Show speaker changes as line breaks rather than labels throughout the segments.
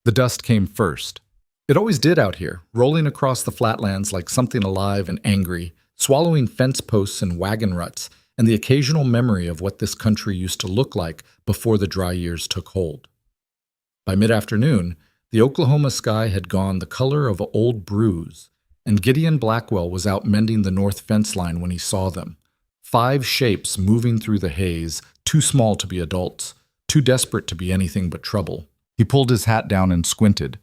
The dust came first. It always did out here, rolling across the flatlands like something alive and angry, swallowing fence posts and wagon ruts, and the occasional memory of what this country used to look like before the dry years took hold. By mid-afternoon, the Oklahoma sky had gone the color of old bruise, and Gideon Blackwell was out mending the north fence line when he saw them. 5 shapes moving through the haze, too small to be adults, too desperate to be anything but trouble. He pulled his hat down and squinted.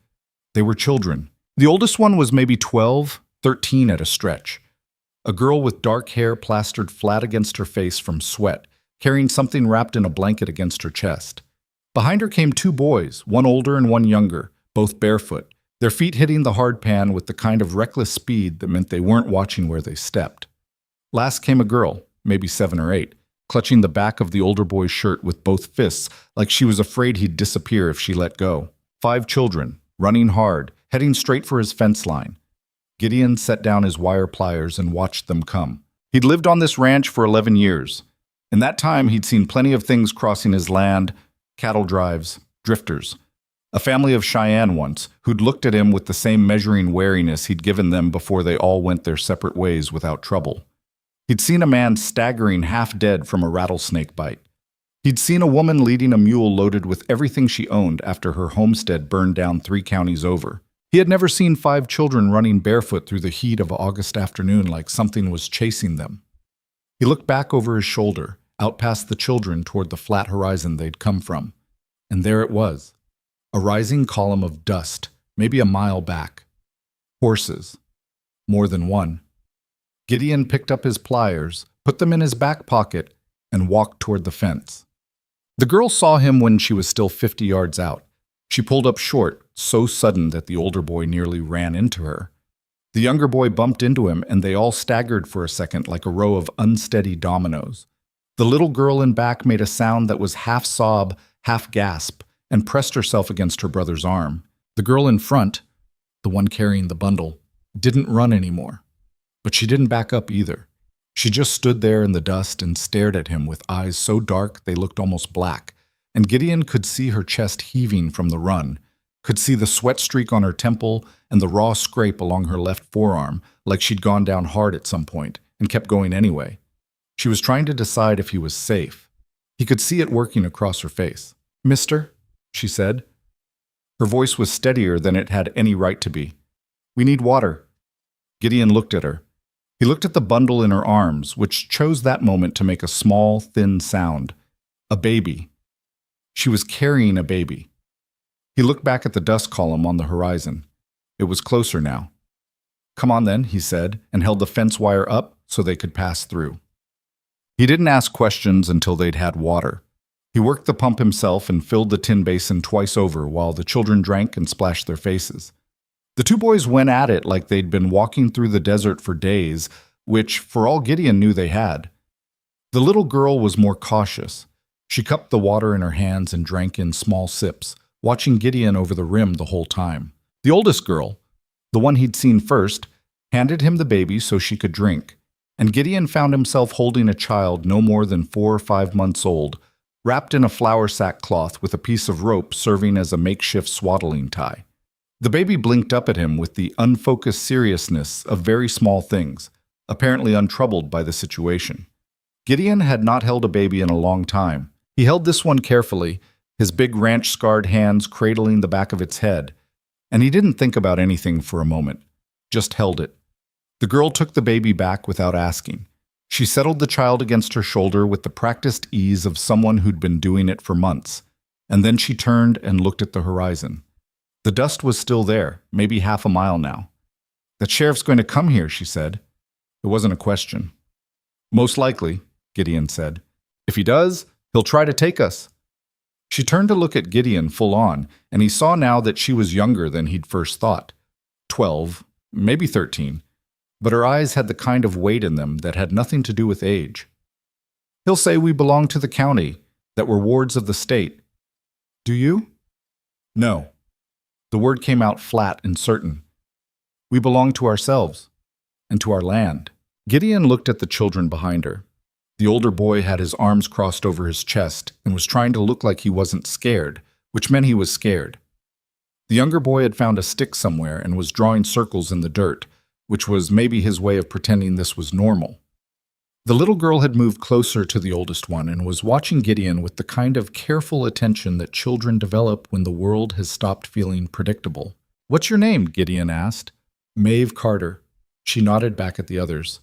They were children. The oldest one was maybe 12, 13 at a stretch. A girl with dark hair plastered flat against her face from sweat, carrying something wrapped in a blanket against her chest. Behind her came 2 boys, one older and one younger, both barefoot, their feet hitting the hard pan with the kind of reckless speed that meant they weren't watching where they stepped. Last came a girl, maybe 7 or 8, clutching the back of the older boy's shirt with both fists like she was afraid he'd disappear if she let go. 5 children, running hard, heading straight for his fence line. Gideon set down his wire pliers and watched them come. He'd lived on this ranch for 11 years. In that time, he'd seen plenty of things crossing his land, cattle drives, drifters. A family of Cheyenne once, who'd looked at him with the same measuring wariness he'd given them before they all went their separate ways without trouble. He'd seen a man staggering half dead from a rattlesnake bite. He'd seen a woman leading a mule loaded with everything she owned after her homestead burned down 3 counties over. He had never seen 5 children running barefoot through the heat of an August afternoon like something was chasing them. He looked back over his shoulder, out past the children toward the flat horizon they'd come from. And there it was, a rising column of dust, maybe a mile back. Horses. More than one. Gideon picked up his pliers, put them in his back pocket, and walked toward the fence. The girl saw him when she was still 50 yards out. She pulled up short, so sudden that the older boy nearly ran into her. The younger boy bumped into him, and they all staggered for a second like a row of unsteady dominoes. The little girl in back made a sound that was half sob, half gasp, and pressed herself against her brother's arm. The girl in front, the one carrying the bundle, didn't run anymore. But she didn't back up either. She just stood there in the dust and stared at him with eyes so dark they looked almost black, and Gideon could see her chest heaving from the run, could see the sweat streak on her temple and the raw scrape along her left forearm, like she'd gone down hard at some point and kept going anyway. She was trying to decide if he was safe. He could see it working across her face. "Mister," she said. Her voice was steadier than it had any right to be. "We need water." Gideon looked at her. He looked at the bundle in her arms, which chose that moment to make a small, thin sound. A baby. She was carrying a baby. He looked back at the dust column on the horizon. It was closer now. "Come on then," he said, and held the fence wire up so they could pass through. He didn't ask questions until they'd had water. He worked the pump himself and filled the tin basin twice over while the children drank and splashed their faces. The 2 boys went at it like they'd been walking through the desert for days, which, for all Gideon knew, they had. The little girl was more cautious. She cupped the water in her hands and drank in small sips, watching Gideon over the rim the whole time. The oldest girl, the one he'd seen first, handed him the baby so she could drink, and Gideon found himself holding a child no more than 4 or 5 months old, wrapped in a flour sack cloth with a piece of rope serving as a makeshift swaddling tie. The baby blinked up at him with the unfocused seriousness of very small things, apparently untroubled by the situation. Gideon had not held a baby in a long time. He held this one carefully, his big ranch-scarred hands cradling the back of its head, and he didn't think about anything for a moment, just held it. The girl took the baby back without asking. She settled the child against her shoulder with the practiced ease of someone who'd been doing it for months, and then she turned and looked at the horizon. The dust was still there, maybe half a mile now. "That sheriff's going to come here," she said. It wasn't a question. "Most likely," Gideon said. "If he does, he'll try to take us." She turned to look at Gideon full on, and he saw now that she was younger than he'd first thought. 12, maybe 13, but her eyes had the kind of weight in them that had nothing to do with age. "He'll say we belong to the county, that we're wards of the state." "Do you?" "No." The word came out flat and certain. "We belong to ourselves, and to our land." Gideon looked at the children behind her. The older boy had his arms crossed over his chest and was trying to look like he wasn't scared, which meant he was scared. The younger boy had found a stick somewhere and was drawing circles in the dirt, which was maybe his way of pretending this was normal. The little girl had moved closer to the oldest one and was watching Gideon with the kind of careful attention that children develop when the world has stopped feeling predictable. "What's your name?" Gideon asked. "Maeve Carter." She nodded back at the others.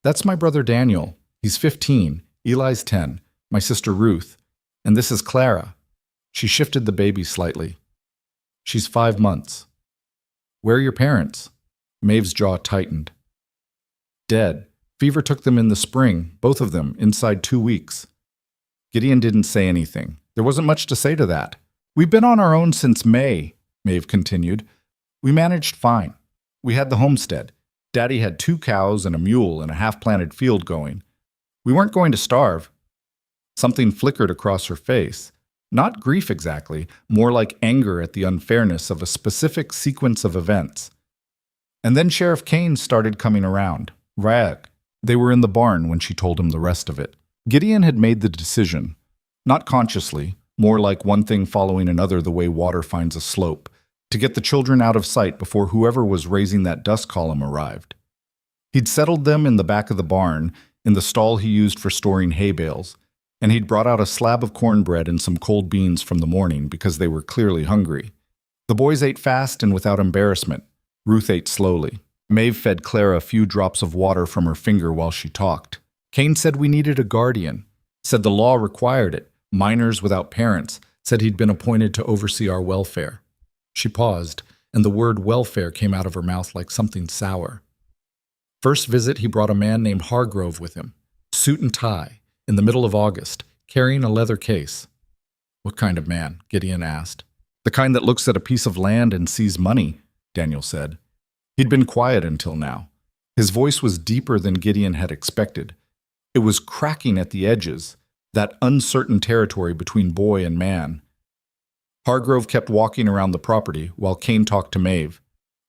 "That's my brother Daniel. He's 15. Eli's 10. My sister Ruth. And this is Clara." She shifted the baby slightly. "She's 5 months." "Where are your parents?" Maeve's jaw tightened. "Dead. Fever took them in the spring, both of them, inside 2 weeks." Gideon didn't say anything. There wasn't much to say to that. "We've been on our own since May," Maeve continued. "We managed fine. We had the homestead. Daddy had 2 cows and a mule and a half-planted field going. We weren't going to starve." Something flickered across her face. Not grief exactly, more like anger at the unfairness of a specific sequence of events. And then Sheriff Kane started coming around. Rag. They were in the barn when she told him the rest of it. Gideon had made the decision. Not consciously, more like one thing following another the way water finds a slope, to get the children out of sight before whoever was raising that dust column arrived. He'd settled them in the back of the barn, in the stall he used for storing hay bales, and he'd brought out a slab of cornbread and some cold beans from the morning because they were clearly hungry. The boys ate fast and without embarrassment. Ruth ate slowly. Maeve fed Clara a few drops of water from her finger while she talked. Kane said we needed a guardian, said the law required it, minors without parents, said he'd been appointed to oversee our welfare. She paused, and the word welfare came out of her mouth like something sour. First visit, he brought a man named Hargrove with him, suit and tie, in the middle of August, carrying a leather case. "What kind of man?" Gideon asked. "The kind that looks at a piece of land and sees money," Daniel said. He'd been quiet until now. His voice was deeper than Gideon had expected. It was cracking at the edges, that uncertain territory between boy and man. Hargrove kept walking around the property while Kane talked to Maeve,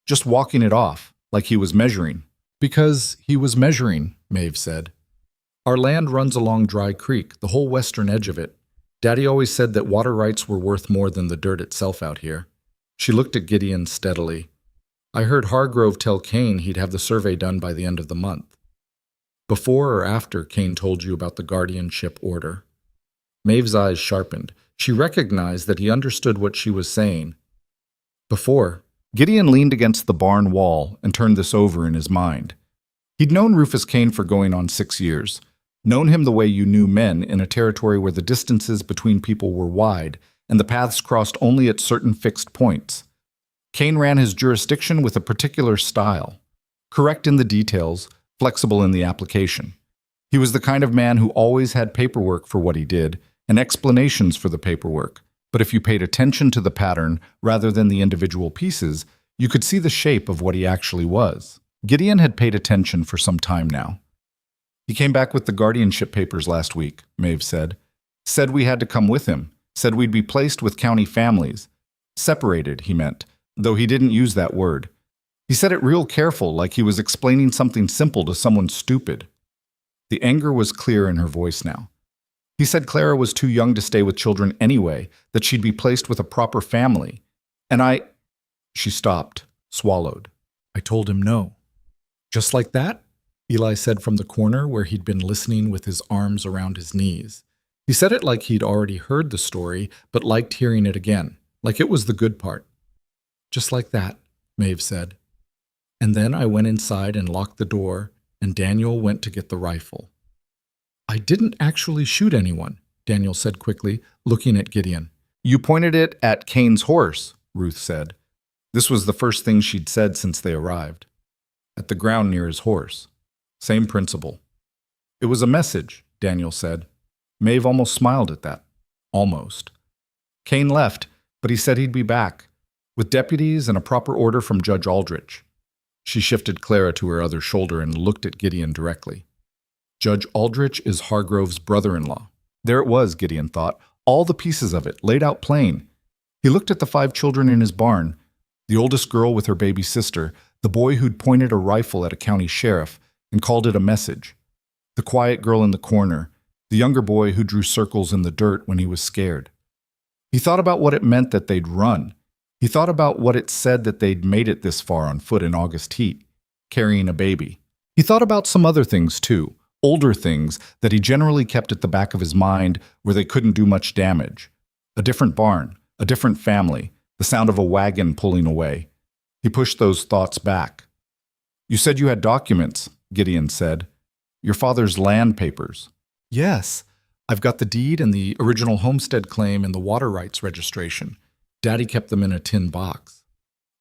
just walking it off, like he was measuring. "Because he was measuring," Maeve said. "Our land runs along Dry Creek, the whole western edge of it. Daddy always said that water rights were worth more than the dirt itself out here." She looked at Gideon steadily. "I heard Hargrove tell Kane he'd have the survey done by the end of the month. Before or after Kane told you about the guardianship order?" Maeve's eyes sharpened. She recognized that he understood what she was saying. "Before." Gideon leaned against the barn wall and turned this over in his mind. He'd known Rufus Kane for going on 6 years, known him the way you knew men in a territory where the distances between people were wide and the paths crossed only at certain fixed points. Kane ran his jurisdiction with a particular style, correct in the details, flexible in the application. He was the kind of man who always had paperwork for what he did and explanations for the paperwork, but if you paid attention to the pattern rather than the individual pieces, you could see the shape of what he actually was. Gideon had paid attention for some time now. "He came back with the guardianship papers last week," Maeve said. "Said we had to come with him. Said we'd be placed with county families. Separated, he meant, though he didn't use that word. He said it real careful, like he was explaining something simple to someone stupid." The anger was clear in her voice now. "He said Clara was too young to stay with children anyway, that she'd be placed with a proper family. And I—" She stopped, swallowed. "I told him no." "Just like that?" Eli said from the corner where he'd been listening with his arms around his knees. He said it like he'd already heard the story, but liked hearing it again, like it was the good part. "Just like that," Maeve said. "And then I went inside and locked the door, and Daniel went to get the rifle." "I didn't actually shoot anyone," Daniel said quickly, looking at Gideon. "You pointed it at Kane's horse," Ruth said. This was the first thing she'd said since they arrived. "At the ground near his horse. Same principle." "It was a message," Daniel said. Maeve almost smiled at that. Almost. "Kane left, but he said he'd be back, with deputies and a proper order from Judge Aldrich." She shifted Clara to her other shoulder and looked at Gideon directly. "Judge Aldrich is Hargrove's brother-in-law." There it was, Gideon thought, all the pieces of it, laid out plain. He looked at the 5 children in his barn, the oldest girl with her baby sister, the boy who'd pointed a rifle at a county sheriff and called it a message, the quiet girl in the corner, the younger boy who drew circles in the dirt when he was scared. He thought about what it meant that they'd run. He He thought about what it said that they'd made it this far on foot in August heat, carrying a baby. He thought about some other things too, older things that he generally kept at the back of his mind where they couldn't do much damage. A different barn, a different family, the sound of a wagon pulling away. He pushed those thoughts back. "You said you had documents," Gideon said. "Your father's land papers." "Yes, I've got the deed and the original homestead claim and the water rights registration. Daddy kept them in a tin box."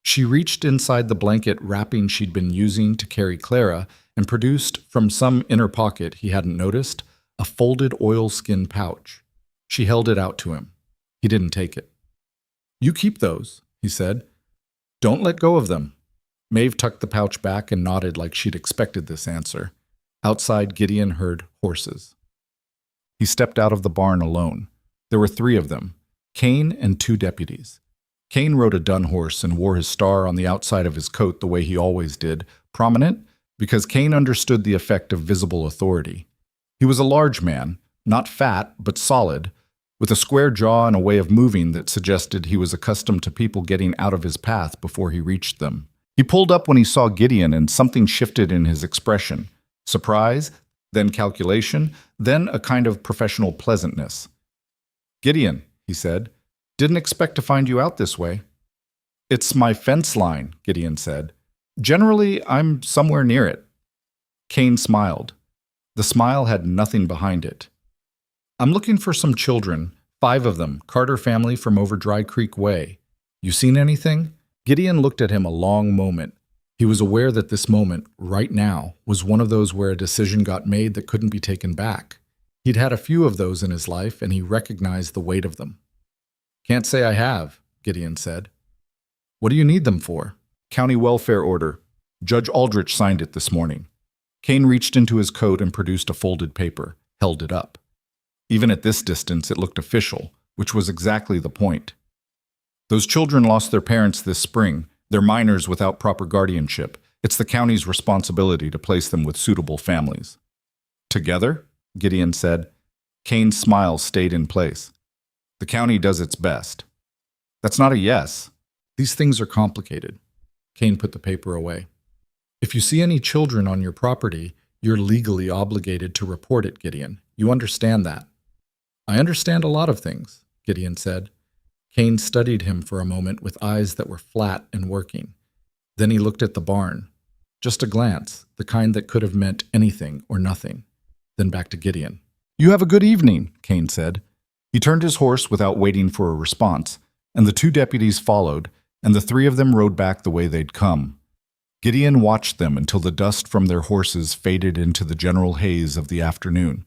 She reached inside the blanket wrapping she'd been using to carry Clara and produced, from some inner pocket he hadn't noticed, a folded oilskin pouch. She held it out to him. He didn't take it. "You keep those," he said. "Don't let go of them." Maeve tucked the pouch back and nodded like she'd expected this answer. Outside, Gideon heard horses. He stepped out of the barn alone. There were 3 of them, Kane and 2 deputies. Kane rode a dun horse and wore his star on the outside of his coat the way he always did, prominent, because Kane understood the effect of visible authority. He was a large man, not fat, but solid, with a square jaw and a way of moving that suggested he was accustomed to people getting out of his path before he reached them. He pulled up when he saw Gideon, and something shifted in his expression. Surprise, then calculation, then a kind of professional pleasantness. "Gideon," he said, "didn't expect to find you out this way." "It's my fence line," Gideon said. "Generally, I'm somewhere near it." Kane smiled. The smile had nothing behind it. "I'm looking for some children, 5 of them, Carter family from over Dry Creek Way. You seen anything?" Gideon looked at him a long moment. He was aware that this moment, right now, was one of those where a decision got made that couldn't be taken back. He'd had a few of those in his life, and he recognized the weight of them. "Can't say I have," Gideon said. "What do you need them for?" "County welfare order. Judge Aldrich signed it this morning." Kane reached into his coat and produced a folded paper, held it up. Even at this distance, it looked official, which was exactly the point. "Those children lost their parents this spring. They're minors without proper guardianship. It's the county's responsibility to place them with suitable families." "Together?" Gideon said. Kane's smile stayed in place. "The county does its best." "That's not a yes." "These things are complicated." Kane put the paper away. "If you see any children on your property, you're legally obligated to report it, Gideon. You understand that?" "I understand a lot of things," Gideon said. Kane studied him for a moment with eyes that were flat and working. Then he looked at the barn. Just a glance, the kind that could have meant anything or nothing. Then back to Gideon. "You have a good evening," Kane said. He turned his horse without waiting for a response, and the 2 deputies followed, and the 3 of them rode back the way they'd come. Gideon watched them until the dust from their horses faded into the general haze of the afternoon.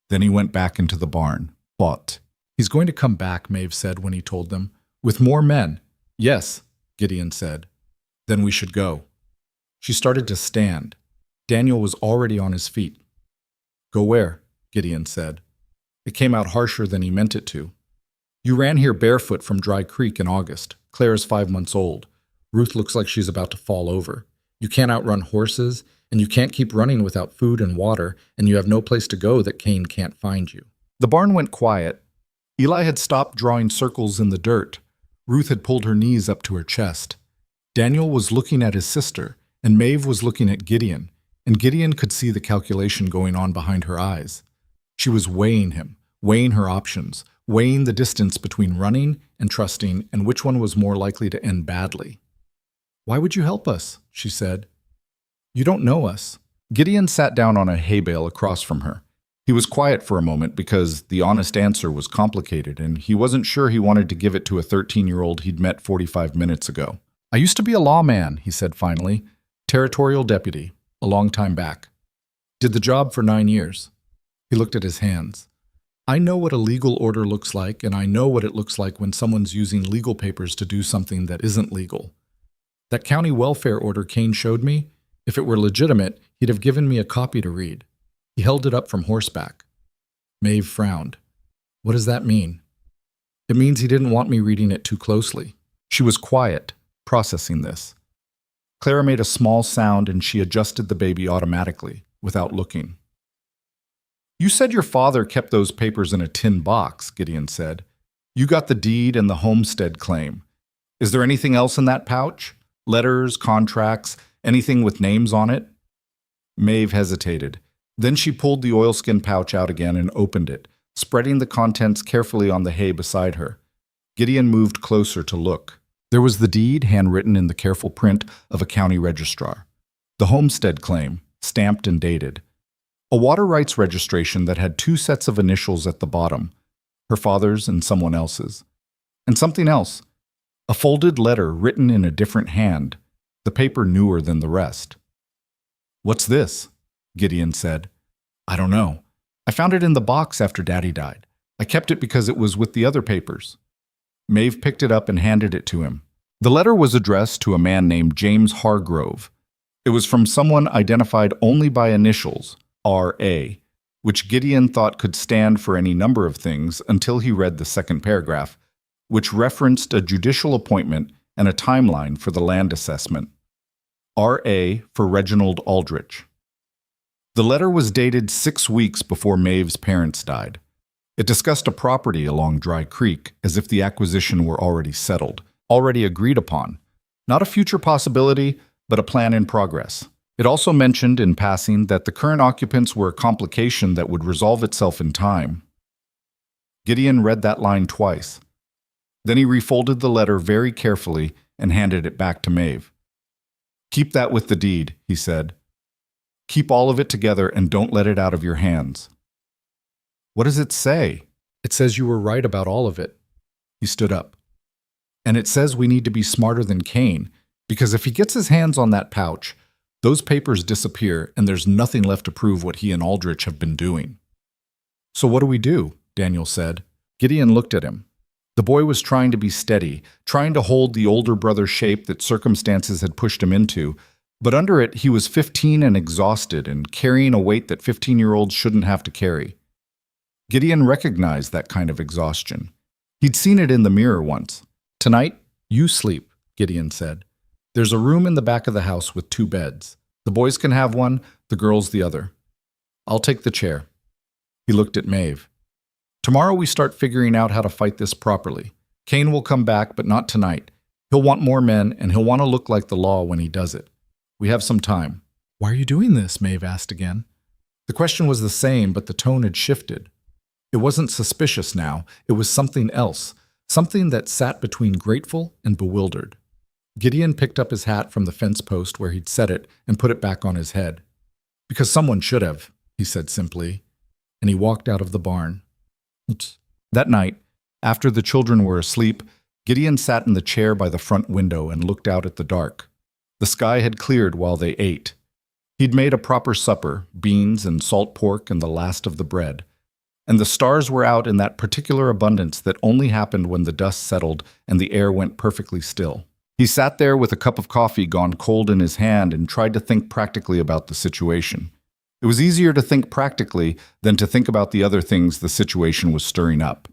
Then he went back into the barn, fought. "He's going to come back," Maeve said when he told them. "With more men." "Yes," Gideon said. "Then we should go." She started to stand. Daniel was already on his feet. "Go where?" Gideon said. It came out harsher than he meant it to. "You ran here barefoot from Dry Creek in August. Claire's 5 months old. Ruth looks like she's about to fall over. You can't outrun horses, and you can't keep running without food and water, and you have no place to go that Kane can't find you." The barn went quiet. Eli had stopped drawing circles in the dirt. Ruth had pulled her knees up to her chest. Daniel was looking at his sister, and Maeve was looking at Gideon, and Gideon could see the calculation going on behind her eyes. She was weighing him, weighing her options, weighing the distance between running and trusting, and which one was more likely to end badly. "Why would you help us?" she said. "You don't know us." Gideon sat down on a hay bale across from her. He was quiet for a moment because the honest answer was complicated, and he wasn't sure he wanted to give it to a 13-year-old he'd met 45 minutes ago. "I used to be a lawman," he said finally. "Territorial deputy, a long time back. Did the job for 9 years. He looked at his hands. "I know what a legal order looks like, and I know what it looks like when someone's using legal papers to do something that isn't legal. That county welfare order Kane showed me, if it were legitimate, he'd have given me a copy to read." He held it up from horseback. Maeve frowned. "What does that mean?" "It means he didn't want me reading it too closely." She was quiet, processing this. Clara made a small sound and she adjusted the baby automatically, without looking. "You said your father kept those papers in a tin box," Gideon said. "You got the deed and the homestead claim. Is there anything else in that pouch? Letters, contracts, anything with names on it? Maeve hesitated. Then she pulled the oilskin pouch out again and opened it, spreading the contents carefully on the hay beside her. Gideon moved closer to look. There was the deed, handwritten in the careful print of a county registrar. The homestead claim, stamped and dated. A water rights registration that had 2 sets of initials at the bottom, her father's and someone else's. And something else, a folded letter written in a different hand, the paper newer than the rest. "What's this?" Gideon said. "I don't know. I found it in the box after Daddy died. I kept it because it was with the other papers." Maeve picked it up and handed it to him. The letter was addressed to a man named James Hargrove. It was from someone identified only by initials, R.A., which Gideon thought could stand for any number of things until he read the second paragraph, which referenced a judicial appointment and a timeline for the land assessment. R.A. for Reginald Aldrich. The letter was dated 6 weeks before Maeve's parents died. It discussed a property along Dry Creek as if the acquisition were already settled, already agreed upon. Not a future possibility, but a plan in progress. It also mentioned in passing that the current occupants were a complication that would resolve itself in time. Gideon read that line twice. Then he refolded the letter very carefully and handed it back to Maeve. "Keep that with the deed," he said. "Keep all of it together and don't let it out of your hands." "What does it say?" "It says you were right about all of it." He stood up. "And it says we need to be smarter than Cain, because if he gets his hands on that pouch, those papers disappear and there's nothing left to prove what he and Aldrich have been doing." "So what do we do?" Daniel said. Gideon looked at him. The boy was trying to be steady, trying to hold the older brother shape that circumstances had pushed him into, but under it he was 15 and exhausted and carrying a weight that 15-year-olds shouldn't have to carry. Gideon recognized that kind of exhaustion. He'd seen it in the mirror once. "Tonight, you sleep," Gideon said. "There's a room in the back of the house with 2 beds. The boys can have one, the girls the other. I'll take the chair." He looked at Maeve. "Tomorrow we start figuring out how to fight this properly. Cain will come back, but not tonight. He'll want more men, and he'll want to look like the law when he does it. We have some time." "Why are you doing this?" Maeve asked again. The question was the same, but the tone had shifted. It wasn't suspicious now. It was something else, something that sat between grateful and bewildered. Gideon picked up his hat from the fence post where he'd set it and put it back on his head. "Because someone should have," he said simply, and he walked out of the barn. That night, after the children were asleep, Gideon sat in the chair by the front window and looked out at the dark. The sky had cleared while they ate. He'd made a proper supper, beans and salt pork and the last of the bread. And the stars were out in that particular abundance that only happened when the dust settled and the air went perfectly still. He sat there with a cup of coffee gone cold in his hand and tried to think practically about the situation. It was easier to think practically than to think about the other things the situation was stirring up.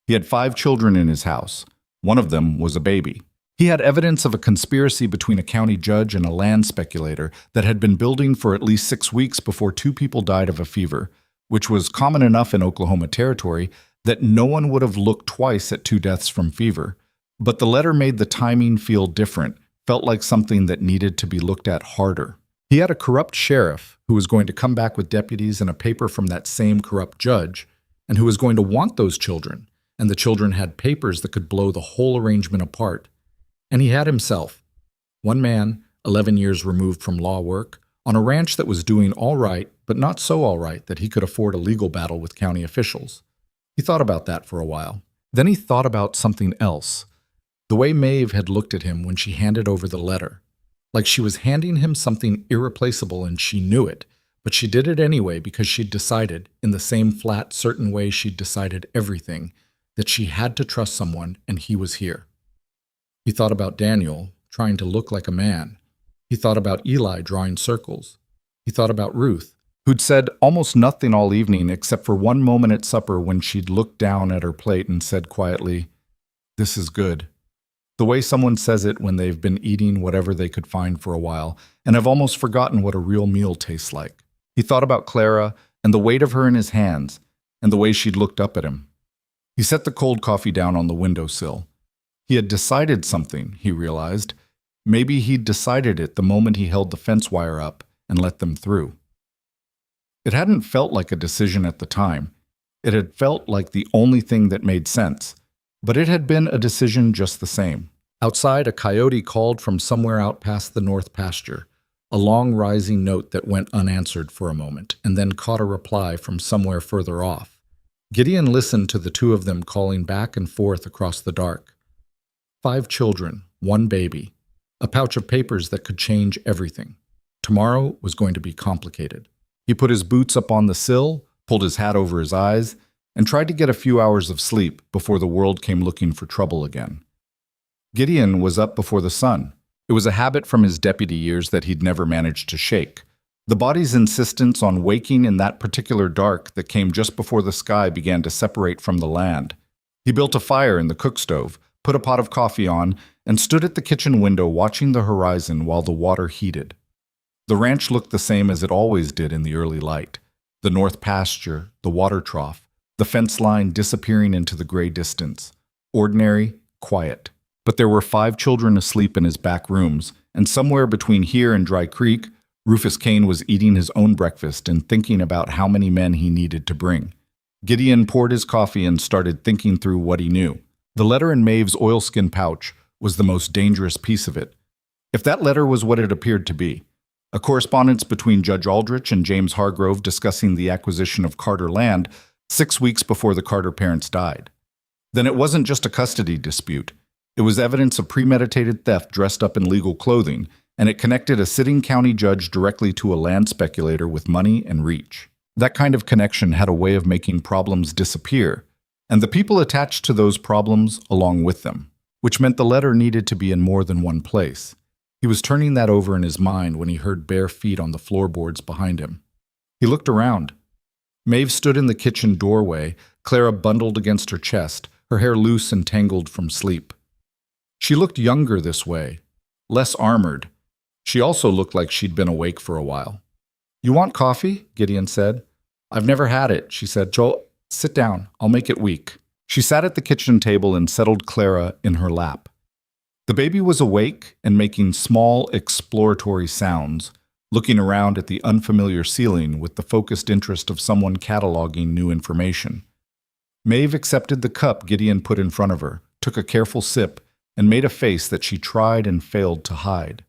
He had 5 children in his house. One of them was a baby. He had evidence of a conspiracy between a county judge and a land speculator that had been building for at least 6 weeks before 2 people died of a fever, which was common enough in Oklahoma Territory that no one would have looked twice at 2 deaths from fever. But the letter made the timing feel different, felt like something that needed to be looked at harder. He had a corrupt sheriff who was going to come back with deputies and a paper from that same corrupt judge, and who was going to want those children, and the children had papers that could blow the whole arrangement apart. And he had himself, one man, 11 years removed from law work, on a ranch that was doing all right, but not so all right that he could afford a legal battle with county officials. He thought about that for a while. Then he thought about something else. The way Maeve had looked at him when she handed over the letter. Like she was handing him something irreplaceable and she knew it, but she did it anyway because she'd decided, in the same flat, certain way she'd decided everything, that she had to trust someone and he was here. He thought about Daniel, trying to look like a man. He thought about Eli drawing circles. He thought about Ruth, who'd said almost nothing all evening except for one moment at supper when she'd looked down at her plate and said quietly, "This is good." The way someone says it when they've been eating whatever they could find for a while and have almost forgotten what a real meal tastes like. He thought about Clara and the weight of her in his hands and the way she'd looked up at him. He set the cold coffee down on the windowsill. He had decided something, he realized. Maybe he'd decided it the moment he held the fence wire up and let them through. It hadn't felt like a decision at the time. It had felt like the only thing that made sense, but it had been a decision just the same. Outside, a coyote called from somewhere out past the north pasture, a long rising note that went unanswered for a moment, and then caught a reply from somewhere further off. Gideon listened to the two of them calling back and forth across the dark. 5 children, 1 baby, a pouch of papers that could change everything. Tomorrow was going to be complicated. He put his boots up on the sill, pulled his hat over his eyes, and tried to get a few hours of sleep before the world came looking for trouble again. Gideon was up before the sun. It was a habit from his deputy years that he'd never managed to shake. The body's insistence on waking in that particular dark that came just before the sky began to separate from the land. He built a fire in the cook stove, put a pot of coffee on, and stood at the kitchen window watching the horizon while the water heated. The ranch looked the same as it always did in the early light. The north pasture, the water trough, the fence line disappearing into the gray distance. Ordinary, quiet. But there were 5 children asleep in his back rooms, and somewhere between here and Dry Creek, Rufus Kane was eating his own breakfast and thinking about how many men he needed to bring. Gideon poured his coffee and started thinking through what he knew. The letter in Maeve's oilskin pouch was the most dangerous piece of it. If that letter was what it appeared to be, a correspondence between Judge Aldrich and James Hargrove discussing the acquisition of Carter land 6 weeks before the Carter parents died, then it wasn't just a custody dispute. It was evidence of premeditated theft dressed up in legal clothing, and it connected a sitting county judge directly to a land speculator with money and reach. That kind of connection had a way of making problems disappear, and the people attached to those problems along with them, which meant the letter needed to be in more than one place. He was turning that over in his mind when he heard bare feet on the floorboards behind him. He looked around. Maeve stood in the kitchen doorway, Clara bundled against her chest, her hair loose and tangled from sleep. She looked younger this way, less armored. She also looked like she'd been awake for a while. "You want coffee?" Gideon said. "I've never had it," she said. "Joel, sit down. I'll make it weak." She sat at the kitchen table and settled Clara in her lap. The baby was awake and making small, exploratory sounds, looking around at the unfamiliar ceiling with the focused interest of someone cataloging new information. Maeve accepted the cup Gideon put in front of her, took a careful sip, and made a face that she tried and failed to hide.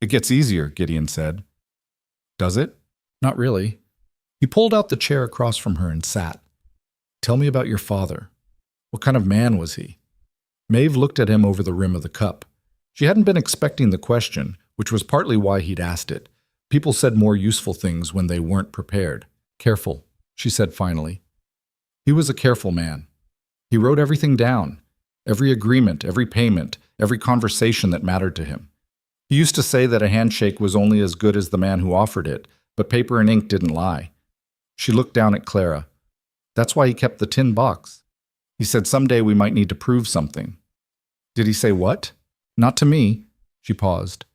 "It gets easier," Gideon said. "Does it?" "Not really." He pulled out the chair across from her and sat. "Tell me about your father. What kind of man was he?" Maeve looked at him over the rim of the cup. She hadn't been expecting the question, which was partly why he'd asked it. People said more useful things when they weren't prepared. "Careful," she said finally. "He was a careful man. He wrote everything down. Every agreement, every payment, every conversation that mattered to him. He used to say that a handshake was only as good as the man who offered it, but paper and ink didn't lie." She looked down at Clara. "That's why he kept the tin box. He said someday we might need to prove something." "Did he say what?" "Not to me." She paused.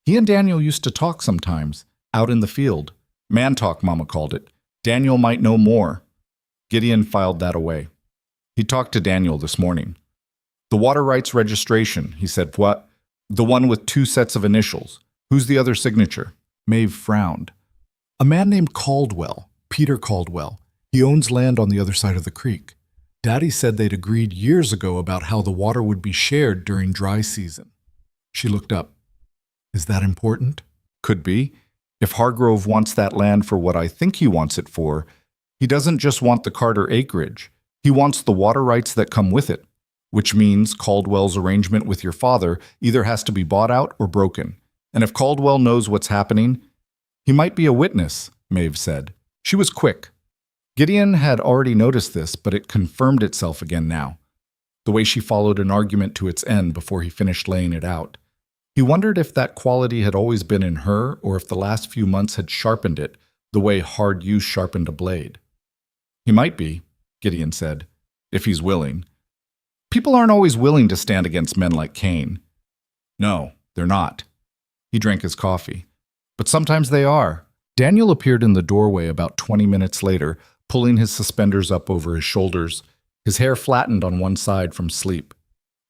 "He and Daniel used to talk sometimes, out in the field. Man talk, Mama called it. Daniel might know more." Gideon filed that away. He talked to Daniel this morning. "The water rights registration," he said. "What? The one with 2 sets of initials. Who's the other signature?" Maeve frowned. "A man named Caldwell, Peter Caldwell. He owns land on the other side of the creek. Daddy said they'd agreed years ago about how the water would be shared during dry season." She looked up. "Is that important?" "Could be. If Hargrove wants that land for what I think he wants it for, he doesn't just want the Carter acreage. He wants the water rights that come with it, which means Caldwell's arrangement with your father either has to be bought out or broken. And if Caldwell knows what's happening, he might be a witness," Maeve said. She was quick. Gideon had already noticed this, but it confirmed itself again now, the way she followed an argument to its end before he finished laying it out. He wondered if that quality had always been in her or if the last few months had sharpened it the way hard use sharpened a blade. "He might be," Gideon said, "if he's willing. People aren't always willing to stand against men like Kane." "No, they're not." He drank his coffee. "But sometimes they are." Daniel appeared in the doorway about 20 minutes later, pulling his suspenders up over his shoulders, his hair flattened on one side from sleep.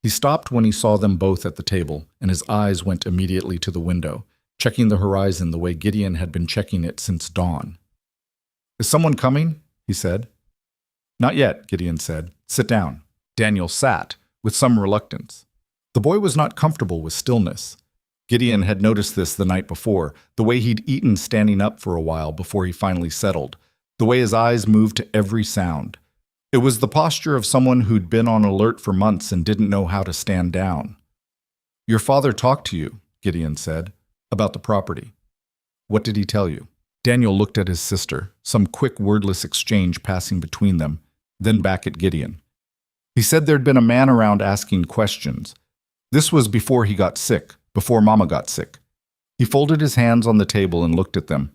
He stopped when he saw them both at the table, and his eyes went immediately to the window, checking the horizon the way Gideon had been checking it since dawn. "Is someone coming?" he said. "Not yet," Gideon said. "Sit down." Daniel sat, with some reluctance. The boy was not comfortable with stillness. Gideon had noticed this the night before, the way he'd eaten standing up for a while before he finally settled, the way his eyes moved to every sound. It was the posture of someone who'd been on alert for months and didn't know how to stand down. "Your father talked to you," Gideon said, "about the property. What did he tell you?" Daniel looked at his sister, some quick wordless exchange passing between them, then back at Gideon. "He said there'd been a man around asking questions. This was before he got sick, before Mama got sick." He folded his hands on the table and looked at them.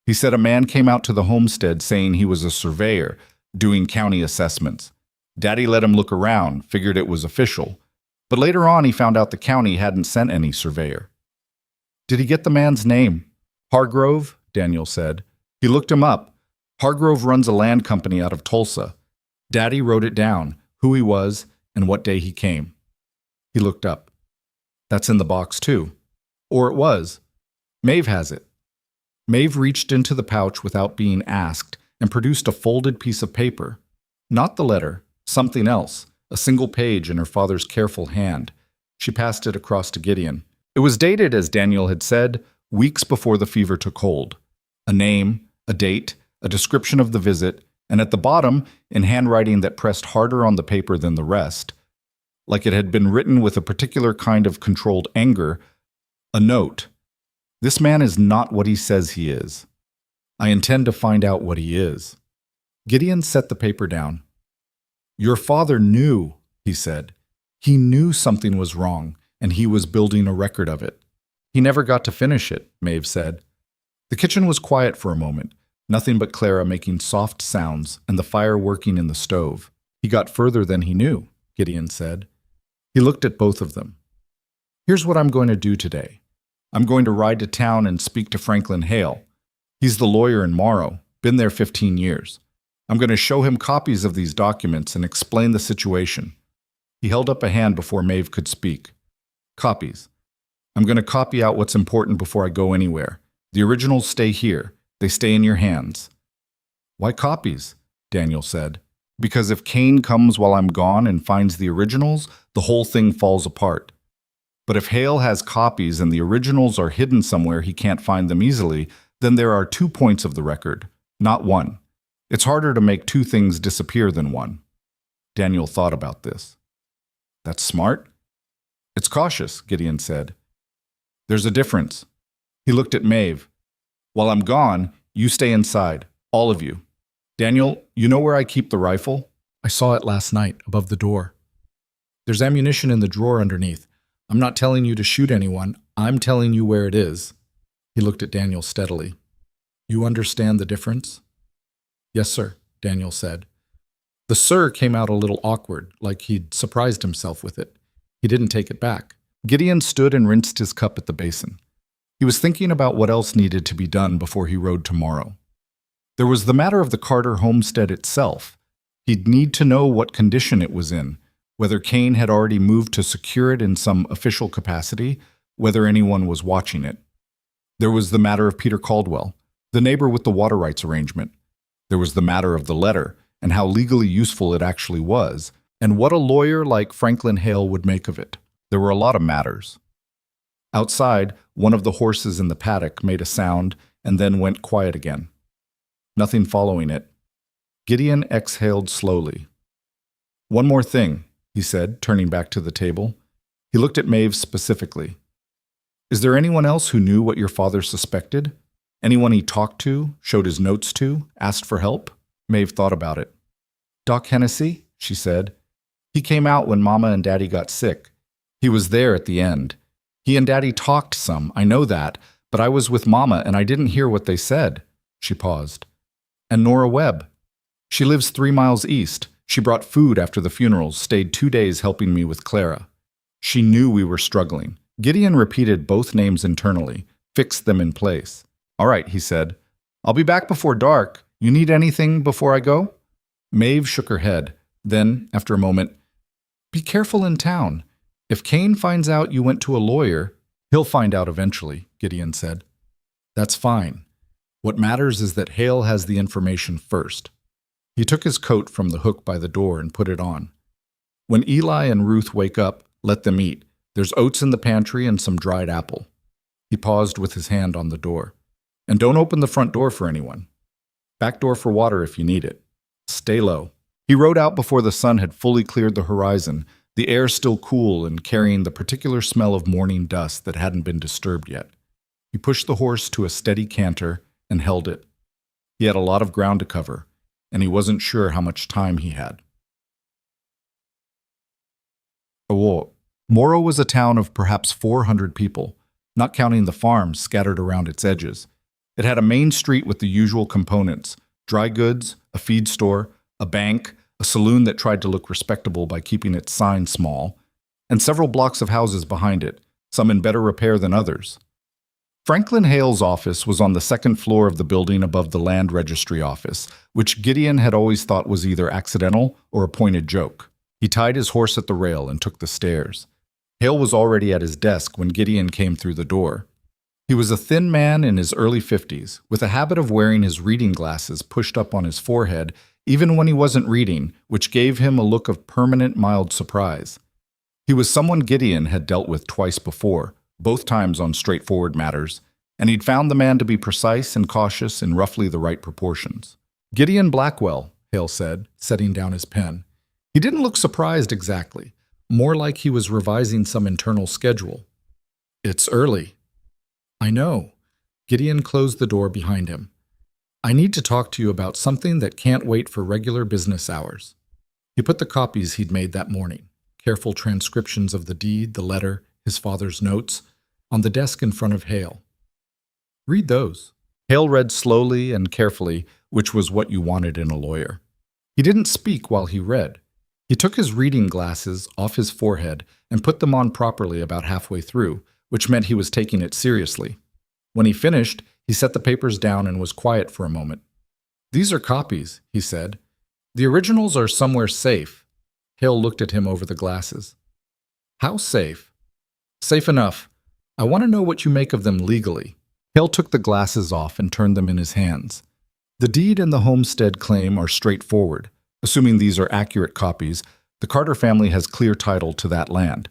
He said a man came out to the homestead saying he was a surveyor, doing county assessments. Daddy let him look around, figured it was official. But later on he found out the county hadn't sent any surveyor. "Did he get the man's name?" "Hargrove," Daniel said. "He looked him up. Hargrove runs a land company out of Tulsa. Daddy wrote it down, who he was and what day he came." He looked up. "That's in the box too. Or it was. Maeve has it." Maeve reached into the pouch without being asked and produced a folded piece of paper. Not the letter, something else, a single page in her father's careful hand. She passed it across to Gideon. It was dated, as Daniel had said, weeks before the fever took hold. A name, a date, a description of the visit, and at the bottom, in handwriting that pressed harder on the paper than the rest, like it had been written with a particular kind of controlled anger, a note. "This man is not what he says he is. I intend to find out what he is." Gideon set the paper down. "Your father knew," he said. "He knew something was wrong, and he was building a record of it." "He never got to finish it," Maeve said. The kitchen was quiet for a moment, nothing but Clara making soft sounds and the fire working in the stove. "He got further than he knew," Gideon said. He looked at both of them. "Here's what I'm going to do today. I'm going to ride to town and speak to Franklin Hale. He's the lawyer in Morrow, been there 15 years. I'm going to show him copies of these documents and explain the situation." He held up a hand before Maeve could speak. "Copies. I'm going to copy out what's important before I go anywhere. The originals stay here. They stay in your hands." "Why copies?" Daniel said. "Because if Kane comes while I'm gone and finds the originals, the whole thing falls apart. But if Hale has copies and the originals are hidden somewhere he can't find them easily, then there are 2 points of the record, not one. It's harder to make 2 things disappear than one." Daniel thought about this. "That's smart." "It's cautious," Gideon said. "There's a difference." He looked at Maeve. "While I'm gone, you stay inside, all of you. Daniel, you know where I keep the rifle?" "I saw it last night, above the door. There's ammunition in the drawer underneath. I'm not telling you to shoot anyone. I'm telling you where it is." He looked at Daniel steadily. "You understand the difference?" "Yes, sir," Daniel said. The "sir" came out a little awkward, like he'd surprised himself with it. He didn't take it back. Gideon stood and rinsed his cup at the basin. He was thinking about what else needed to be done before he rode to Morrow. There was the matter of the Carter homestead itself. He'd need to know what condition it was in, whether Kane had already moved to secure it in some official capacity, whether anyone was watching it. There was the matter of Peter Caldwell, the neighbor with the water rights arrangement. There was the matter of the letter and how legally useful it actually was, and what a lawyer like Franklin Hale would make of it. There were a lot of matters. Outside, one of the horses in the paddock made a sound and then went quiet again. Nothing following it. Gideon exhaled slowly. "One more thing," he said, turning back to the table. He looked at Maeve specifically. "Is there anyone else who knew what your father suspected? Anyone he talked to, showed his notes to, asked for help?" Maeve thought about it. "Doc Hennessy," she said. "He came out when Mama and Daddy got sick. He was there at the end. He and Daddy talked some, I know that, but I was with Mama and I didn't hear what they said." She paused. "And Nora Webb. She lives 3 miles east. She brought food after the funerals, stayed 2 days helping me with Clara. She knew we were struggling." Gideon repeated both names internally, fixed them in place. "All right," he said. "I'll be back before dark. You need anything before I go?" Maeve shook her head. Then, after a moment, Be careful in town. If Kane finds out you went to a lawyer, he'll find out eventually, Gideon said. That's fine. What matters is that Hale has the information first. He took his coat from the hook by the door and put it on. When Eli and Ruth wake up, let them eat. There's oats in the pantry and some dried apple. He paused with his hand on the door. And don't open the front door for anyone. Back door for water if you need it. Stay low. He rode out before the sun had fully cleared the horizon, the air still cool and carrying the particular smell of morning dust that hadn't been disturbed yet. He pushed the horse to a steady canter and held it. He had a lot of ground to cover, and he wasn't sure how much time he had. Morrow was a town of perhaps 400 people, not counting the farms scattered around its edges. It had a main street with the usual components: dry goods, a feed store, a bank, a saloon that tried to look respectable by keeping its sign small, and several blocks of houses behind it, some in better repair than others. Franklin Hale's office was on the second floor of the building above the land registry office, which Gideon had always thought was either accidental or a pointed joke. He tied his horse at the rail and took the stairs. Hale was already at his desk when Gideon came through the door. He was a thin man in his early 50s, with a habit of wearing his reading glasses pushed up on his forehead even when he wasn't reading, which gave him a look of permanent mild surprise. He was someone Gideon had dealt with twice before, both times on straightforward matters, and he'd found the man to be precise and cautious in roughly the right proportions. Gideon Blackwell, Hale said, setting down his pen. He didn't look surprised exactly, more like he was revising some internal schedule. It's early. I know. Gideon closed the door behind him. I need to talk to you about something that can't wait for regular business hours. He put the copies he'd made that morning, careful transcriptions of the deed, the letter, his father's notes, on the desk in front of Hale. Read those. Hale read slowly and carefully, which was what you wanted in a lawyer. He didn't speak while he read. He took his reading glasses off his forehead and put them on properly about halfway through, which meant he was taking it seriously. When he finished, he set the papers down and was quiet for a moment. These are copies, he said. The originals are somewhere safe. Hale looked at him over the glasses. How safe? Safe enough. I want to know what you make of them legally. Hale took the glasses off and turned them in his hands. The deed and the homestead claim are straightforward. Assuming these are accurate copies, the Carter family has clear title to that land.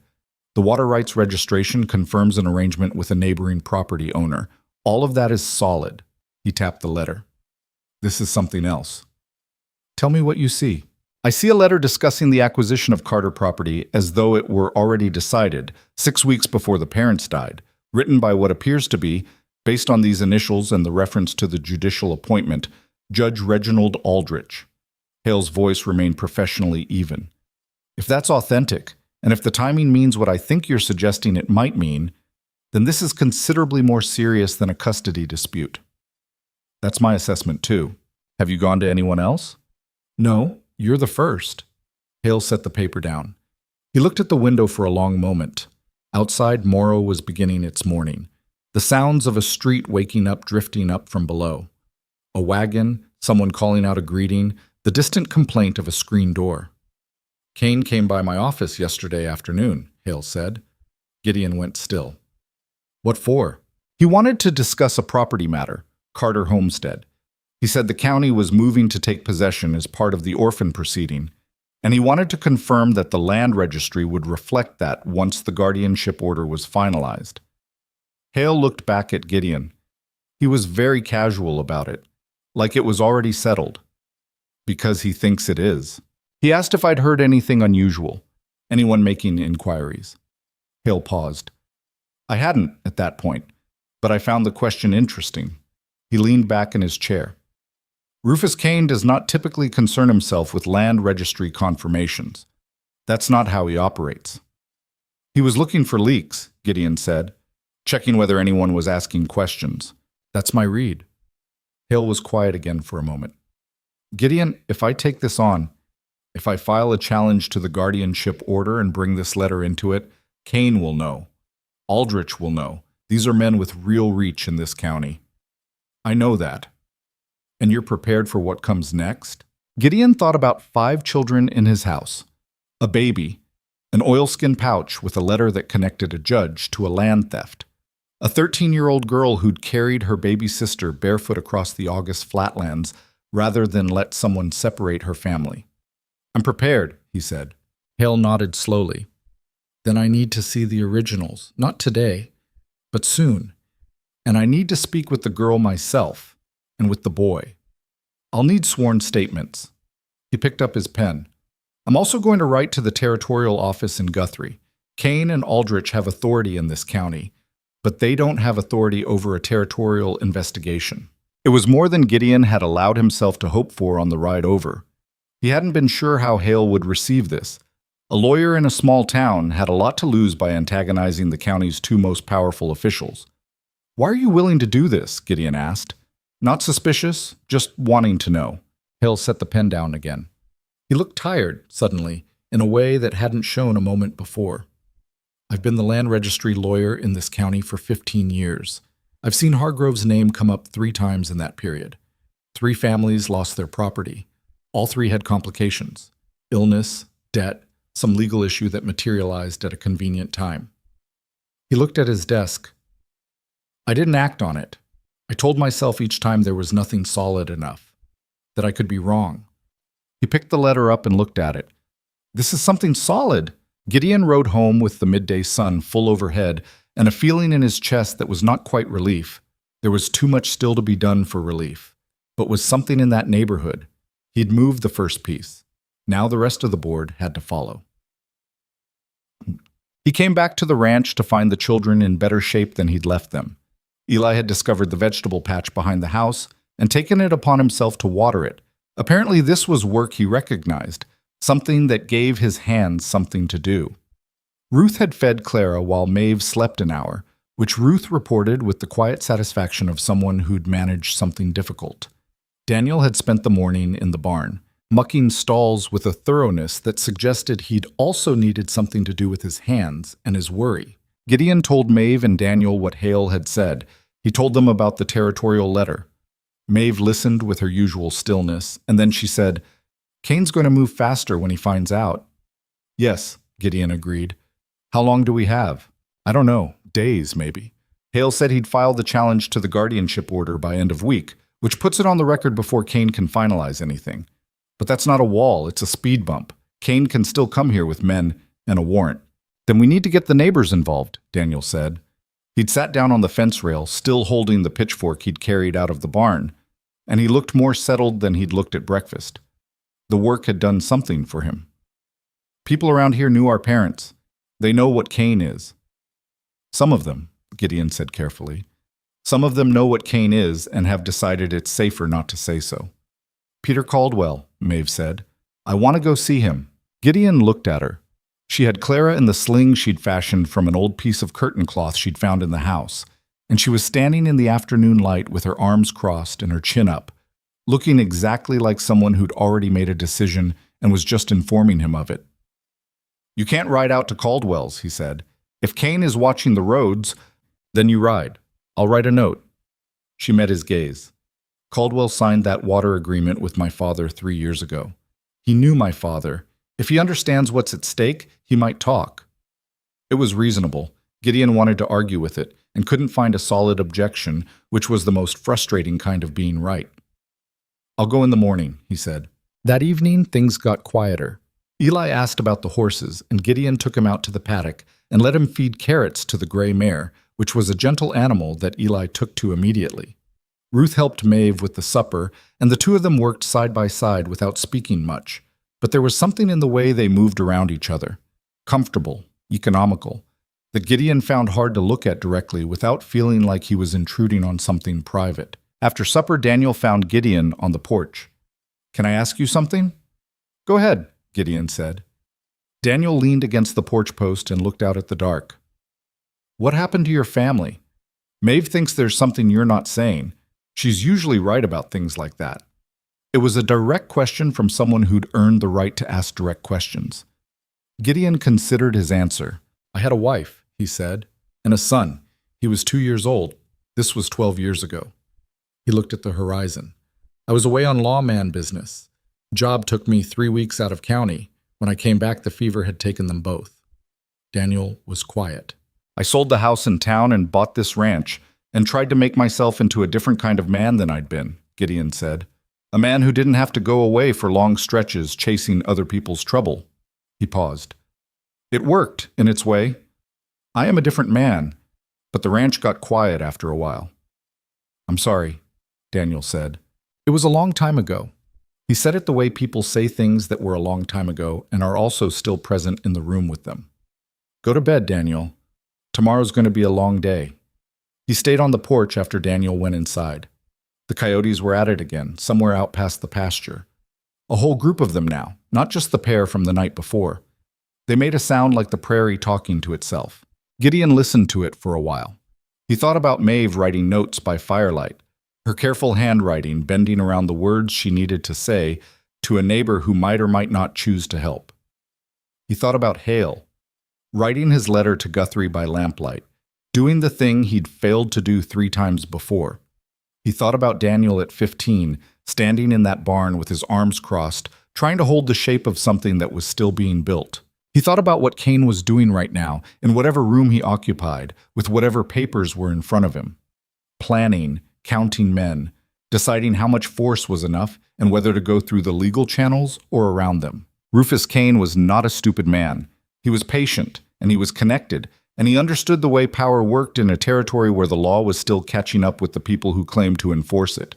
The water rights registration confirms an arrangement with a neighboring property owner. All of that is solid. He tapped the letter. This is something else. Tell me what you see. I see a letter discussing the acquisition of Carter property as though it were already decided, 6 weeks before the parents died, written by what appears to be, based on these initials and the reference to the judicial appointment, Judge Reginald Aldrich. Hale's voice remained professionally even. If that's authentic, and if the timing means what I think you're suggesting it might mean, then this is considerably more serious than a custody dispute. That's my assessment too. Have you gone to anyone else? No, you're the first. Hale set the paper down. He looked at the window for a long moment. Outside, Morrow was beginning its morning. The sounds of a street waking up drifting up from below. A wagon, someone calling out a greeting, the distant complaint of a screen door. Kane came by my office yesterday afternoon, Hale said. Gideon went still. What for? He wanted to discuss a property matter, Carter Homestead. He said the county was moving to take possession as part of the orphan proceeding, and he wanted to confirm that the land registry would reflect that once the guardianship order was finalized. Hale looked back at Gideon. He was very casual about it, like it was already settled. Because he thinks it is. He asked if I'd heard anything unusual, anyone making inquiries. Hale paused. I hadn't at that point, but I found the question interesting. He leaned back in his chair. Rufus Kane does not typically concern himself with land registry confirmations. That's not how he operates. He was looking for leaks, Gideon said, checking whether anyone was asking questions. That's my read. Hale was quiet again for a moment. Gideon, if I take this on, if I file a challenge to the guardianship order and bring this letter into it, Kane will know. Aldrich will know. These are men with real reach in this county. I know that. And you're prepared for what comes next? Gideon thought about 5 children in his house. A baby, An oilskin pouch with a letter that connected a judge to a land theft. A 13-year-old girl who'd carried her baby sister barefoot across the August flatlands rather than let someone separate her family. "I'm prepared," he said. Hale nodded slowly. "Then I need to see the originals, not today, but soon. And I need to speak with the girl myself, and with the boy. I'll need sworn statements." He picked up his pen. "I'm also going to write to the territorial office in Guthrie. Kane and Aldrich have authority in this county, but they don't have authority over a territorial investigation." It was more than Gideon had allowed himself to hope for on the ride over. He hadn't been sure how Hale would receive this. A lawyer in a small town had a lot to lose by antagonizing the county's two most powerful officials. "Why are you willing to do this?" Gideon asked. "Not suspicious, just wanting to know." Hale set the pen down again. He looked tired, suddenly, in a way that hadn't shown a moment before. "I've been the land registry lawyer in this county for 15 years. I've seen Hargrove's name come up 3 times in that period. 3 families lost their property. All 3 had complications: illness, debt, some legal issue that materialized at a convenient time." He looked at his desk. "I didn't act on it. I told myself each time there was nothing solid enough, that I could be wrong." He picked the letter up and looked at it. "This is something solid." Gideon rode home with the midday sun full overhead and a feeling in his chest that was not quite relief. There was too much still to be done for relief, but was something in that neighborhood. He'd moved the first piece. Now the rest of the board had to follow. He came back to the ranch to find the children in better shape than he'd left them. Eli had discovered the vegetable patch behind the house and taken it upon himself to water it. Apparently this was work he recognized, something that gave his hands something to do. Ruth had fed Clara while Maeve slept an hour, which Ruth reported with the quiet satisfaction of someone who'd managed something difficult. Daniel had spent the morning in the barn, mucking stalls with a thoroughness that suggested he'd also needed something to do with his hands and his worry. Gideon told Maeve and Daniel what Hale had said. He told them about the territorial letter. Maeve listened with her usual stillness, and then she said, "Kane's going to move faster when he finds out." "Yes," Gideon agreed. "How long do we have?" "I don't know. Days, maybe." Hale said he'd file the challenge to the guardianship order by end of week, which puts it on the record before Kane can finalize anything. "But that's not a wall, it's a speed bump. Kane can still come here with men and a warrant." "Then we need to get the neighbors involved," Daniel said. He'd sat down on the fence rail, still holding the pitchfork he'd carried out of the barn, and he looked more settled than he'd looked at breakfast. The work had done something for him. "People around here knew our parents. They know what Kane is." "Some of them," Gideon said carefully. "Some of them know what Kane is and have decided it's safer not to say so." "Peter Caldwell," Maeve said. "I want to go see him." Gideon looked at her. She had Clara in the sling she'd fashioned from an old piece of curtain cloth she'd found in the house, and she was standing in the afternoon light with her arms crossed and her chin up, looking exactly like someone who'd already made a decision and was just informing him of it. "You can't ride out to Caldwell's," he said. "If Kane is watching the roads, then you ride. I'll write a note." She met his gaze. "Caldwell signed that water agreement with my father 3 years ago. He knew my father. If he understands what's at stake, he might talk." It was reasonable. Gideon wanted to argue with it and couldn't find a solid objection, which was the most frustrating kind of being right. "I'll go in the morning," he said. That evening, things got quieter. Eli asked about the horses, and Gideon took him out to the paddock and let him feed carrots to the gray mare, which was a gentle animal that Eli took to immediately. Ruth helped Maeve with the supper, and the two of them worked side by side without speaking much. But there was something in the way they moved around each other, comfortable, economical, that Gideon found hard to look at directly without feeling like he was intruding on something private. After supper, Daniel found Gideon on the porch. "Can I ask you something?" "Go ahead," Gideon said. Daniel leaned against the porch post and looked out at the dark. "What happened to your family? Maeve thinks there's something you're not saying. She's usually right about things like that." It was a direct question from someone who'd earned the right to ask direct questions. Gideon considered his answer. "I had a wife," he said, "and a son. He was 2 years old. This was 12 years ago." He looked at the horizon. "I was away on lawman business. Job took me 3 weeks out of county. When I came back, the fever had taken them both." Daniel was quiet. I sold the house in town and bought this ranch and tried to make myself into a different kind of man than I'd been, Gideon said. A man who didn't have to go away for long stretches chasing other people's trouble. He paused. It worked, in its way. I am a different man, but the ranch got quiet after a while. I'm sorry, Daniel said. It was a long time ago. He said it the way people say things that were a long time ago and are also still present in the room with them. Go to bed, Daniel. Tomorrow's going to be a long day. He stayed on the porch after Daniel went inside. The coyotes were at it again, somewhere out past the pasture. A whole group of them now, not just the pair from the night before. They made a sound like the prairie talking to itself. Gideon listened to it for a while. He thought about Maeve writing notes by firelight, her careful handwriting bending around the words she needed to say to a neighbor who might or might not choose to help. He thought about Hale, writing his letter to Guthrie by lamplight, doing the thing he'd failed to do 3 times before. He thought about Daniel at 15, standing in that barn with his arms crossed, trying to hold the shape of something that was still being built. He thought about what Cain was doing right now, in whatever room he occupied, with whatever papers were in front of him. Planning, counting men, deciding how much force was enough and whether to go through the legal channels or around them. Rufus Cain was not a stupid man. He was patient, and he was connected, and he understood the way power worked in a territory where the law was still catching up with the people who claimed to enforce it.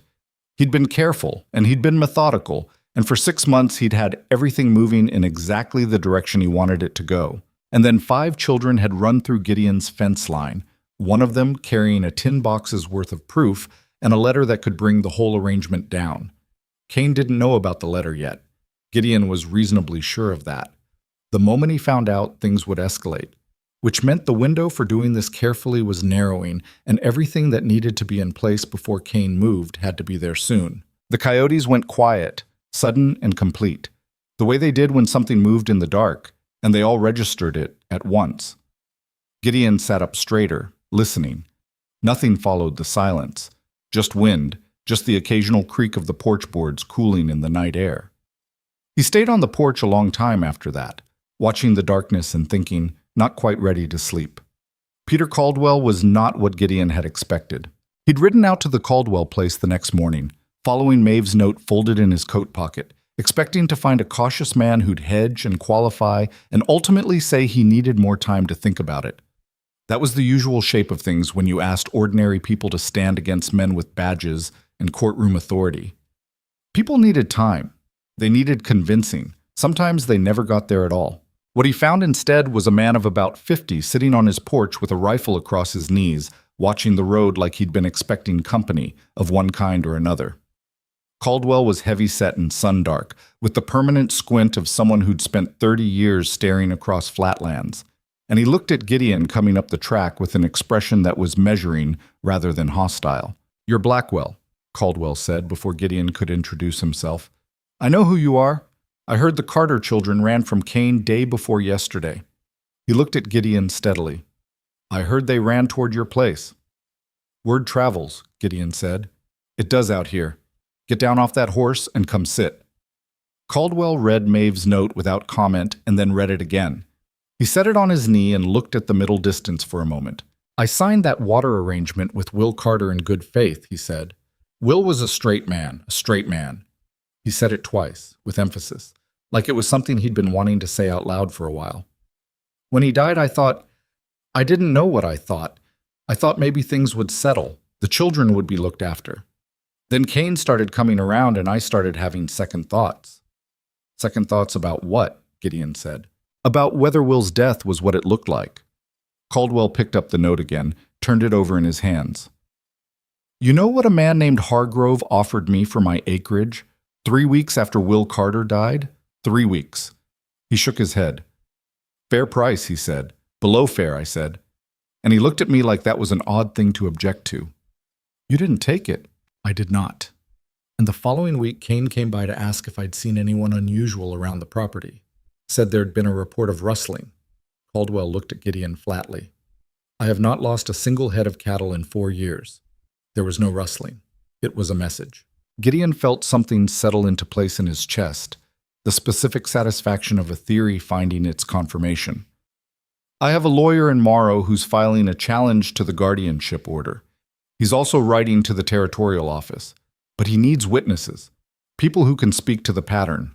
He'd been careful, and he'd been methodical, and for 6 months he'd had everything moving in exactly the direction he wanted it to go. And then 5 children had run through Gideon's fence line, one of them carrying a tin box's worth of proof and a letter that could bring the whole arrangement down. Cain didn't know about the letter yet. Gideon was reasonably sure of that. The moment he found out, things would escalate, which meant the window for doing this carefully was narrowing, and everything that needed to be in place before Cain moved had to be there soon. The coyotes went quiet, sudden and complete, the way they did when something moved in the dark, and they all registered it at once. Gideon sat up straighter, listening. Nothing followed the silence, just wind, just the occasional creak of the porch boards cooling in the night air. He stayed on the porch a long time after that, watching the darkness and thinking, not quite ready to sleep. Peter Caldwell was not what Gideon had expected. He'd ridden out to the Caldwell place the next morning, following Maeve's note folded in his coat pocket, expecting to find a cautious man who'd hedge and qualify and ultimately say he needed more time to think about it. That was the usual shape of things when you asked ordinary people to stand against men with badges and courtroom authority. People needed time. They needed convincing. Sometimes they never got there at all. What he found instead was a man of about 50 sitting on his porch with a rifle across his knees, watching the road like he'd been expecting company of one kind or another. Caldwell was heavy-set and sun-dark, with the permanent squint of someone who'd spent 30 years staring across flatlands, and he looked at Gideon coming up the track with an expression that was measuring rather than hostile. "You're Blackwell," Caldwell said before Gideon could introduce himself. "I know who you are. I heard the Carter children ran from Cain day before yesterday." He looked at Gideon steadily. "I heard they ran toward your place." "Word travels," Gideon said. "It does out here. Get down off that horse and come sit." Caldwell read Maeve's note without comment and then read it again. He set it on his knee and looked at the middle distance for a moment. "I signed that water arrangement with Will Carter in good faith," he said. "Will was a straight man, a straight man." He said it twice, with emphasis, like it was something he'd been wanting to say out loud for a while. "When he died, I didn't know what I thought. I thought maybe things would settle, the children would be looked after. Then Cain started coming around and I started having second thoughts." "Second thoughts about what?" Gideon said. "About whether Will's death was what it looked like." Caldwell picked up the note again, turned it over in his hands. "You know what a man named Hargrove offered me for my acreage 3 weeks after Will Carter died? 3 weeks. He shook his head. "Fair price," he said. "Below fair," I said. And he looked at me like that was an odd thing to object to. "You didn't take it." I did not. And the following week, Cain came by to ask if I'd seen anyone unusual around the property. Said there'd been a report of rustling. Caldwell looked at Gideon flatly. "I have not lost a single head of cattle in 4 years. There was no rustling. It was a message." Gideon felt something settle into place in his chest, the specific satisfaction of a theory finding its confirmation. I have a lawyer in Morrow who's filing a challenge to the guardianship order. He's also writing to the territorial office. But he needs witnesses, people who can speak to the pattern.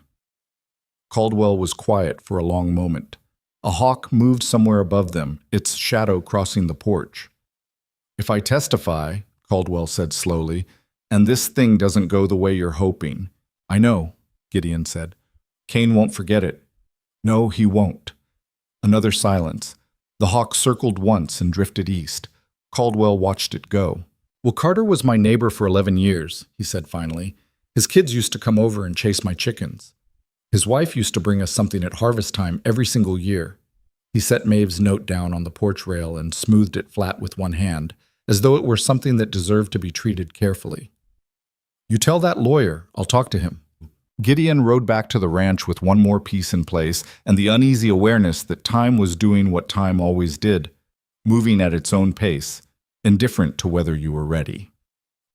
Caldwell was quiet for a long moment. A hawk moved somewhere above them, its shadow crossing the porch. If I testify, Caldwell said slowly, and this thing doesn't go the way you're hoping. I know, Gideon said. Kane won't forget it. No, he won't. Another silence. The hawk circled once and drifted east. Caldwell watched it go. Well, Carter was my neighbor for 11 years, he said finally. His kids used to come over and chase my chickens. His wife used to bring us something at harvest time every single year. He set Maeve's note down on the porch rail and smoothed it flat with one hand, as though it were something that deserved to be treated carefully. You tell that lawyer, I'll talk to him. Gideon rode back to the ranch with one more piece in place and the uneasy awareness that time was doing what time always did, moving at its own pace, indifferent to whether you were ready.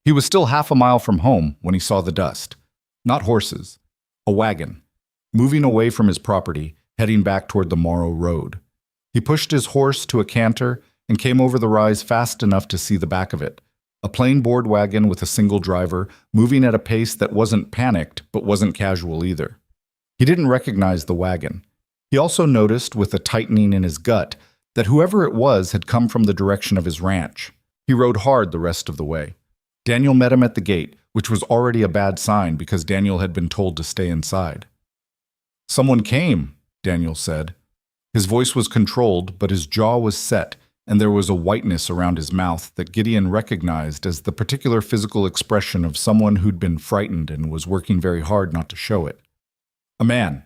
He was still half a mile from home when he saw the dust. Not horses, a wagon, moving away from his property, heading back toward the Morrow road. He pushed his horse to a canter and came over the rise fast enough to see the back of it. A plain board wagon with a single driver, moving at a pace that wasn't panicked but wasn't casual either. He didn't recognize the wagon. He also noticed, with a tightening in his gut, that whoever it was had come from the direction of his ranch. He rode hard the rest of the way. Daniel met him at the gate, which was already a bad sign because Daniel had been told to stay inside. Someone came, Daniel said. His voice was controlled, but his jaw was set, and there was a whiteness around his mouth that Gideon recognized as the particular physical expression of someone who'd been frightened and was working very hard not to show it. A man.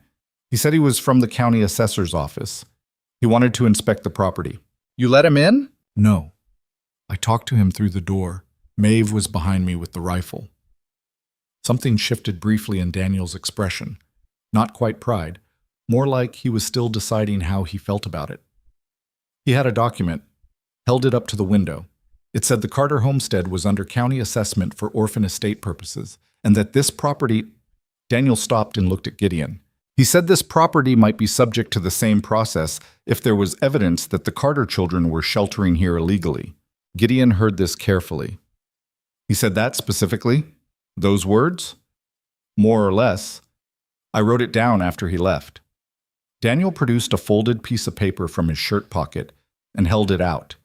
He said he was from the county assessor's office. He wanted to inspect the property. You let him in? No. I talked to him through the door. Maeve was behind me with the rifle. Something shifted briefly in Daniel's expression. Not quite pride. More like he was still deciding how he felt about it. He had a document, held it up to the window. It said the Carter homestead was under county assessment for orphan estate purposes, and that this property— Daniel stopped and looked at Gideon. He said this property might be subject to the same process if there was evidence that the Carter children were sheltering here illegally. Gideon heard this carefully. He said that specifically? Those words? More or less. I wrote it down after he left. Daniel produced a folded piece of paper from his shirt pocket and held it out.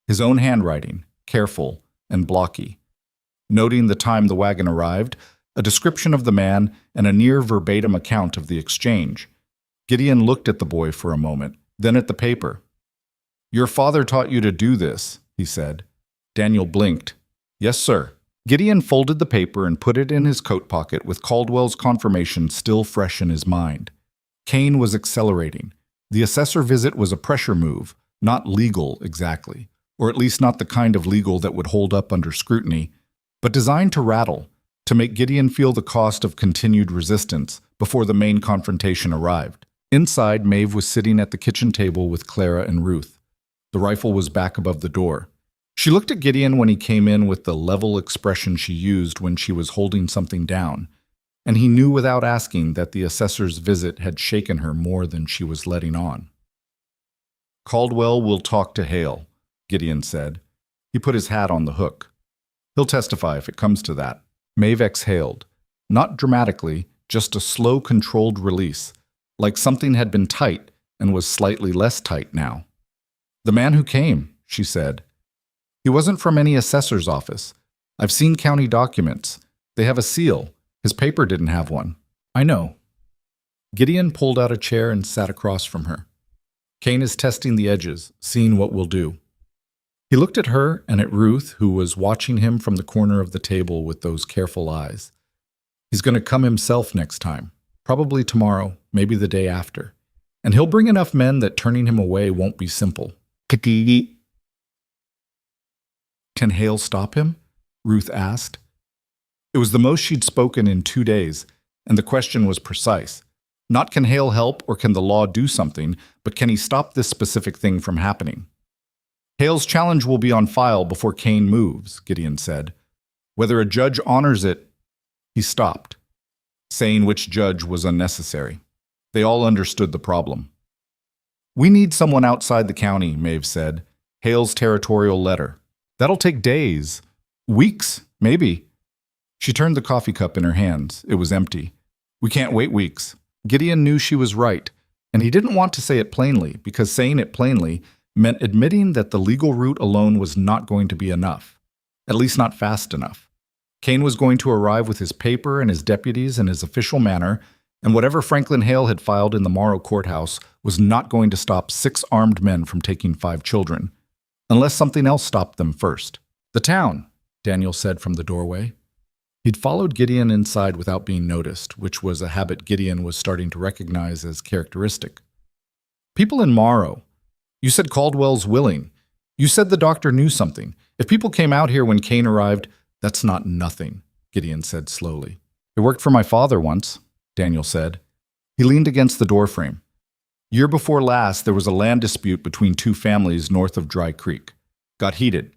His own handwriting, careful and blocky. Noting the time the wagon arrived, a description of the man, and a near-verbatim account of the exchange. Gideon looked at the boy for a moment, then at the paper. Your father taught you to do this, he said. Daniel blinked. Yes, sir. Gideon folded the paper and put it in his coat pocket with Caldwell's confirmation still fresh in his mind. Kane was accelerating. The assessor visit was a pressure move, not legal exactly, or at least not the kind of legal that would hold up under scrutiny, but designed to rattle, to make Gideon feel the cost of continued resistance before the main confrontation arrived. Inside, Maeve was sitting at the kitchen table with Clara and Ruth. The rifle was back above the door. She looked at Gideon when he came in with the level expression she used when she was holding something down, and he knew without asking that the assessor's visit had shaken her more than she was letting on. Caldwell will talk to Hale, Gideon said. He put his hat on the hook. He'll testify if it comes to that. Maeve exhaled. Not dramatically, just a slow, controlled release, like something had been tight and was slightly less tight now. The man who came, she said. He wasn't from any assessor's office. I've seen county documents. They have a seal. His paper didn't have one. I know. Gideon pulled out a chair and sat across from her. Kane is testing the edges, seeing what we'll do. He looked at her and at Ruth, who was watching him from the corner of the table with those careful eyes. He's going to come himself next time, probably tomorrow, maybe the day after. And he'll bring enough men that turning him away won't be simple. Can Hale stop him? Ruth asked. It was the most she'd spoken in 2 days, and the question was precise. Not can Hale help or can the law do something, but can he stop this specific thing from happening? Hale's challenge will be on file before Kane moves, Gideon said. Whether a judge honors it— He stopped, saying which judge was unnecessary. They all understood the problem. "We need someone outside the county," Maeve said. "Hale's territorial letter. That'll take days. Weeks, maybe." She turned the coffee cup in her hands. It was empty. "We can't wait weeks." Gideon knew she was right, and he didn't want to say it plainly, because saying it plainly meant admitting that the legal route alone was not going to be enough, at least not fast enough. Kane was going to arrive with his paper and his deputies in his official manner, and whatever Franklin Hale had filed in the Morrow courthouse was not going to stop 6 armed men from taking 5 children, unless something else stopped them first. "The town," Daniel said from the doorway. He'd followed Gideon inside without being noticed, which was a habit Gideon was starting to recognize as characteristic. "People in Morrow. You said Caldwell's willing. You said the doctor knew something. If people came out here when Kane arrived, that's not nothing," Gideon said slowly. "It worked for my father once," Daniel said. He leaned against the doorframe. "Year before last, there was a land dispute between 2 families north of Dry Creek. Got heated.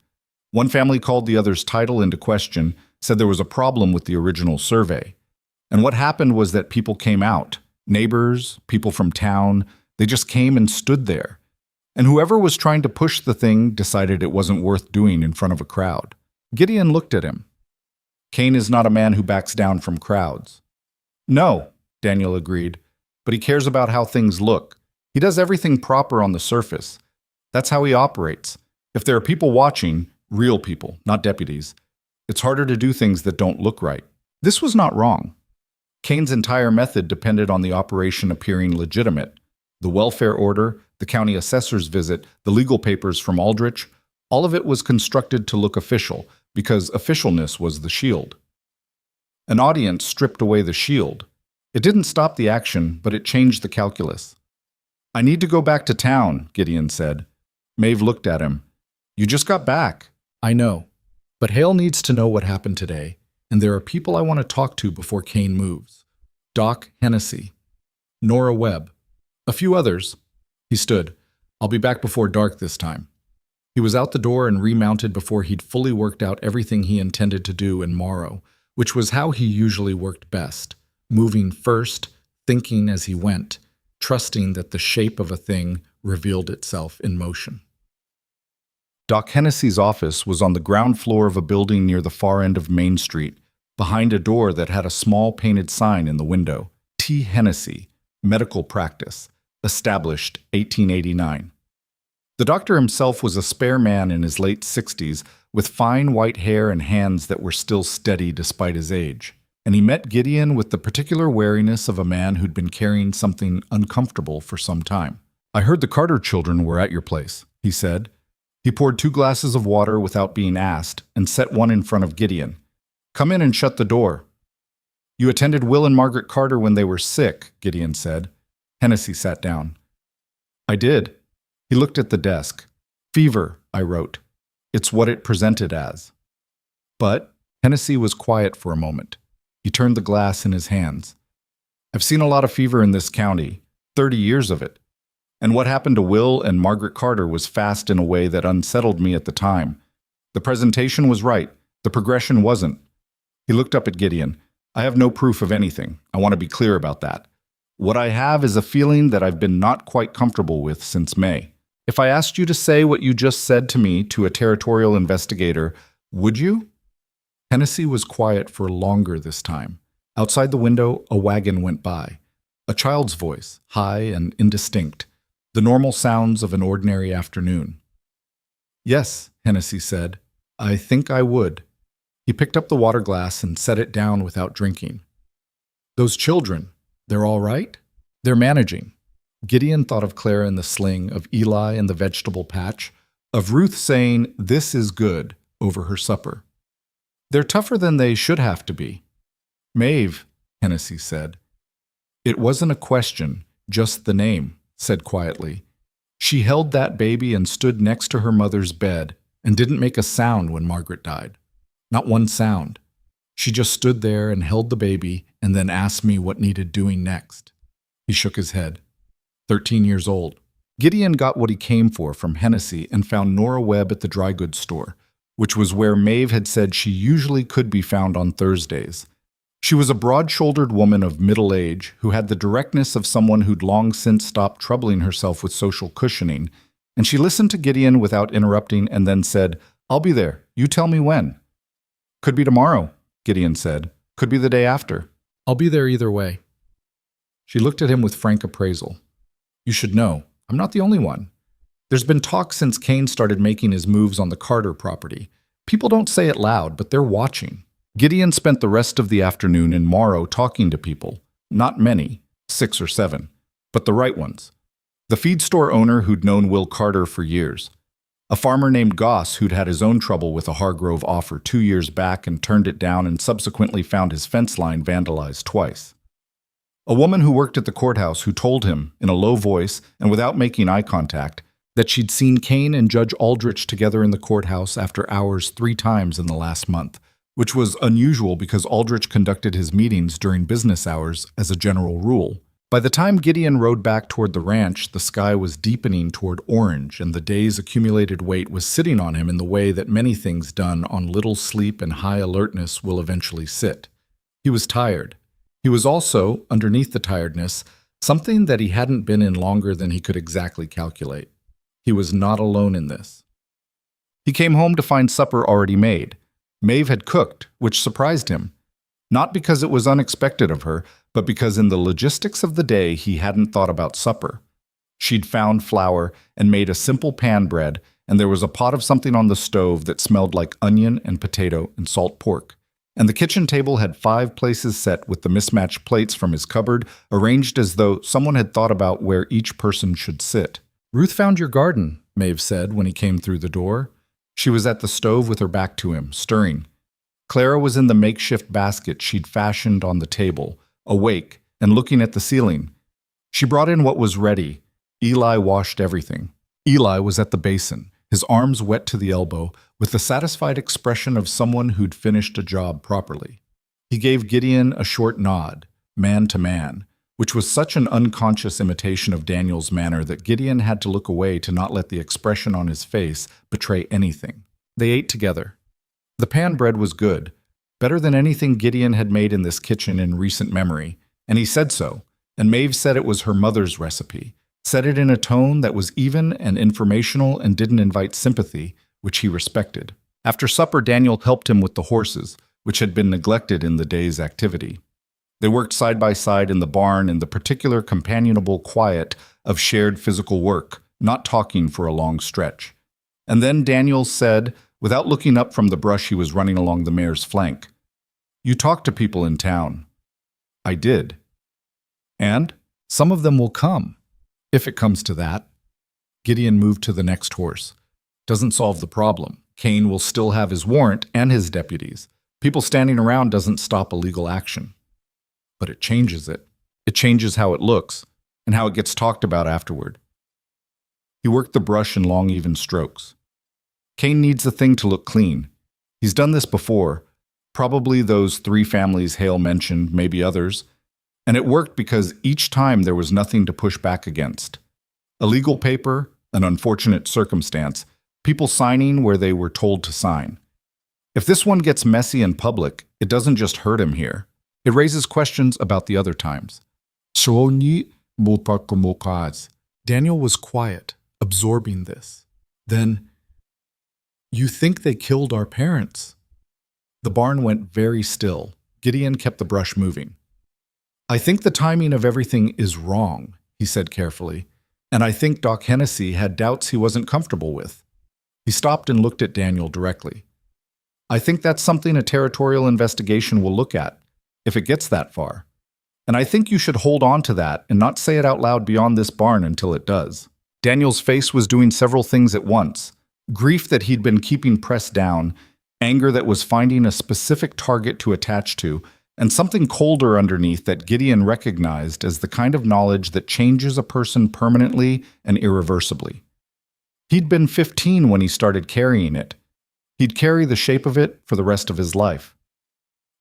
One family called the other's title into question, said there was a problem with the original survey. And what happened was that people came out. Neighbors, people from town, they just came and stood there. And whoever was trying to push the thing decided it wasn't worth doing in front of a crowd." Gideon looked at him. "Kane is not a man who backs down from crowds." "No," Daniel agreed, "but he cares about how things look. He does everything proper on the surface. That's how he operates. If there are people watching, real people, not deputies, it's harder to do things that don't look right." This was not wrong. Kane's entire method depended on the operation appearing legitimate. The welfare order, the county assessor's visit, the legal papers from Aldrich, all of it was constructed to look official, because officialness was the shield. An audience stripped away the shield. It didn't stop the action, but it changed the calculus. "I need to go back to town," Gideon said. Maeve looked at him. "You just got back." "I know. But Hale needs to know what happened today, and there are people I want to talk to before Kane moves. Doc Hennessy, Nora Webb, a few others." He stood. "I'll be back before dark this time." He was out the door and remounted before he'd fully worked out everything he intended to do in Morrow, which was how he usually worked best, moving first, thinking as he went, trusting that the shape of a thing revealed itself in motion. Doc Hennessy's office was on the ground floor of a building near the far end of Main Street, behind a door that had a small painted sign in the window. T. Hennessy, Medical Practice, established 1889. The doctor himself was a spare man in his late 60s, with fine white hair and hands that were still steady despite his age. And he met Gideon with the particular wariness of a man who'd been carrying something uncomfortable for some time. "I heard the Carter children were at your place," he said. He poured 2 glasses of water without being asked and set one in front of Gideon. "Come in and shut the door." "You attended Will and Margaret Carter when they were sick," Gideon said. Hennessy sat down. "I did." He looked at the desk. "Fever," I wrote. "It's what it presented as." "But," Hennessy was quiet for a moment. He turned the glass in his hands. "I've seen a lot of fever in this county, 30 years of it. And what happened to Will and Margaret Carter was fast in a way that unsettled me at the time. The presentation was right. The progression wasn't." He looked up at Gideon. "I have no proof of anything. I want to be clear about that. What I have is a feeling that I've been not quite comfortable with since May. If I asked you to say what you just said to me to a territorial investigator, would you?" Hennessy was quiet for longer this time. Outside the window, a wagon went by. A child's voice, high and indistinct. The normal sounds of an ordinary afternoon. "Yes," Hennessy said. "I think I would." He picked up the water glass and set it down without drinking. "Those children, they're all right?" "They're managing." Gideon thought of Clara in the sling, of Eli in the vegetable patch, of Ruth saying, "This is good," over her supper. "They're tougher than they should have to be." "Maeve," Hennessy said. "It wasn't a question, just the name," said quietly. "She held that baby and stood next to her mother's bed and didn't make a sound when Margaret died. Not one sound. She just stood there and held the baby and then asked me what needed doing next." He shook his head. 13 years old. Gideon got what he came for from Hennessy and found Nora Webb at the dry goods store, which was where Maeve had said she usually could be found on Thursdays. She was a broad-shouldered woman of middle age who had the directness of someone who'd long since stopped troubling herself with social cushioning, and she listened to Gideon without interrupting and then said, "I'll be there. You tell me when." "Could be tomorrow," Gideon said. "Could be the day after." "I'll be there either way." She looked at him with frank appraisal. "You should know, I'm not the only one. There's been talk since Kane started making his moves on the Carter property. People don't say it loud, but they're watching." Gideon spent the rest of the afternoon in Morrow talking to people. Not many, 6 or 7, but the right ones. The feed store owner who'd known Will Carter for years. A farmer named Goss who'd had his own trouble with a Hargrove offer 2 years back and turned it down and subsequently found his fence line vandalized twice. A woman who worked at the courthouse who told him, in a low voice and without making eye contact, that she'd seen Kane and Judge Aldrich together in the courthouse after hours 3 times in the last month, which was unusual because Aldrich conducted his meetings during business hours as a general rule. By the time Gideon rode back toward the ranch, the sky was deepening toward orange, and the day's accumulated weight was sitting on him in the way that many things done on little sleep and high alertness will eventually sit. He was tired. He was also, underneath the tiredness, something that he hadn't been in longer than he could exactly calculate. He was not alone in this. He came home to find supper already made. Maeve had cooked, which surprised him. Not because it was unexpected of her, but because in the logistics of the day he hadn't thought about supper. She'd found flour and made a simple pan bread, and there was a pot of something on the stove that smelled like onion and potato and salt pork. And the kitchen table had 5 places set with the mismatched plates from his cupboard, arranged as though someone had thought about where each person should sit. "Ruth found your garden," Maeve said when he came through the door. She was at the stove with her back to him, stirring. Clara was in the makeshift basket she'd fashioned on the table, awake and looking at the ceiling. She brought in what was ready. Eli washed everything. Eli was at the basin, his arms wet to the elbow, with the satisfied expression of someone who'd finished a job properly. He gave Gideon a short nod, man to man, which was such an unconscious imitation of Daniel's manner that Gideon had to look away to not let the expression on his face betray anything. They ate together. The pan bread was good, better than anything Gideon had made in this kitchen in recent memory, and he said so, and Maeve said it was her mother's recipe, said it in a tone that was even and informational and didn't invite sympathy, which he respected. After supper, Daniel helped him with the horses, which had been neglected in the day's activity. They worked side by side in the barn in the particular companionable quiet of shared physical work, not talking for a long stretch. And then Daniel said, without looking up from the brush he was running along the mare's flank, "You talk to people in town." "I did." "And some of them will come, if it comes to that." Gideon moved to the next horse. "Doesn't solve the problem. Kane will still have his warrant and his deputies. People standing around doesn't stop illegal action. But it changes it. It changes how it looks, and how it gets talked about afterward." He worked the brush in long, even strokes. "Kane needs the thing to look clean. He's done this before, probably those 3 families Hale mentioned, maybe others, and it worked because each time there was nothing to push back against. A legal paper, an unfortunate circumstance, people signing where they were told to sign. If this one gets messy in public, it doesn't just hurt him here. It raises questions about the other times." Daniel was quiet, absorbing this. Then, "You think they killed our parents?" The barn went very still. Gideon kept the brush moving. "I think the timing of everything is wrong," he said carefully, "and I think Doc Hennessy had doubts he wasn't comfortable with." He stopped and looked at Daniel directly. "I think that's something a territorial investigation will look at, if it gets that far. And I think you should hold on to that and not say it out loud beyond this barn until it does." Daniel's face was doing several things at once. Grief that he'd been keeping pressed down, anger that was finding a specific target to attach to, and something colder underneath that Gideon recognized as the kind of knowledge that changes a person permanently and irreversibly. He'd been 15 when he started carrying it. He'd carry the shape of it for the rest of his life.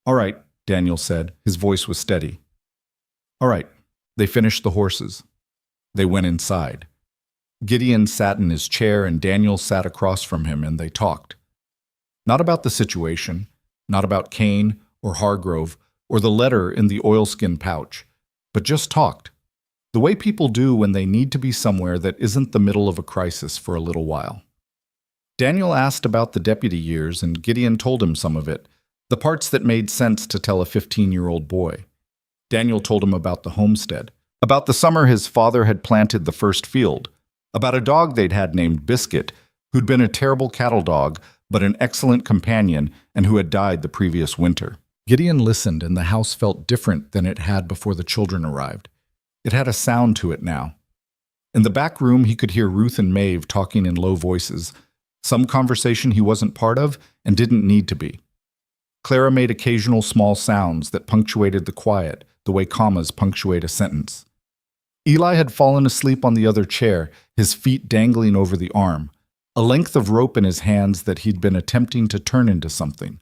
"All right," Daniel said. His voice was steady. "All right." They finished the horses. They went inside. Gideon sat in his chair and Daniel sat across from him, and they talked. Not about the situation, not about Kane or Hargrove or the letter in the oilskin pouch, but just talked, the way people do when they need to be somewhere that isn't the middle of a crisis for a little while. Daniel asked about the deputy years, and Gideon told him some of it, the parts that made sense to tell a 15-year-old boy. Daniel told him about the homestead, about the summer his father had planted the first field, about a dog they'd had named Biscuit, who'd been a terrible cattle dog, but an excellent companion and who had died the previous winter. Gideon listened, and the house felt different than it had before the children arrived. It had a sound to it now. In the back room, he could hear Ruth and Maeve talking in low voices, some conversation he wasn't part of and didn't need to be. Clara made occasional small sounds that punctuated the quiet, the way commas punctuate a sentence. Eli had fallen asleep on the other chair, his feet dangling over the arm, a length of rope in his hands that he'd been attempting to turn into something.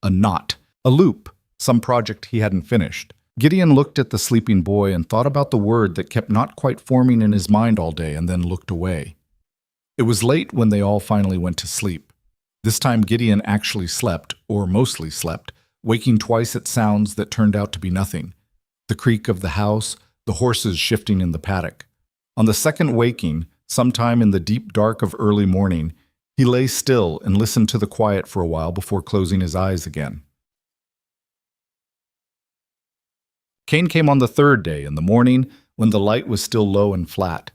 A knot, a loop, some project he hadn't finished. Gideon looked at the sleeping boy and thought about the word that kept not quite forming in his mind all day and then looked away. It was late when they all finally went to sleep. This time Gideon actually slept, or mostly slept, waking twice at sounds that turned out to be nothing. The creak of the house, the horses shifting in the paddock. On the second waking, sometime in the deep dark of early morning, he lay still and listened to the quiet for a while before closing his eyes again. Cain came on the third day in the morning when the light was still low and flat.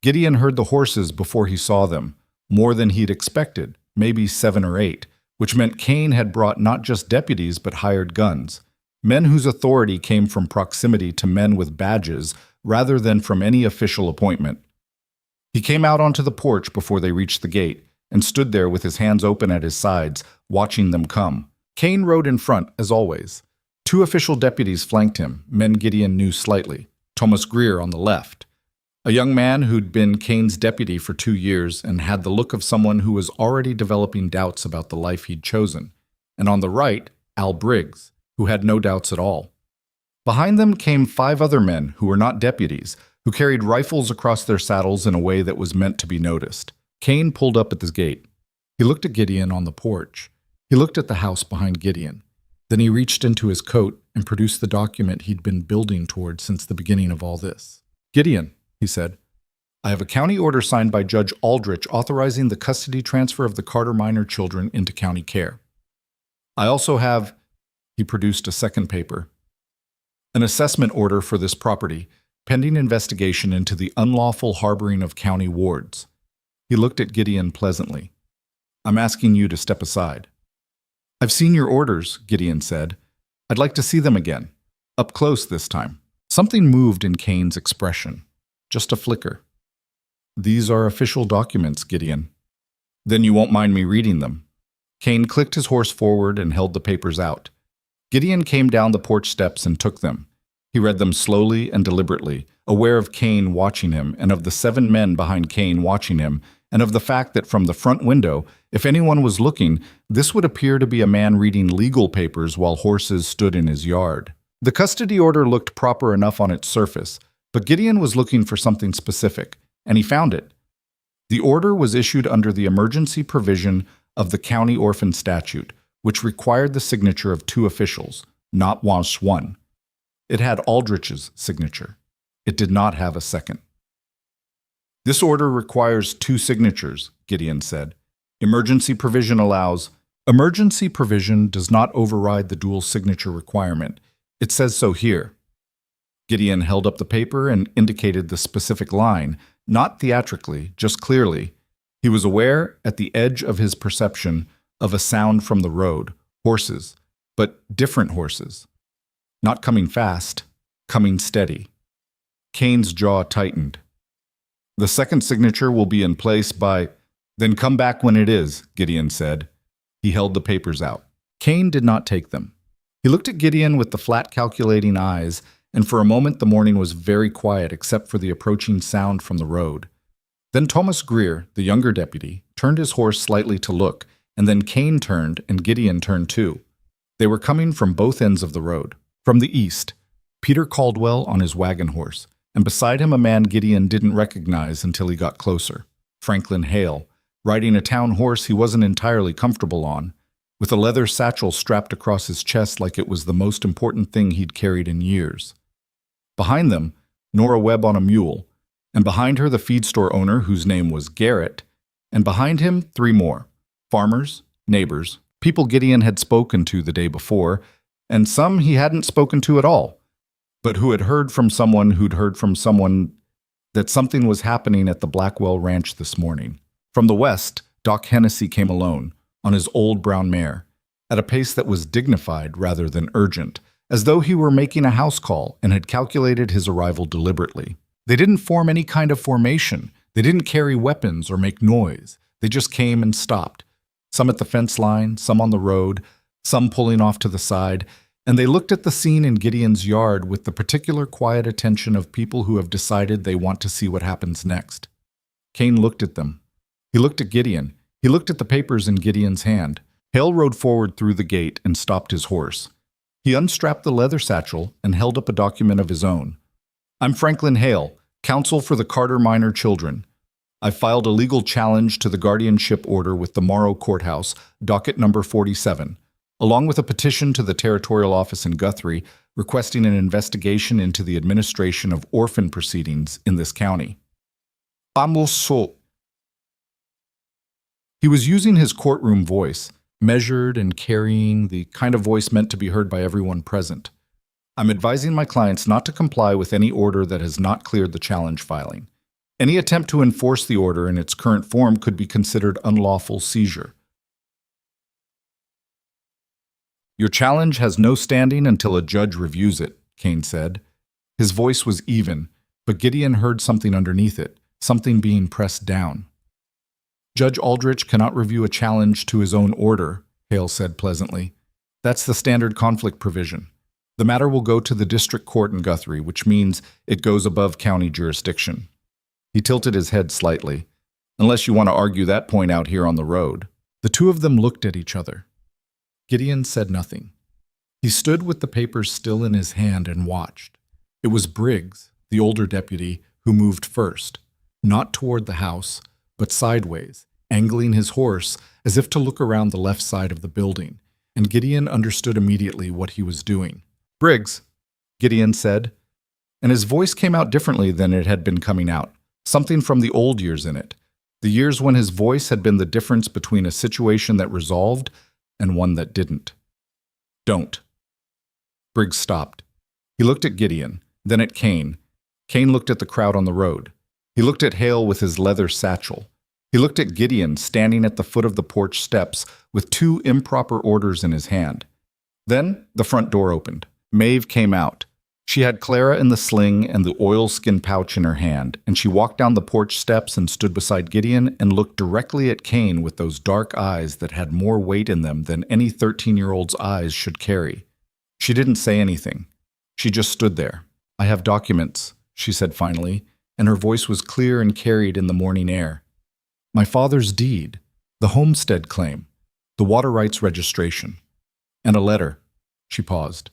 Gideon heard the horses before he saw them, more than he'd expected, maybe 7 or 8, which meant Cain had brought not just deputies but hired guns, men whose authority came from proximity to men with badges rather than from any official appointment. He came out onto the porch before they reached the gate and stood there with his hands open at his sides, watching them come. Cain rode in front, as always. 2 official deputies flanked him, men Gideon knew slightly. Thomas Greer on the left, a young man who'd been Cain's deputy for 2 years and had the look of someone who was already developing doubts about the life he'd chosen. And on the right, Al Briggs, who had no doubts at all. Behind them came 5 other men who were not deputies, who carried rifles across their saddles in a way that was meant to be noticed. Cain pulled up at the gate. He looked at Gideon on the porch. He looked at the house behind Gideon. Then he reached into his coat and produced the document he'd been building toward since the beginning of all this. Gideon, he said, I have a county order signed by Judge Aldrich authorizing the custody transfer of the Carter minor children into county care. I also have, he produced a second paper, an assessment order for this property, pending investigation into the unlawful harboring of county wards. He looked at Gideon pleasantly. I'm asking you to step aside. I've seen your orders, Gideon said. I'd like to see them again. Up close this time. Something moved in Cain's expression. Just a flicker. These are official documents, Gideon. Then you won't mind me reading them. Cain clicked his horse forward and held the papers out. Gideon came down the porch steps and took them. He read them slowly and deliberately, aware of Cain watching him and of the 7 men behind Cain watching him, and of the fact that from the front window, if anyone was looking, this would appear to be a man reading legal papers while horses stood in his yard. The custody order looked proper enough on its surface, but Gideon was looking for something specific, and he found it. The order was issued under the emergency provision of the county orphan statute, which required the signature of 2 officials, not just one. It had Aldrich's signature. It did not have a second. This order requires 2 signatures, Gideon said. Emergency provision allows. Emergency provision does not override the dual signature requirement. It says so here. Gideon held up the paper and indicated the specific line, not theatrically, just clearly. He was aware, at the edge of his perception, of a sound from the road, horses, but different horses. Not coming fast, coming steady. Cain's jaw tightened. The second signature will be in place by... Then come back when it is, Gideon said. He held the papers out. Cain did not take them. He looked at Gideon with the flat calculating eyes, and for a moment the morning was very quiet except for the approaching sound from the road. Then Thomas Greer, the younger deputy, turned his horse slightly to look, and then Cain turned and Gideon turned too. They were coming from both ends of the road. From the east, Peter Caldwell on his wagon horse, and beside him a man Gideon didn't recognize until he got closer, Franklin Hale, riding a town horse he wasn't entirely comfortable on. with a leather satchel strapped across his chest like it was the most important thing he'd carried in years. Behind them, Nora Webb on a mule, and behind her the feed store owner whose name was Garrett, and behind him 3 more, farmers, neighbors, people Gideon had spoken to the day before, and some he hadn't spoken to at all, but who had heard from someone who'd heard from someone that something was happening at the Blackwell Ranch this morning. From the west, Doc Hennessy came alone, on his old brown mare, at a pace that was dignified rather than urgent, as though he were making a house call and had calculated his arrival deliberately. They didn't form any kind of formation. They didn't carry weapons or make noise. They just came and stopped, some at the fence line, some on the road, some pulling off to the side, and they looked at the scene in Gideon's yard with the particular quiet attention of people who have decided they want to see what happens next. Cain looked at them. He looked at Gideon. He looked at the papers in Gideon's hand. Hale rode forward through the gate and stopped his horse. He unstrapped the leather satchel and held up a document of his own. "I'm Franklin Hale, counsel for the Carter minor children. I filed a legal challenge to the guardianship order with the Morrow courthouse, docket number 47, along with a petition to the territorial office in Guthrie requesting an investigation into the administration of orphan proceedings in this county." He was using his courtroom voice, measured and carrying, the kind of voice meant to be heard by everyone present. "I'm advising my clients not to comply with any order that has not cleared the challenge filing. Any attempt to enforce the order in its current form could be considered unlawful seizure. Your challenge has no standing until a judge reviews it," Cain said. His voice was even, but Gideon heard something underneath it, something being pressed down. "Judge Aldrich cannot review a challenge to his own order," Hale said pleasantly. "That's the standard conflict provision. The matter will go to the district court in Guthrie, which means it goes above county jurisdiction." He tilted his head slightly. "Unless you want to argue that point out here on the road." The two of them looked at each other. Gideon said nothing. He stood with the papers still in his hand and watched. It was Briggs, the older deputy, who moved first, not toward the house, but sideways, angling his horse as if to look around the left side of the building, and Gideon understood immediately what he was doing. "Briggs," Gideon said, and his voice came out differently than it had been coming out, something from the old years in it, the years when his voice had been the difference between a situation that resolved and one that didn't. "Don't." Briggs stopped. He looked at Gideon, then at Cain. Cain looked at the crowd on the road. He looked at Hale with his leather satchel. He looked at Gideon standing at the foot of the porch steps with 2 improper orders in his hand. Then the front door opened. Maeve came out. She had Clara in the sling and the oilskin pouch in her hand, and she walked down the porch steps and stood beside Gideon and looked directly at Cain with those dark eyes that had more weight in them than any 13-year-old's eyes should carry. She didn't say anything. She just stood there. "I have documents," she said finally, and her voice was clear and carried in the morning air. "My father's deed, the homestead claim, the water rights registration, and a letter." She paused.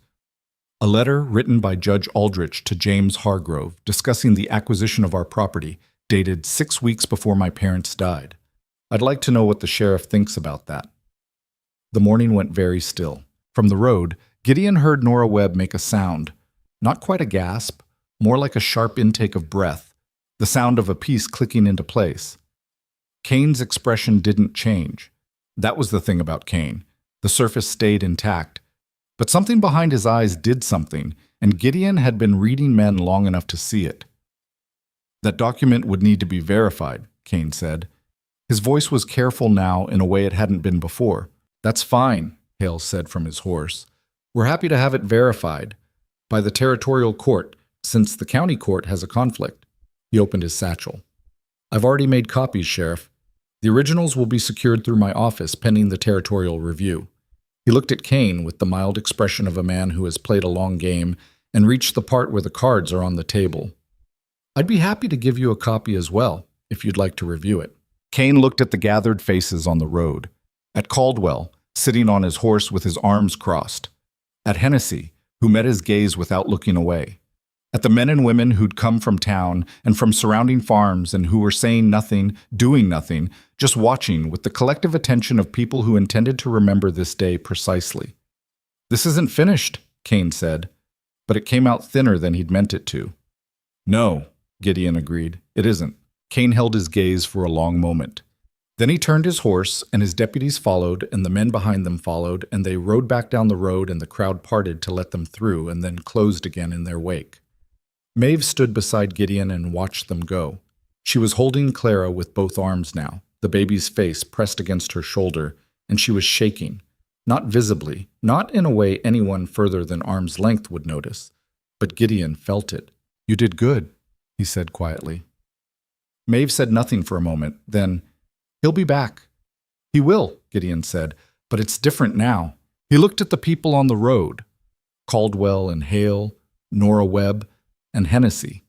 "A letter written by Judge Aldrich to James Hargrove discussing the acquisition of our property, dated 6 weeks before my parents died. I'd like to know what the sheriff thinks about that." The morning went very still. From the road, Gideon heard Nora Webb make a sound, not quite a gasp, more like a sharp intake of breath, the sound of a piece clicking into place. Cain's expression didn't change. That was the thing about Cain. The surface stayed intact. But something behind his eyes did something, and Gideon had been reading men long enough to see it. "That document would need to be verified," Cain said. His voice was careful now in a way it hadn't been before. "That's fine," Hale said from his horse. "We're happy to have it verified by the territorial court, since the county court has a conflict." He opened his satchel. "I've already made copies, Sheriff. The originals will be secured through my office pending the territorial review." He looked at Cain with the mild expression of a man who has played a long game and reached the part where the cards are on the table. "I'd be happy to give you a copy as well, if you'd like to review it." Cain looked at the gathered faces on the road, at Caldwell, sitting on his horse with his arms crossed, at Hennessy, who met his gaze without looking away, at the men and women who'd come from town and from surrounding farms and who were saying nothing, doing nothing, just watching with the collective attention of people who intended to remember this day precisely. "This isn't finished," Kane said, but it came out thinner than he'd meant it to. "No," Gideon agreed, "it isn't." Kane held his gaze for a long moment. Then he turned his horse, and his deputies followed, and the men behind them followed, and they rode back down the road, and the crowd parted to let them through and then closed again in their wake. Maeve stood beside Gideon and watched them go. She was holding Clara with both arms now, the baby's face pressed against her shoulder, and she was shaking, not visibly, not in a way anyone further than arm's length would notice, but Gideon felt it. "You did good," he said quietly. Maeve said nothing for a moment, then, "He'll be back." "He will," Gideon said, "but it's different now." He looked at the people on the road, Caldwell and Hale, Nora Webb, and Hennessy,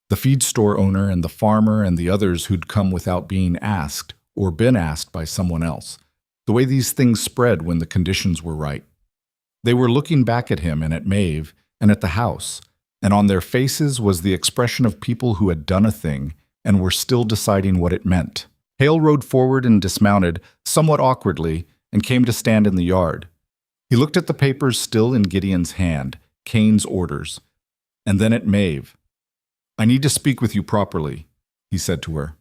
the feed store owner and the farmer and the others who'd come without being asked or been asked by someone else, the way these things spread when the conditions were right. They were looking back at him and at Maeve and at the house, and on their faces was the expression of people who had done a thing and were still deciding what it meant. Hale rode forward and dismounted, somewhat awkwardly, and came to stand in the yard. He looked at the papers still in Gideon's hand, Kane's orders, and then at Maeve. "I need to speak with you properly," he said to her.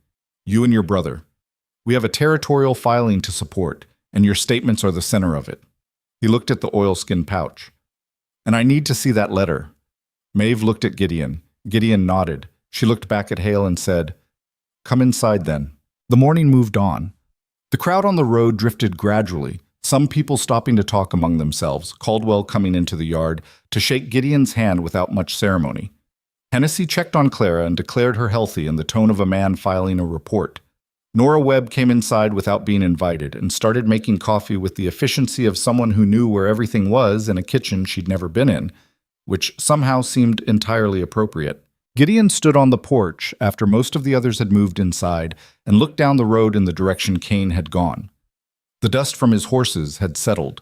"You and your brother. We have a territorial filing to support, and your statements are the center of it." He looked at the oilskin pouch. "And I need to see that letter." Maeve looked at Gideon. Gideon nodded. She looked back at Hale and said, "Come inside then." The morning moved on. The crowd on the road drifted gradually, some people stopping to talk among themselves, Caldwell coming into the yard to shake Gideon's hand without much ceremony. Hennessy checked on Clara and declared her healthy in the tone of a man filing a report. Nora Webb came inside without being invited and started making coffee with the efficiency of someone who knew where everything was in a kitchen she'd never been in, which somehow seemed entirely appropriate. Gideon stood on the porch after most of the others had moved inside and looked down the road in the direction Kane had gone. The dust from his horses had settled.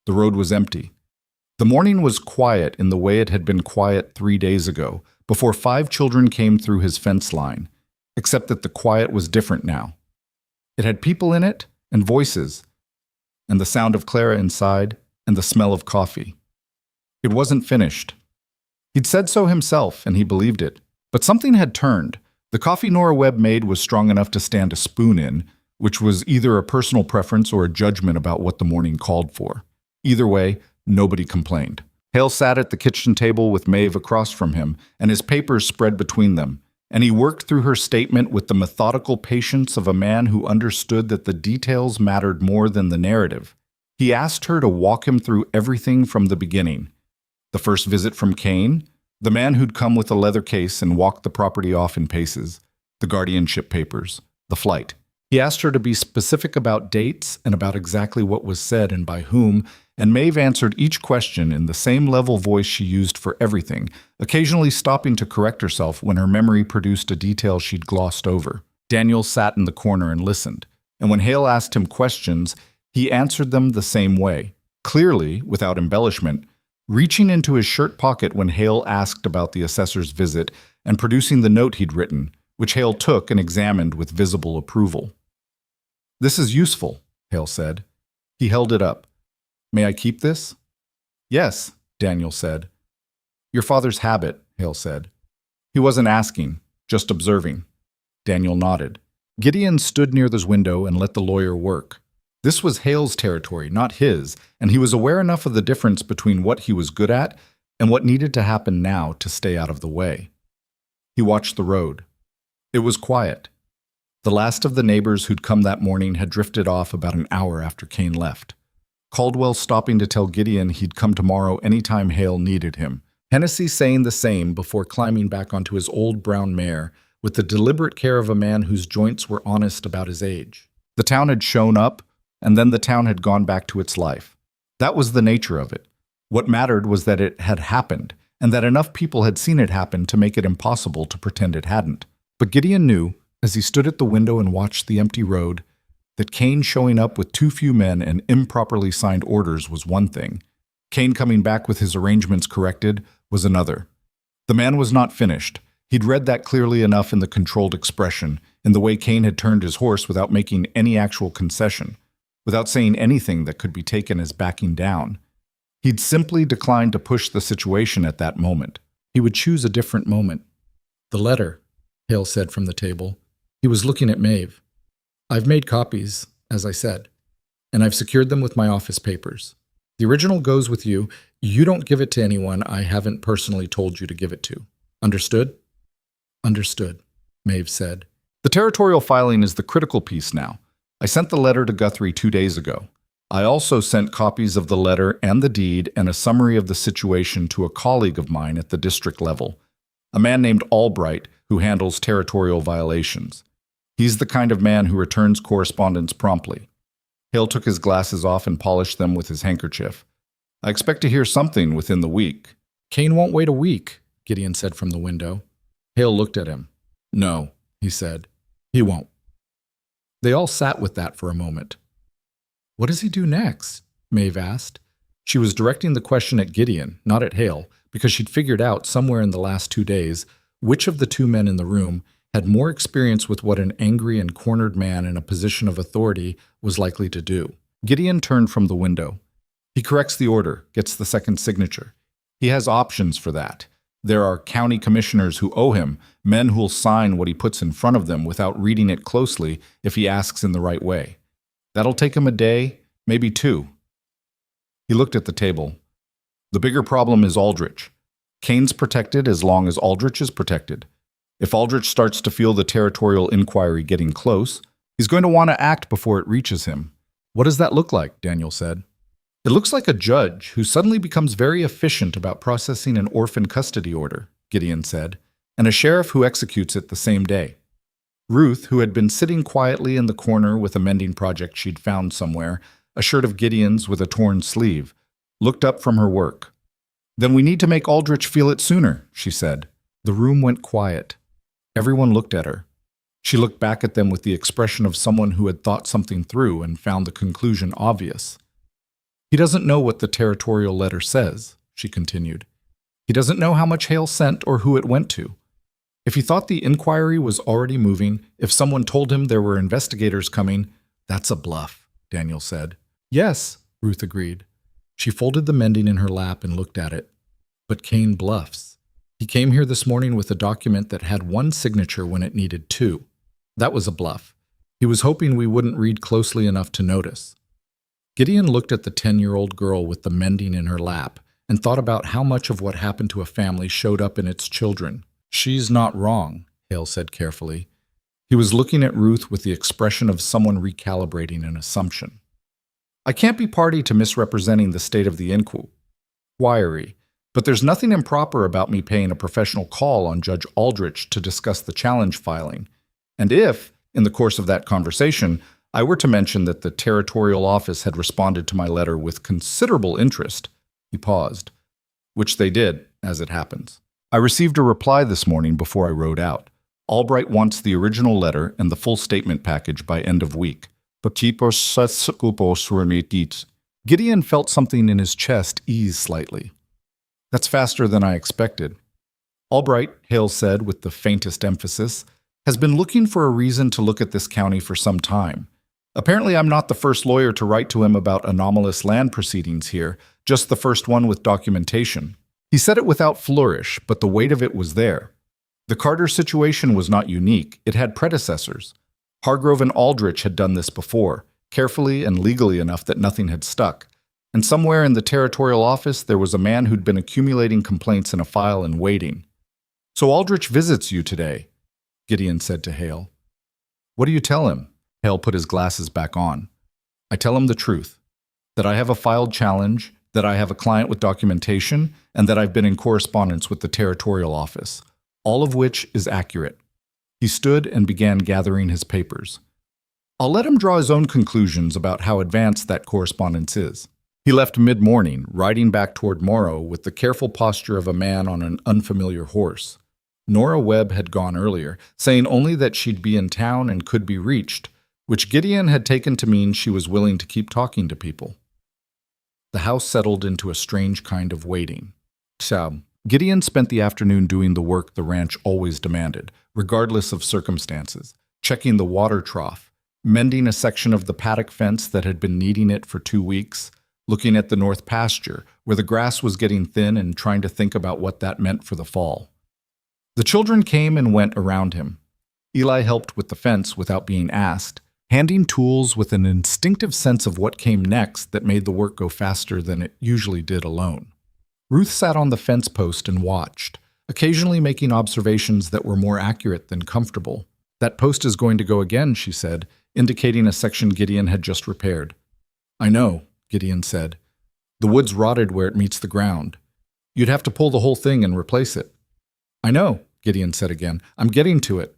The road was empty. The morning was quiet in the way it had been quiet 3 days ago, before 5 children came through his fence line, except that the quiet was different now. It had people in it, and voices, and the sound of Clara inside, and the smell of coffee. It wasn't finished. He'd said so himself, and he believed it. But something had turned. The coffee Nora Webb made was strong enough to stand a spoon in, which was either a personal preference or a judgment about what the morning called for. Either way, nobody complained. Hale sat at the kitchen table with Maeve across from him, and his papers spread between them, and he worked through her statement with the methodical patience of a man who understood that the details mattered more than the narrative. He asked her to walk him through everything from the beginning. The first visit from Kane, the man who'd come with a leather case and walked the property off in paces, the guardianship papers, the flight. He asked her to be specific about dates and about exactly what was said and by whom, and Maeve answered each question in the same level voice she used for everything, occasionally stopping to correct herself when her memory produced a detail she'd glossed over. Daniel sat in the corner and listened, and when Hale asked him questions, he answered them the same way, clearly, without embellishment, reaching into his shirt pocket when Hale asked about the assessor's visit and producing the note he'd written, which Hale took and examined with visible approval. "This is useful," Hale said. He held it up. "May I keep this?" "Yes," Daniel said. "Your father's habit," Hale said. He wasn't asking, just observing. Daniel nodded. Gideon stood near the window and let the lawyer work. This was Hale's territory, not his, and he was aware enough of the difference between what he was good at and what needed to happen now to stay out of the way. He watched the road. It was quiet. The last of the neighbors who'd come that morning had drifted off about an hour after Kane left. Caldwell stopping to tell Gideon he'd come tomorrow anytime Hale needed him. Hennessy saying the same before climbing back onto his old brown mare with the deliberate care of a man whose joints were honest about his age. The town had shown up, and then the town had gone back to its life. That was the nature of it. What mattered was that it had happened, and that enough people had seen it happen to make it impossible to pretend it hadn't. But Gideon knew, as he stood at the window and watched the empty road, that Kane showing up with too few men and improperly signed orders was one thing. Kane coming back with his arrangements corrected was another. The man was not finished. He'd read that clearly enough in the controlled expression, in the way Kane had turned his horse without making any actual concession, without saying anything that could be taken as backing down. He'd simply declined to push the situation at that moment. He would choose a different moment. "The letter," Hale said from the table. He was looking at Maeve. "I've made copies, as I said, and I've secured them with my office papers. The original goes with you. You don't give it to anyone I haven't personally told you to give it to. Understood?" "Understood," Maeve said. "The territorial filing is the critical piece now. I sent the letter to Guthrie 2 days ago. I also sent copies of the letter and the deed and a summary of the situation to a colleague of mine at the district level, a man named Albright who handles territorial violations. He's the kind of man who returns correspondence promptly." Hale took his glasses off and polished them with his handkerchief. "I expect to hear something within the week." "Kane won't wait a week," Gideon said from the window. Hale looked at him. "No," he said. "He won't." They all sat with that for a moment. "What does he do next?" Maeve asked. She was directing the question at Gideon, not at Hale, because she'd figured out somewhere in the last 2 days which of the two men in the room had more experience with what an angry and cornered man in a position of authority was likely to do. Gideon turned from the window. "He corrects the order, gets the second signature. He has options for that. There are county commissioners who owe him, men who'll sign what he puts in front of them without reading it closely if he asks in the right way. That'll take him a day, maybe 2. He looked at the table. "The bigger problem is Aldrich. Kane's protected as long as Aldrich is protected. If Aldrich starts to feel the territorial inquiry getting close, he's going to want to act before it reaches him." "What does that look like?" Daniel said. "It looks like a judge who suddenly becomes very efficient about processing an orphan custody order," Gideon said, "and a sheriff who executes it the same day." Ruth, who had been sitting quietly in the corner with a mending project she'd found somewhere, a shirt of Gideon's with a torn sleeve, looked up from her work. "Then we need to make Aldrich feel it sooner," she said. The room went quiet. Everyone looked at her. She looked back at them with the expression of someone who had thought something through and found the conclusion obvious. "He doesn't know what the territorial letter says," she continued. "He doesn't know how much Hale sent or who it went to. If he thought the inquiry was already moving, if someone told him there were investigators coming, that's a bluff," Daniel said. "Yes," Ruth agreed. She folded the mending in her lap and looked at it. "But Kane bluffs. He came here this morning with a document that had 1 signature when it needed 2. That was a bluff. He was hoping we wouldn't read closely enough to notice." Gideon looked at the 10-year-old girl with the mending in her lap and thought about how much of what happened to a family showed up in its children. "She's not wrong," Hale said carefully. He was looking at Ruth with the expression of someone recalibrating an assumption. "I can't be party to misrepresenting the state of the inquiry, but there's nothing improper about me paying a professional call on Judge Aldrich to discuss the challenge filing. And if, in the course of that conversation, I were to mention that the territorial office had responded to my letter with considerable interest," he paused, "which they did, as it happens. I received a reply this morning before I rode out. Albright wants the original letter and the full statement package by end of week. Gideon felt something in his chest ease slightly. "That's faster than I expected." "Albright," Hale said with the faintest emphasis, "has been looking for a reason to look at this county for some time. Apparently I'm not the first lawyer to write to him about anomalous land proceedings here, just the first one with documentation." He said it without flourish, but the weight of it was there. The Carter situation was not unique. It had predecessors. Hargrove and Aldrich had done this before, carefully and legally enough that nothing had stuck. And somewhere in the territorial office there was a man who'd been accumulating complaints in a file and waiting. "So Aldrich visits you today," Gideon said to Hale. "What do you tell him?" Hale put his glasses back on. "I tell him the truth, that I have a filed challenge, that I have a client with documentation, and that I've been in correspondence with the territorial office, all of which is accurate." He stood and began gathering his papers. "I'll let him draw his own conclusions about how advanced that correspondence is." He left mid-morning, riding back toward Morrow with the careful posture of a man on an unfamiliar horse. Nora Webb had gone earlier, saying only that she'd be in town and could be reached, which Gideon had taken to mean she was willing to keep talking to people. The house settled into a strange kind of waiting. Gideon spent the afternoon doing the work the ranch always demanded, regardless of circumstances, checking the water trough, mending a section of the paddock fence that had been needing it for 2 weeks, looking at the north pasture, where the grass was getting thin and trying to think about what that meant for the fall. The children came and went around him. Eli helped with the fence without being asked, handing tools with an instinctive sense of what came next that made the work go faster than it usually did alone. Ruth sat on the fence post and watched, occasionally making observations that were more accurate than comfortable. "That post is going to go again," she said, indicating a section Gideon had just repaired. "I know," Gideon said. "The wood's rotted where it meets the ground. You'd have to pull the whole thing and replace it." "I know," Gideon said again. "I'm getting to it."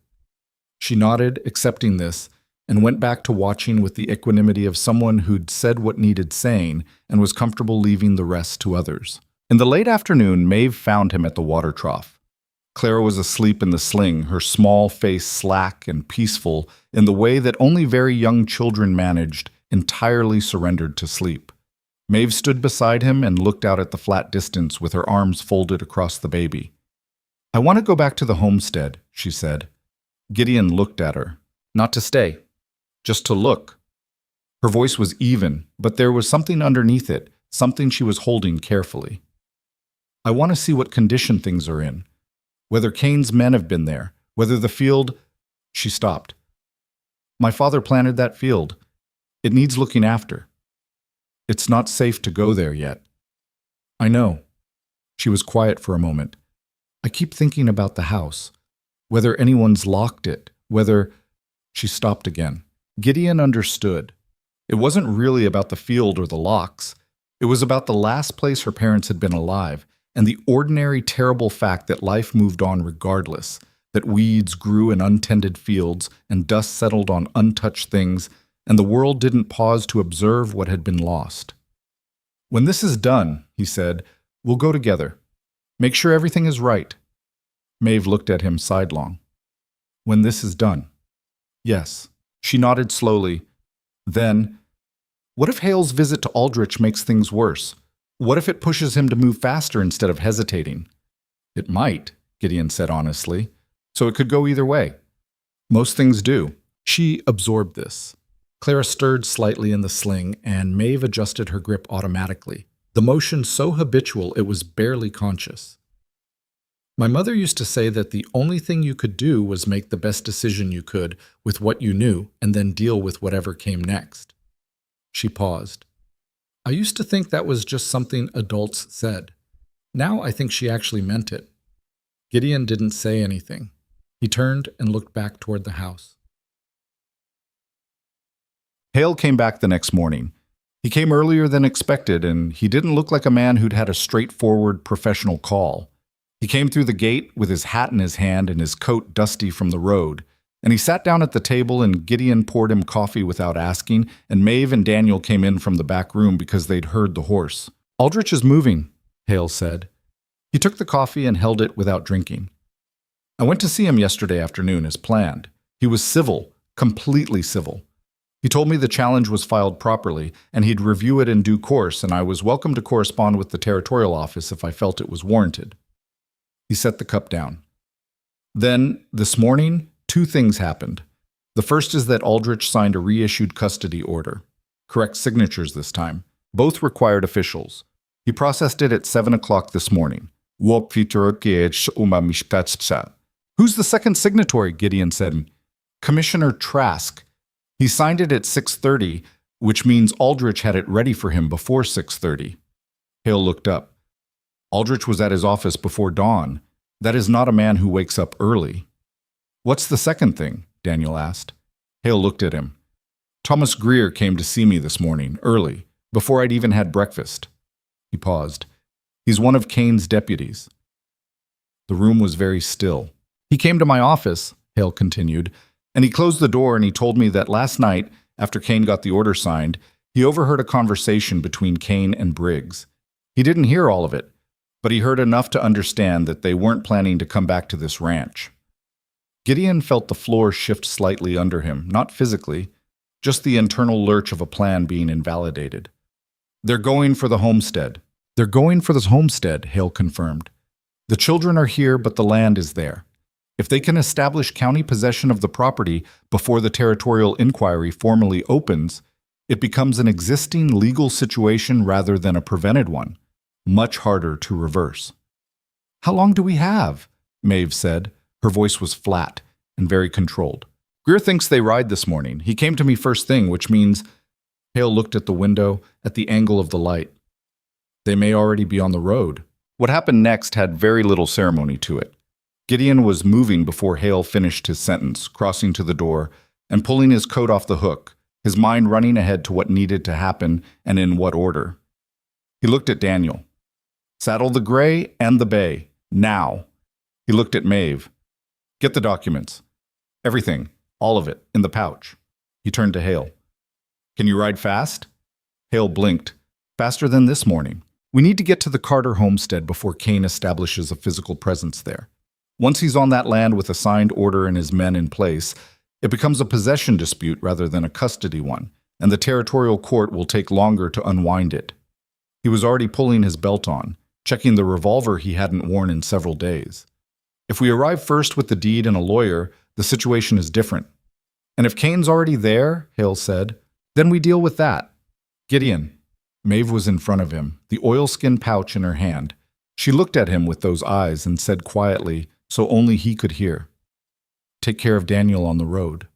She nodded, accepting this, and went back to watching with the equanimity of someone who'd said what needed saying and was comfortable leaving the rest to others. In the late afternoon, Maeve found him at the water trough. Clara was asleep in the sling, her small face slack and peaceful in the way that only very young children managed, entirely surrendered to sleep. Maeve stood beside him and looked out at the flat distance with her arms folded across the baby. "I want to go back to the homestead," she said. Gideon looked at her. "Not to stay, just to look." Her voice was even, but there was something underneath it, something she was holding carefully. "I want to see what condition things are in. Whether Cain's men have been there, whether the field—" She stopped. "My father planted that field. It needs looking after. It's not safe to go there yet." "I know." She was quiet for a moment. "I keep thinking about the house. Whether anyone's locked it, whether—" She stopped again. Gideon understood. It wasn't really about the field or the locks. It was about the last place her parents had been alive, and the ordinary, terrible fact that life moved on regardless, that weeds grew in untended fields and dust settled on untouched things, and the world didn't pause to observe what had been lost. "When this is done," he said, "we'll go together. Make sure everything is right." Maeve looked at him sidelong. "When this is done." "Yes." She nodded slowly. Then, "What if Hale's visit to Aldrich makes things worse? What if it pushes him to move faster instead of hesitating?" "It might," Gideon said honestly. "So it could go either way. Most things do." She absorbed this. Clara stirred slightly in the sling, and Maeve adjusted her grip automatically, the motion so habitual it was barely conscious. "My mother used to say that the only thing you could do was make the best decision you could with what you knew and then deal with whatever came next." She paused. "I used to think that was just something adults said. Now I think she actually meant it." Gideon didn't say anything. He turned and looked back toward the house. Hale came back the next morning. He came earlier than expected, and he didn't look like a man who'd had a straightforward professional call. He came through the gate with his hat in his hand and his coat dusty from the road, and he sat down at the table and Gideon poured him coffee without asking, and Maeve and Daniel came in from the back room because they'd heard the horse. "Aldrich is moving," Hale said. He took the coffee and held it without drinking. "I went to see him yesterday afternoon as planned. He was civil, completely civil. He told me the challenge was filed properly, and he'd review it in due course, and I was welcome to correspond with the territorial office if I felt it was warranted." He set the cup down. "Then, this morning, 2 things happened. The first is that Aldrich signed a reissued custody order. Correct signatures this time. Both required officials. He processed it at 7 o'clock this morning. Who's the second signatory?" Gideon said. "Commissioner Trask. He signed it at 6:30, which means Aldrich had it ready for him before 6:30. Hale looked up. Aldrich was at his office before dawn. That is not a man who wakes up early. "What's the second thing?" Daniel asked. Hale looked at him. "Thomas Greer came to see me this morning, early, before I'd even had breakfast." He paused. "He's one of Cain's deputies." The room was very still. "He came to my office," Hale continued, "and he closed the door and he told me that last night, after Cain got the order signed, he overheard a conversation between Cain and Briggs. He didn't hear all of it, but he heard enough to understand that they weren't planning to come back to this ranch." Gideon felt the floor shift slightly under him, not physically, just the internal lurch of a plan being invalidated. "They're going for the homestead." "They're going for this homestead," Hale confirmed. The children are here, but the land is there. If they can establish county possession of the property before the territorial inquiry formally opens, it becomes an existing legal situation rather than a prevented one, much harder to reverse. How long do we have? Maeve said. Her voice was flat and very controlled. Greer thinks they ride this morning. He came to me first thing, which means… Hale looked at the window, at the angle of the light. They may already be on the road. What happened next had very little ceremony to it. Gideon was moving before Hale finished his sentence, crossing to the door and pulling his coat off the hook, his mind running ahead to what needed to happen and in what order. He looked at Daniel. Saddle the gray and the bay, now. He looked at Maeve. Get the documents. Everything, all of it, in the pouch. He turned to Hale. Can you ride fast? Hale blinked. Faster than this morning. We need to get to the Carter homestead before Kane establishes a physical presence there. Once he's on that land with a signed order and his men in place, it becomes a possession dispute rather than a custody one, and the territorial court will take longer to unwind it. He was already pulling his belt on, checking the revolver he hadn't worn in several days. If we arrive first with the deed and a lawyer, the situation is different. And if Kane's already there, Hale said, then we deal with that. Gideon. Maeve was in front of him, the oilskin pouch in her hand. She looked at him with those eyes and said quietly, so only he could hear, take care of Daniel on the road.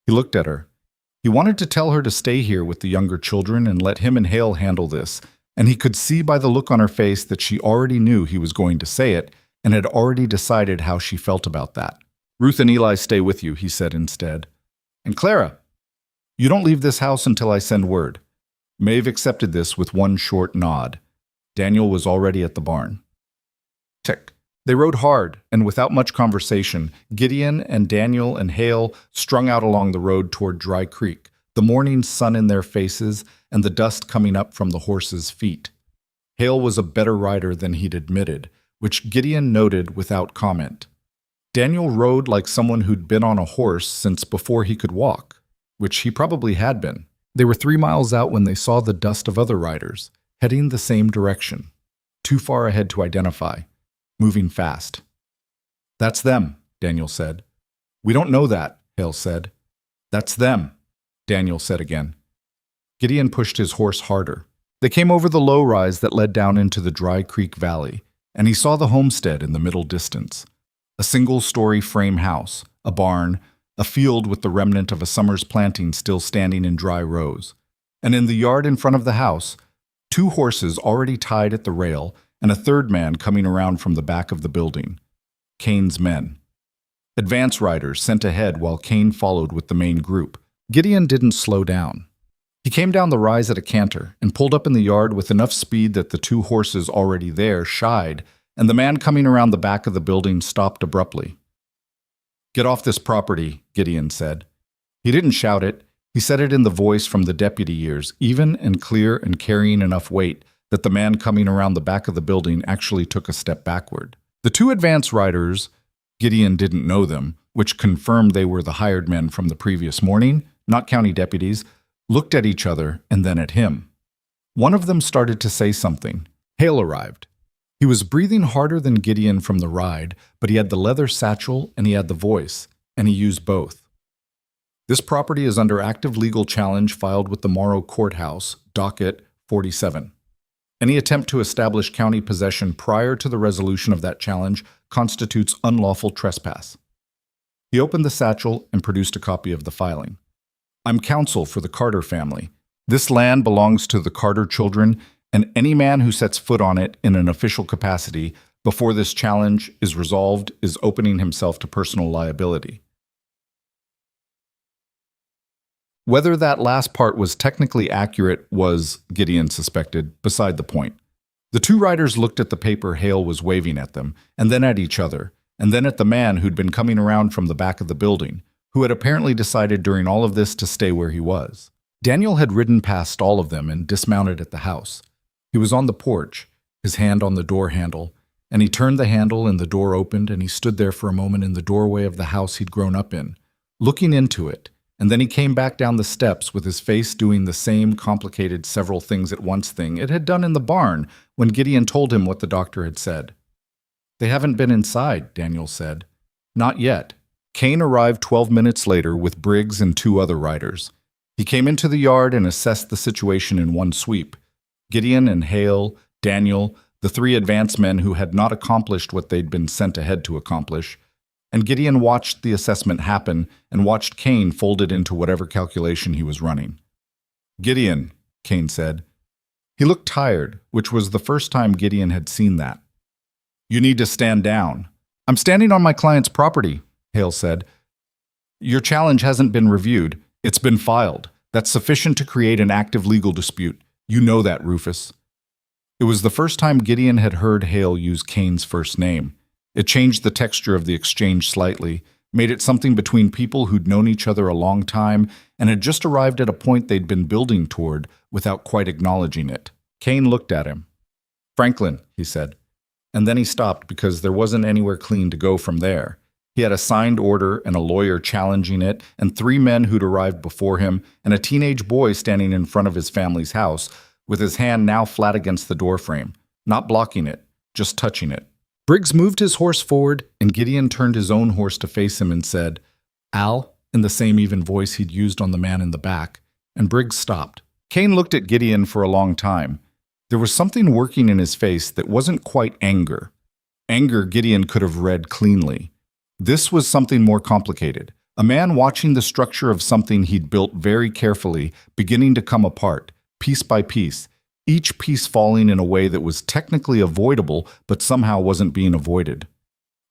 He looked at her. He wanted to tell her to stay here with the younger children and let him and Hale handle this, and he could see by the look on her face that she already knew he was going to say it and had already decided how she felt about that. Ruth and Eli stay with you, he said instead. And Clara, you don't leave this house until I send word. Maeve accepted this with one short nod. Daniel was already at the barn. Tick. They rode hard, and without much conversation, Gideon and Daniel and Hale strung out along the road toward Dry Creek, the morning sun in their faces and the dust coming up from the horses' feet. Hale was a better rider than he'd admitted, which Gideon noted without comment. Daniel rode like someone who'd been on a horse since before he could walk, which he probably had been. They were 3 miles out when they saw the dust of other riders, heading the same direction, too far ahead to identify. Moving fast. That's them, Daniel said. We don't know that, Hale said. That's them, Daniel said again. Gideon pushed his horse harder. They came over the low rise that led down into the Dry Creek Valley, and he saw the homestead in the middle distance. A single-story frame house, a barn, a field with the remnant of a summer's planting still standing in dry rows. And in the yard in front of the house, 2 horses already tied at the rail and a third man coming around from the back of the building. Kane's men. Advance riders sent ahead while Kane followed with the main group. Gideon didn't slow down. He came down the rise at a canter and pulled up in the yard with enough speed that the 2 horses already there shied, and the man coming around the back of the building stopped abruptly. Get off this property, Gideon said. He didn't shout it. He said it in the voice from the deputy years, even and clear and carrying enough weight that the man coming around the back of the building actually took a step backward. The 2 advance riders, Gideon didn't know them, which confirmed they were the hired men from the previous morning, not county deputies, looked at each other and then at him. One of them started to say something. Hale arrived. He was breathing harder than Gideon from the ride, but he had the leather satchel and he had the voice, and he used both. This property is under active legal challenge filed with the Morrow Courthouse, docket 47. Any attempt to establish county possession prior to the resolution of that challenge constitutes unlawful trespass. He opened the satchel and produced a copy of the filing. I'm counsel for the Carter family. This land belongs to the Carter children, and any man who sets foot on it in an official capacity before this challenge is resolved is opening himself to personal liability. Whether that last part was technically accurate was, Gideon suspected, beside the point. The 2 riders looked at the paper Hale was waving at them, and then at each other, and then at the man who'd been coming around from the back of the building, who had apparently decided during all of this to stay where he was. Daniel had ridden past all of them and dismounted at the house. He was on the porch, his hand on the door handle, and he turned the handle and the door opened and he stood there for a moment in the doorway of the house he'd grown up in, looking into it. And then he came back down the steps with his face doing the same complicated several things at once thing it had done in the barn when Gideon told him what the doctor had said. They haven't been inside, Daniel said. Not yet. Kane arrived 12 minutes later with Briggs and 2 other riders. He came into the yard and assessed the situation in one sweep. Gideon and Hale, Daniel, the 3 advance men who had not accomplished what they'd been sent ahead to accomplish, and Gideon watched the assessment happen and watched Kane fold it into whatever calculation he was running. "Gideon," Kane said. He looked tired, which was the first time Gideon had seen that. "You need to stand down." "I'm standing on my client's property," Hale said. "Your challenge hasn't been reviewed. It's been filed. That's sufficient to create an active legal dispute. You know that, Rufus." It was the first time Gideon had heard Hale use Kane's first name. It changed the texture of the exchange slightly, made it something between people who'd known each other a long time and had just arrived at a point they'd been building toward without quite acknowledging it. Kane looked at him. "Franklin," he said. And then he stopped because there wasn't anywhere clean to go from there. He had a signed order and a lawyer challenging it, and 3 men who'd arrived before him, and a teenage boy standing in front of his family's house, with his hand now flat against the doorframe, not blocking it, just touching it. Briggs moved his horse forward, and Gideon turned his own horse to face him and said, "Al," in the same even voice he'd used on the man in the back, and Briggs stopped. Kane looked at Gideon for a long time. There was something working in his face that wasn't quite anger. Anger Gideon could have read cleanly. This was something more complicated. A man watching the structure of something he'd built very carefully beginning to come apart, piece by piece, each piece falling in a way that was technically avoidable but somehow wasn't being avoided.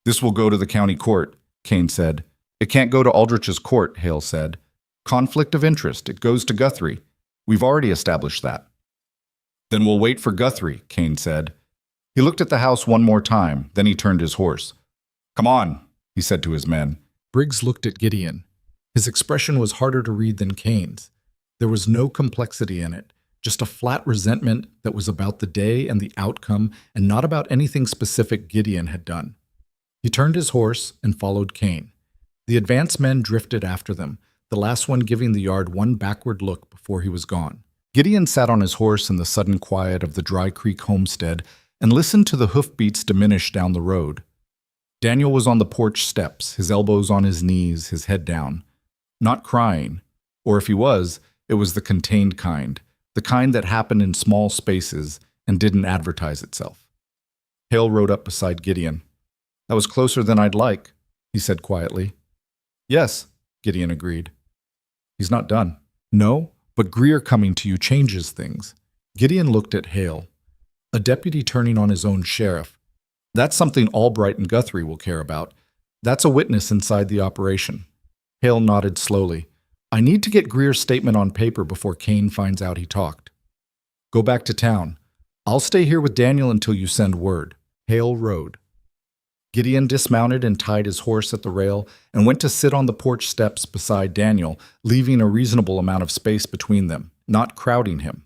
"This will go to the county court," Kane said. "It can't go to Aldrich's court," Hale said. "Conflict of interest. It goes to Guthrie. We've already established that." "Then we'll wait for Guthrie," Kane said. He looked at the house one more time, then he turned his horse. "Come on," he said to his men. Briggs looked at Gideon. His expression was harder to read than Kane's. There was no complexity in it, just a flat resentment that was about the day and the outcome and not about anything specific Gideon had done. He turned his horse and followed Kane. The advance men drifted after them, the last one giving the yard one backward look before he was gone. Gideon sat on his horse in the sudden quiet of the Dry Creek homestead and listened to the hoofbeats diminish down the road. Daniel was on the porch steps, his elbows on his knees, his head down. Not crying, or if he was, it was the contained kind, the kind that happened in small spaces and didn't advertise itself. Hale rode up beside Gideon. "That was closer than I'd like," he said quietly. "Yes," Gideon agreed. "He's not done." "No, but Greer coming to you changes things." Gideon looked at Hale. A deputy turning on his own sheriff. That's something Albright and Guthrie will care about. That's a witness inside the operation. Hale nodded slowly. "I need to get Greer's statement on paper before Kane finds out he talked." "Go back to town. I'll stay here with Daniel until you send word." Hale rode. Gideon dismounted and tied his horse at the rail and went to sit on the porch steps beside Daniel, leaving a reasonable amount of space between them, not crowding him.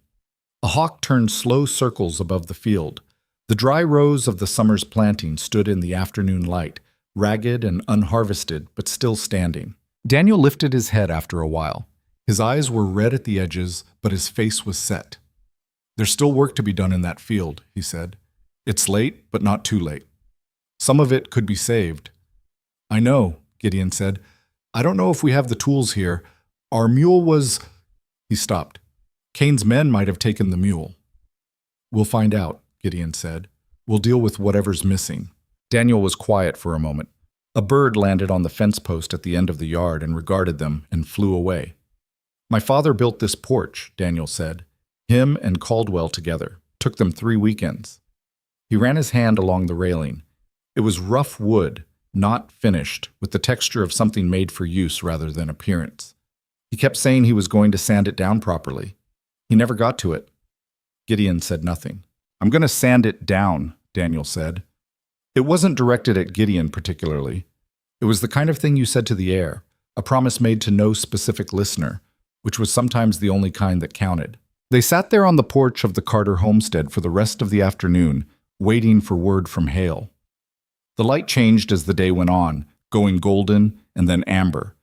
A hawk turned slow circles above the field. The dry rows of the summer's planting stood in the afternoon light, ragged and unharvested, but still standing. Daniel lifted his head after a while. His eyes were red at the edges, but his face was set. "There's still work to be done in that field," he said. "It's late, but not too late. Some of it could be saved." "I know," Gideon said. "I don't know if we have the tools here. Our mule was—" He stopped. "Kane's men might have taken the mule." "We'll find out," Gideon said. "We'll deal with whatever's missing." Daniel was quiet for a moment. A bird landed on the fence post at the end of the yard and regarded them and flew away. "My father built this porch," Daniel said. "Him and Caldwell together. Took them 3 weekends." He ran his hand along the railing. It was rough wood, not finished, with the texture of something made for use rather than appearance. He kept saying he was going to sand it down properly. He never got to it. Gideon said nothing. "I'm going to sand it down," Daniel said. It wasn't directed at Gideon particularly. It was the kind of thing you said to the air, a promise made to no specific listener, which was sometimes the only kind that counted. They sat there on the porch of the Carter homestead for the rest of the afternoon, waiting for word from Hale. The light changed as the day went on, going golden and then amber,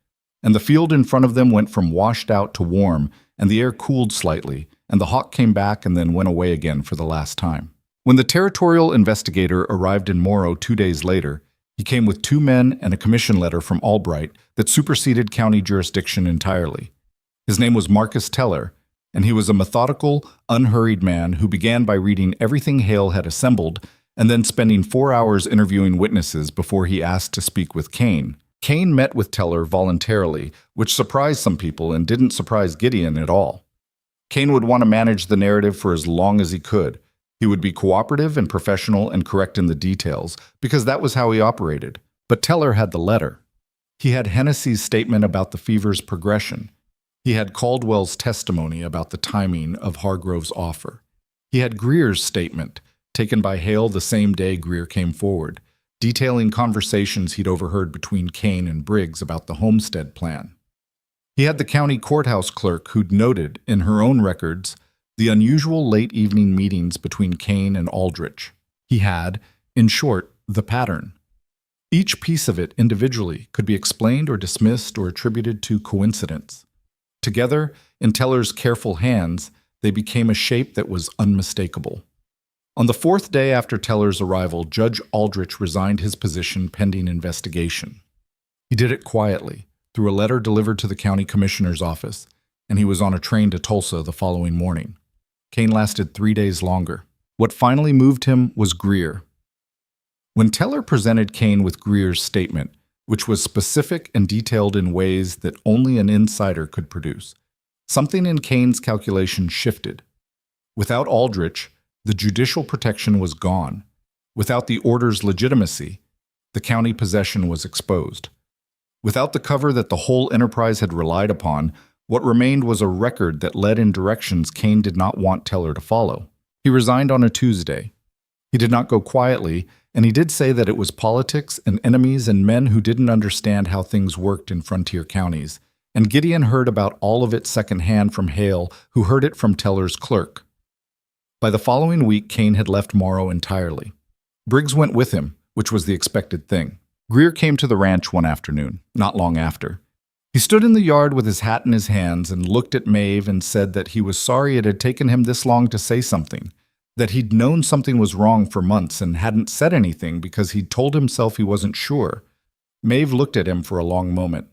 and the field in front of them went from washed out to warm, and the air cooled slightly, and the hawk came back and then went away again for the last time. When the territorial investigator arrived in Morrow 2 days later, he came with 2 men and a commission letter from Albright that superseded county jurisdiction entirely. His name was Marcus Teller, and he was a methodical, unhurried man who began by reading everything Hale had assembled and then spending 4 hours interviewing witnesses before he asked to speak with Kane. Kane met with Teller voluntarily, which surprised some people and didn't surprise Gideon at all. Kane would want to manage the narrative for as long as he could. He would be cooperative and professional and correct in the details, because that was how he operated. But Teller had the letter. He had Hennessy's statement about the fever's progression. He had Caldwell's testimony about the timing of Hargrove's offer. He had Greer's statement, taken by Hale the same day Greer came forward, detailing conversations he'd overheard between Kane and Briggs about the homestead plan. He had the county courthouse clerk who'd noted, in her own records, the unusual late evening meetings between Kane and Aldrich. He had, in short, the pattern. Each piece of it individually could be explained or dismissed or attributed to coincidence. Together, in Teller's careful hands, they became a shape that was unmistakable. On the 4th day after Teller's arrival, Judge Aldrich resigned his position pending investigation. He did it quietly, through a letter delivered to the county commissioner's office, and he was on a train to Tulsa the following morning. Kane lasted 3 days longer. What finally moved him was Greer. When Teller presented Kane with Greer's statement, which was specific and detailed in ways that only an insider could produce, something in Kane's calculation shifted. Without Aldrich, the judicial protection was gone. Without the order's legitimacy, the county possession was exposed. Without the cover that the whole enterprise had relied upon, what remained was a record that led in directions Kane did not want Teller to follow. He resigned on a Tuesday. He did not go quietly, and he did say that it was politics and enemies and men who didn't understand how things worked in frontier counties, and Gideon heard about all of it secondhand from Hale, who heard it from Teller's clerk. By the following week, Kane had left Morrow entirely. Briggs went with him, which was the expected thing. Greer came to the ranch one afternoon, not long after. He stood in the yard with his hat in his hands and looked at Maeve and said that he was sorry it had taken him this long to say something, that he'd known something was wrong for months and hadn't said anything because he'd told himself he wasn't sure. Maeve looked at him for a long moment.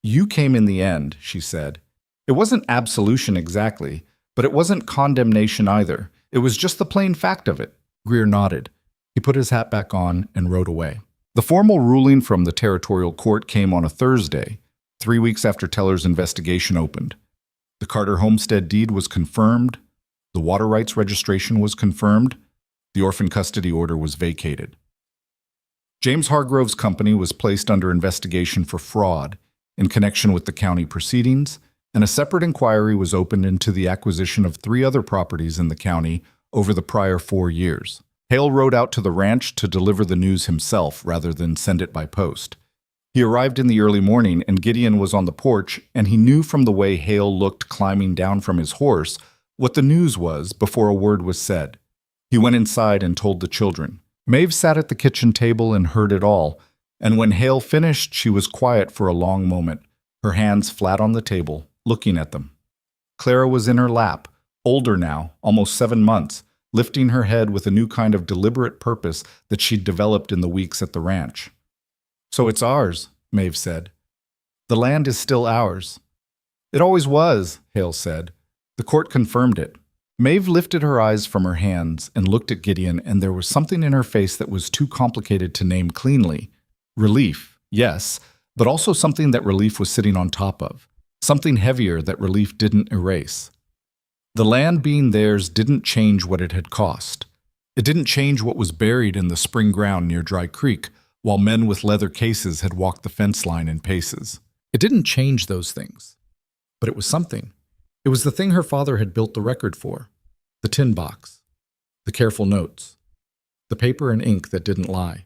"You came in the end," she said. "It wasn't absolution exactly, but it wasn't condemnation either. It was just the plain fact of it." Greer nodded. He put his hat back on and rode away. The formal ruling from the territorial court came on a Thursday, 3 weeks after Teller's investigation opened. The Carter homestead deed was confirmed, the water rights registration was confirmed, the orphan custody order was vacated. James Hargrove's company was placed under investigation for fraud in connection with the county proceedings, and a separate inquiry was opened into the acquisition of 3 other properties in the county over the prior 4 years. Hale rode out to the ranch to deliver the news himself rather than send it by post. He arrived in the early morning, and Gideon was on the porch, and he knew from the way Hale looked climbing down from his horse what the news was before a word was said. He went inside and told the children. Maeve sat at the kitchen table and heard it all, and when Hale finished, she was quiet for a long moment, her hands flat on the table, looking at them. Clara was in her lap, older now, almost 7 months, lifting her head with a new kind of deliberate purpose that she'd developed in the weeks at the ranch. "So it's ours," Maeve said. "The land is still ours." "It always was," Hale said. "The court confirmed it." Maeve lifted her eyes from her hands and looked at Gideon, and there was something in her face that was too complicated to name cleanly. Relief, yes, but also something that relief was sitting on top of. Something heavier that relief didn't erase. The land being theirs didn't change what it had cost. It didn't change what was buried in the spring ground near Dry Creek, while men with leather cases had walked the fence line in paces. It didn't change those things. But it was something. It was the thing her father had built the record for. The tin box. The careful notes. The paper and ink that didn't lie.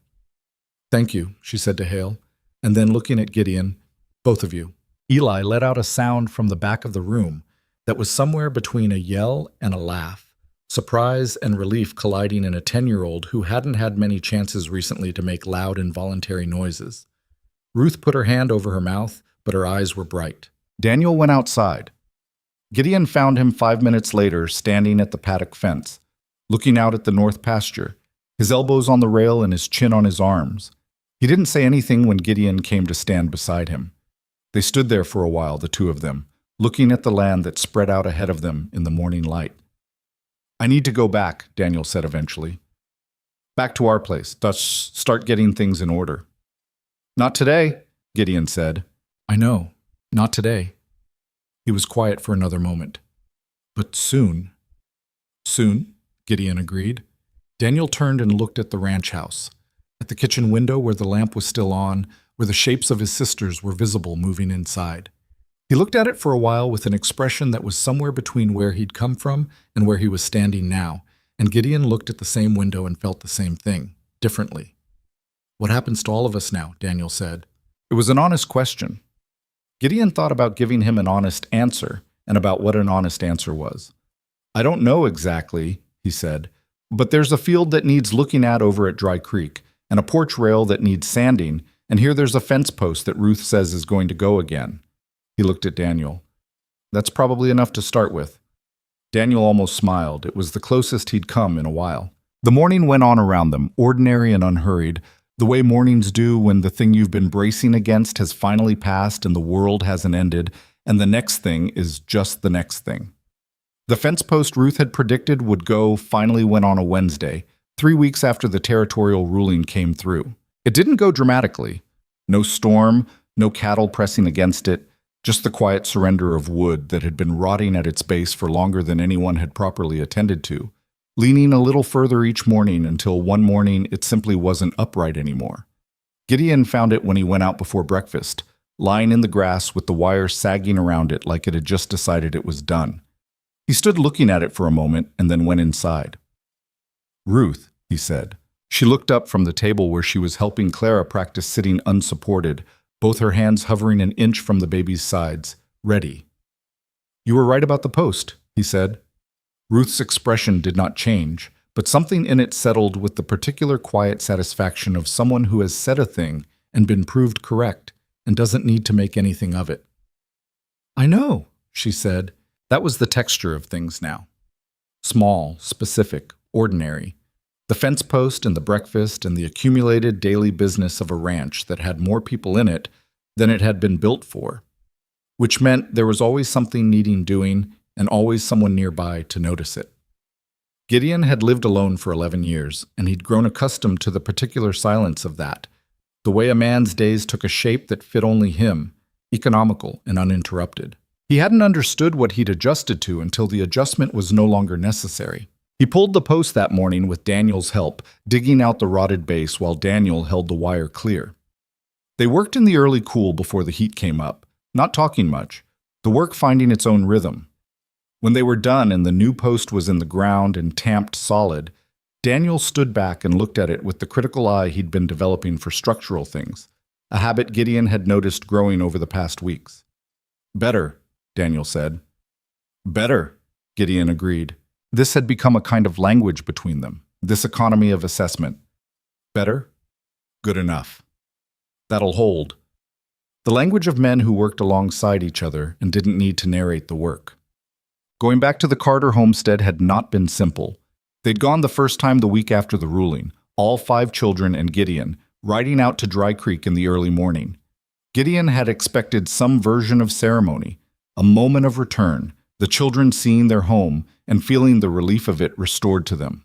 "Thank you," she said to Hale, and then looking at Gideon, "Both of you." Eli let out a sound from the back of the room that was somewhere between a yell and a laugh. Surprise and relief colliding in a 10-year-old who hadn't had many chances recently to make loud, involuntary noises. Ruth put her hand over her mouth, but her eyes were bright. Daniel went outside. Gideon found him 5 minutes later, standing at the paddock fence, looking out at the north pasture, his elbows on the rail and his chin on his arms. He didn't say anything when Gideon came to stand beside him. They stood there for a while, the two of them, looking at the land that spread out ahead of them in the morning light. "I need to go back," Daniel said eventually. "Back to our place, thus start getting things in order." "Not today," Gideon said. "I know, not today." He was quiet for another moment. "But soon." "Soon," Gideon agreed. Daniel turned and looked at the ranch house, at the kitchen window where the lamp was still on, where the shapes of his sisters were visible moving inside. He looked at it for a while with an expression that was somewhere between where he'd come from and where he was standing now, and Gideon looked at the same window and felt the same thing, differently. "What happens to all of us now?" Daniel said. It was an honest question. Gideon thought about giving him an honest answer, and about what an honest answer was. "I don't know exactly," he said, "but there's a field that needs looking at over at Dry Creek, and a porch rail that needs sanding, and here there's a fence post that Ruth says is going to go again." He looked at Daniel. "That's probably enough to start with." Daniel almost smiled. It was the closest he'd come in a while. The morning went on around them, ordinary and unhurried, the way mornings do when the thing you've been bracing against has finally passed and the world hasn't ended, and the next thing is just the next thing. The fence post Ruth had predicted would go finally went on a Wednesday, 3 weeks after the territorial ruling came through. It didn't go dramatically. No storm, no cattle pressing against it, just the quiet surrender of wood that had been rotting at its base for longer than anyone had properly attended to, leaning a little further each morning until one morning it simply wasn't upright anymore. Gideon found it when he went out before breakfast, lying in the grass with the wire sagging around it like it had just decided it was done. He stood looking at it for a moment and then went inside. "Ruth," he said. She looked up from the table where she was helping Clara practice sitting unsupported, both her hands hovering an inch from the baby's sides, ready. "You were right about the post," he said. Ruth's expression did not change, but something in it settled with the particular quiet satisfaction of someone who has said a thing and been proved correct and doesn't need to make anything of it. "I know," she said. That was the texture of things now. Small, specific, ordinary. The fence post and the breakfast and the accumulated daily business of a ranch that had more people in it than it had been built for, which meant there was always something needing doing and always someone nearby to notice it. Gideon had lived alone for 11 years, and he'd grown accustomed to the particular silence of that, the way a man's days took a shape that fit only him, economical and uninterrupted. He hadn't understood what he'd adjusted to until the adjustment was no longer necessary. He pulled the post that morning with Daniel's help, digging out the rotted base while Daniel held the wire clear. They worked in the early cool before the heat came up, not talking much, the work finding its own rhythm. When they were done and the new post was in the ground and tamped solid, Daniel stood back and looked at it with the critical eye he'd been developing for structural things, a habit Gideon had noticed growing over the past weeks. "Better," Daniel said. "Better," Gideon agreed. This had become a kind of language between them, this economy of assessment. Better? Good enough. That'll hold. The language of men who worked alongside each other and didn't need to narrate the work. Going back to the Carter homestead had not been simple. They'd gone the first time the week after the ruling, all 5 children and Gideon, riding out to Dry Creek in the early morning. Gideon had expected some version of ceremony, a moment of return, the children seeing their home and feeling the relief of it restored to them.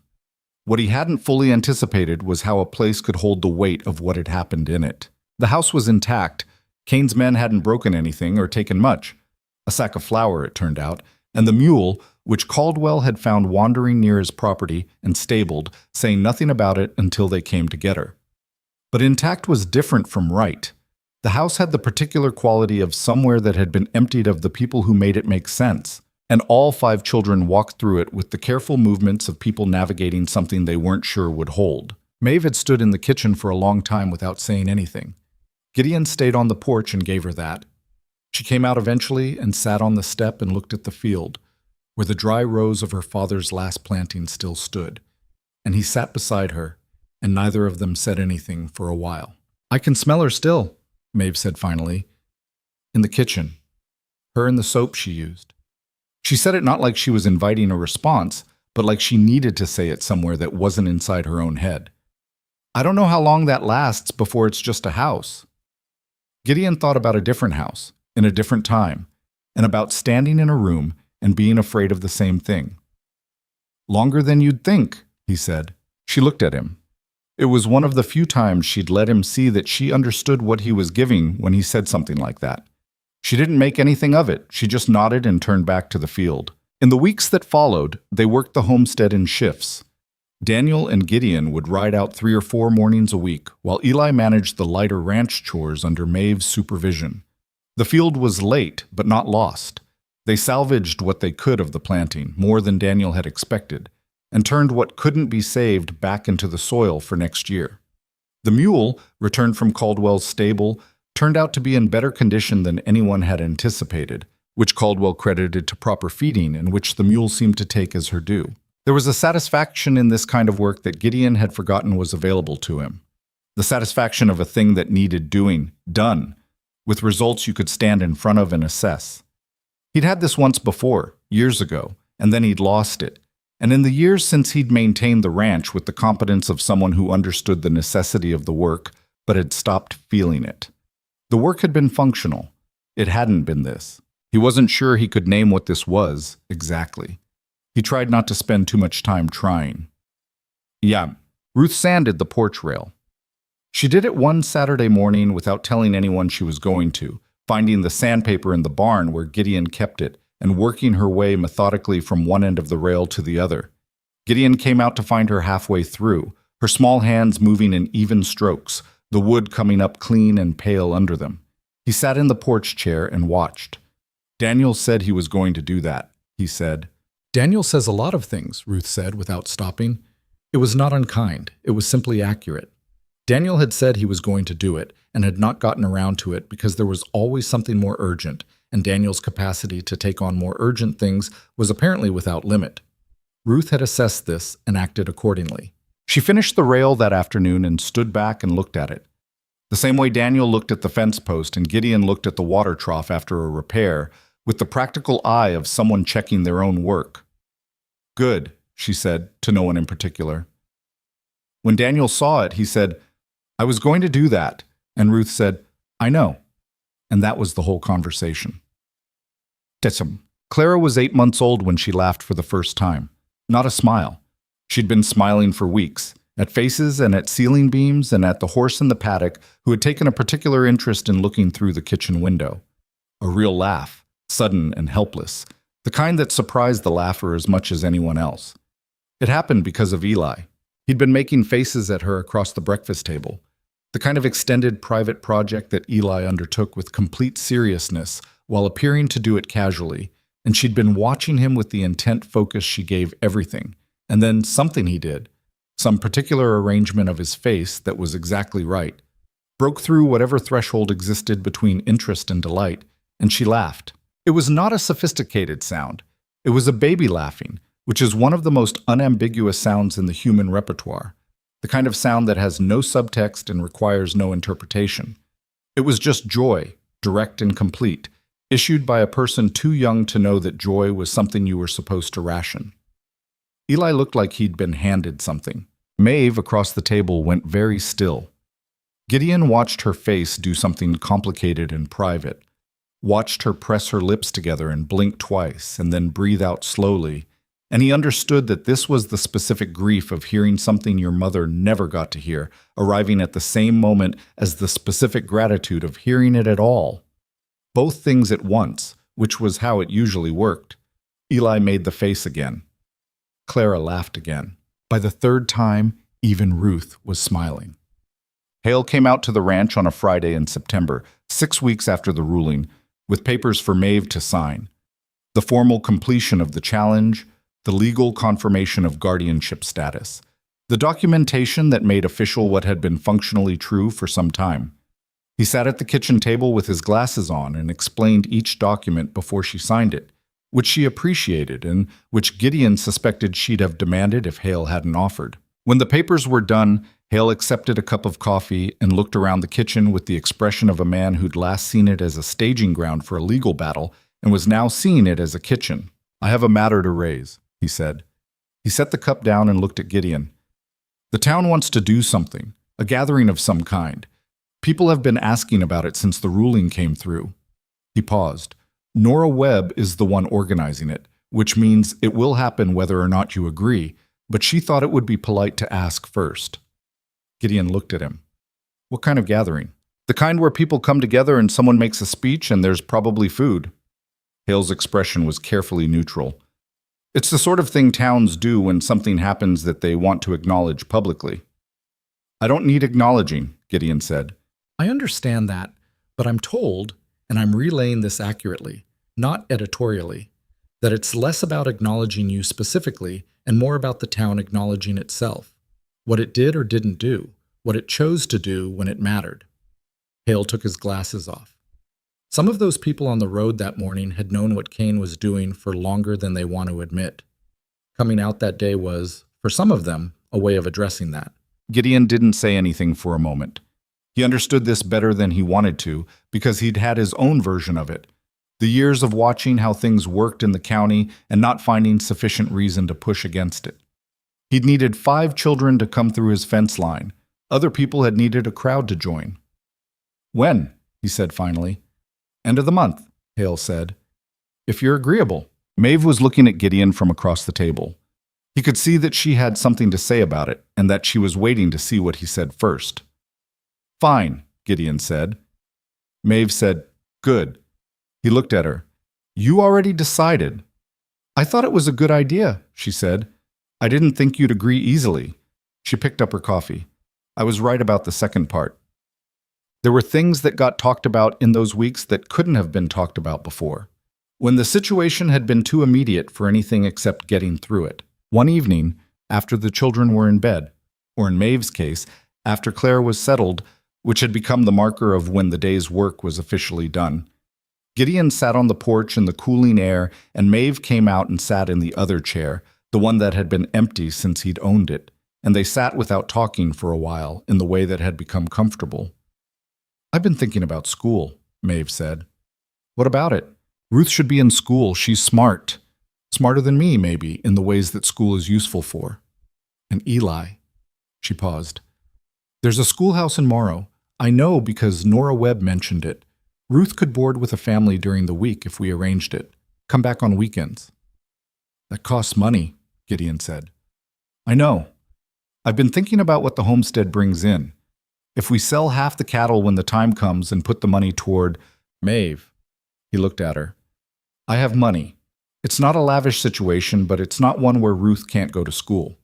What he hadn't fully anticipated was how a place could hold the weight of what had happened in it. The house was intact. Kane's men hadn't broken anything or taken much. A sack of flour, it turned out, and the mule, which Caldwell had found wandering near his property and stabled, saying nothing about it until they came to get her. But intact was different from right. The house had the particular quality of somewhere that had been emptied of the people who made it make sense, and all 5 children walked through it with the careful movements of people navigating something they weren't sure would hold. Maeve had stood in the kitchen for a long time without saying anything. Gideon stayed on the porch and gave her that. She came out eventually and sat on the step and looked at the field, where the dry rows of her father's last planting still stood, and he sat beside her, and neither of them said anything for a while. "I can smell her still," Maeve said finally. "In the kitchen. Her and the soap she used." She said it not like she was inviting a response, but like she needed to say it somewhere that wasn't inside her own head. I don't know how long that lasts before it's just a house. Gideon thought about a different house, in a different time, and about standing in a room and being afraid of the same thing. Longer than you'd think, he said. She looked at him. It was one of the few times she'd let him see that she understood what he was giving when he said something like that. She didn't make anything of it, she just nodded and turned back to the field. In the weeks that followed, they worked the homestead in shifts. Daniel and Gideon would ride out 3 or 4 mornings a week, while Eli managed the lighter ranch chores under Maeve's supervision. The field was late, but not lost. They salvaged what they could of the planting, more than Daniel had expected, and turned what couldn't be saved back into the soil for next year. The mule, returned from Caldwell's stable, turned out to be in better condition than anyone had anticipated, which Caldwell credited to proper feeding and which the mule seemed to take as her due. There was a satisfaction in this kind of work that Gideon had forgotten was available to him. The satisfaction of a thing that needed doing, done, with results you could stand in front of and assess. He'd had this once before, years ago, and then he'd lost it. And in the years since he'd maintained the ranch with the competence of someone who understood the necessity of the work, but had stopped feeling it. The work had been functional. It hadn't been this. He wasn't sure he could name what this was, exactly. He tried not to spend too much time trying. Yeah, Ruth sanded the porch rail. She did it one Saturday morning without telling anyone she was going to, finding the sandpaper in the barn where Gideon kept it and working her way methodically from one end of the rail to the other. Gideon came out to find her halfway through, her small hands moving in even strokes, the wood coming up clean and pale under them. He sat in the porch chair and watched. Daniel said he was going to do that, he said. Daniel says a lot of things, Ruth said without stopping. It was not unkind, it was simply accurate. Daniel had said he was going to do it and had not gotten around to it because there was always something more urgent, and Daniel's capacity to take on more urgent things was apparently without limit. Ruth had assessed this and acted accordingly. She finished the rail that afternoon and stood back and looked at it. The same way Daniel looked at the fence post and Gideon looked at the water trough after a repair, with the practical eye of someone checking their own work. Good, she said, to no one in particular. When Daniel saw it, he said, I was going to do that, and Ruth said, I know. And that was the whole conversation. Tessum. Clara was 8 months old when she laughed for the first time. Not a smile. She'd been smiling for weeks, at faces and at ceiling beams and at the horse in the paddock who had taken a particular interest in looking through the kitchen window. A real laugh, sudden and helpless, the kind that surprised the laugher as much as anyone else. It happened because of Eli. He'd been making faces at her across the breakfast table, the kind of extended private project that Eli undertook with complete seriousness while appearing to do it casually, and she'd been watching him with the intent focus she gave everything, and then something he did, some particular arrangement of his face that was exactly right, broke through whatever threshold existed between interest and delight, and she laughed. It was not a sophisticated sound. It was a baby laughing, which is one of the most unambiguous sounds in the human repertoire, the kind of sound that has no subtext and requires no interpretation. It was just joy, direct and complete, issued by a person too young to know that joy was something you were supposed to ration. Eli looked like he'd been handed something. Maeve, across the table, went very still. Gideon watched her face do something complicated and private, watched her press her lips together and blink twice, and then breathe out slowly, and he understood that this was the specific grief of hearing something your mother never got to hear, arriving at the same moment as the specific gratitude of hearing it at all. Both things at once, which was how it usually worked. Eli made the face again. Clara laughed again. By the third time, even Ruth was smiling. Hale came out to the ranch on a Friday in September, 6 weeks after the ruling, with papers for Maeve to sign. The formal completion of the challenge, the legal confirmation of guardianship status, the documentation that made official what had been functionally true for some time. He sat at the kitchen table with his glasses on and explained each document before she signed it, which she appreciated and which Gideon suspected she'd have demanded if Hale hadn't offered. When the papers were done, Hale accepted a cup of coffee and looked around the kitchen with the expression of a man who'd last seen it as a staging ground for a legal battle and was now seeing it as a kitchen. I have a matter to raise, he said. He set the cup down and looked at Gideon. The town wants to do something, a gathering of some kind. People have been asking about it since the ruling came through. He paused. Nora Webb is the one organizing it, which means it will happen whether or not you agree, but she thought it would be polite to ask first. Gideon looked at him. What kind of gathering? The kind where people come together and someone makes a speech and there's probably food. Hale's expression was carefully neutral. It's the sort of thing towns do when something happens that they want to acknowledge publicly. I don't need acknowledging, Gideon said. I understand that, but I'm told, and I'm relaying this accurately, not editorially, that it's less about acknowledging you specifically and more about the town acknowledging itself, what it did or didn't do, what it chose to do when it mattered. Hale took his glasses off. Some of those people on the road that morning had known what Kane was doing for longer than they want to admit. Coming out that day was, for some of them, a way of addressing that. Gideon didn't say anything for a moment. He understood this better than he wanted to because he'd had his own version of it. The years of watching how things worked in the county and not finding sufficient reason to push against it. He'd needed 5 children to come through his fence line. Other people had needed a crowd to join. When? He said finally. End of the month, Hale said. If you're agreeable. Maeve was looking at Gideon from across the table. He could see that she had something to say about it and that she was waiting to see what he said first. Fine, Gideon said. Maeve said, Good. He looked at her. You already decided. I thought it was a good idea, she said. I didn't think you'd agree easily. She picked up her coffee. I was right about the second part. There were things that got talked about in those weeks that couldn't have been talked about before, when the situation had been too immediate for anything except getting through it. One evening, after the children were in bed, or in Maeve's case, after Claire was settled, which had become the marker of when the day's work was officially done, Gideon sat on the porch in the cooling air, and Maeve came out and sat in the other chair, the one that had been empty since he'd owned it, and they sat without talking for a while in the way that had become comfortable. I've been thinking about school, Maeve said. What about it? Ruth should be in school. She's smart. Smarter than me, maybe, in the ways that school is useful for. And Eli. She paused. There's a schoolhouse in Morrow. I know because Nora Webb mentioned it. Ruth could board with a family during the week if we arranged it. Come back on weekends. That costs money, Gideon said. I know. I've been thinking about what the homestead brings in. If we sell half the cattle when the time comes and put the money toward Maeve, he looked at her. I have money. It's not a lavish situation, but it's not one where Ruth can't go to school.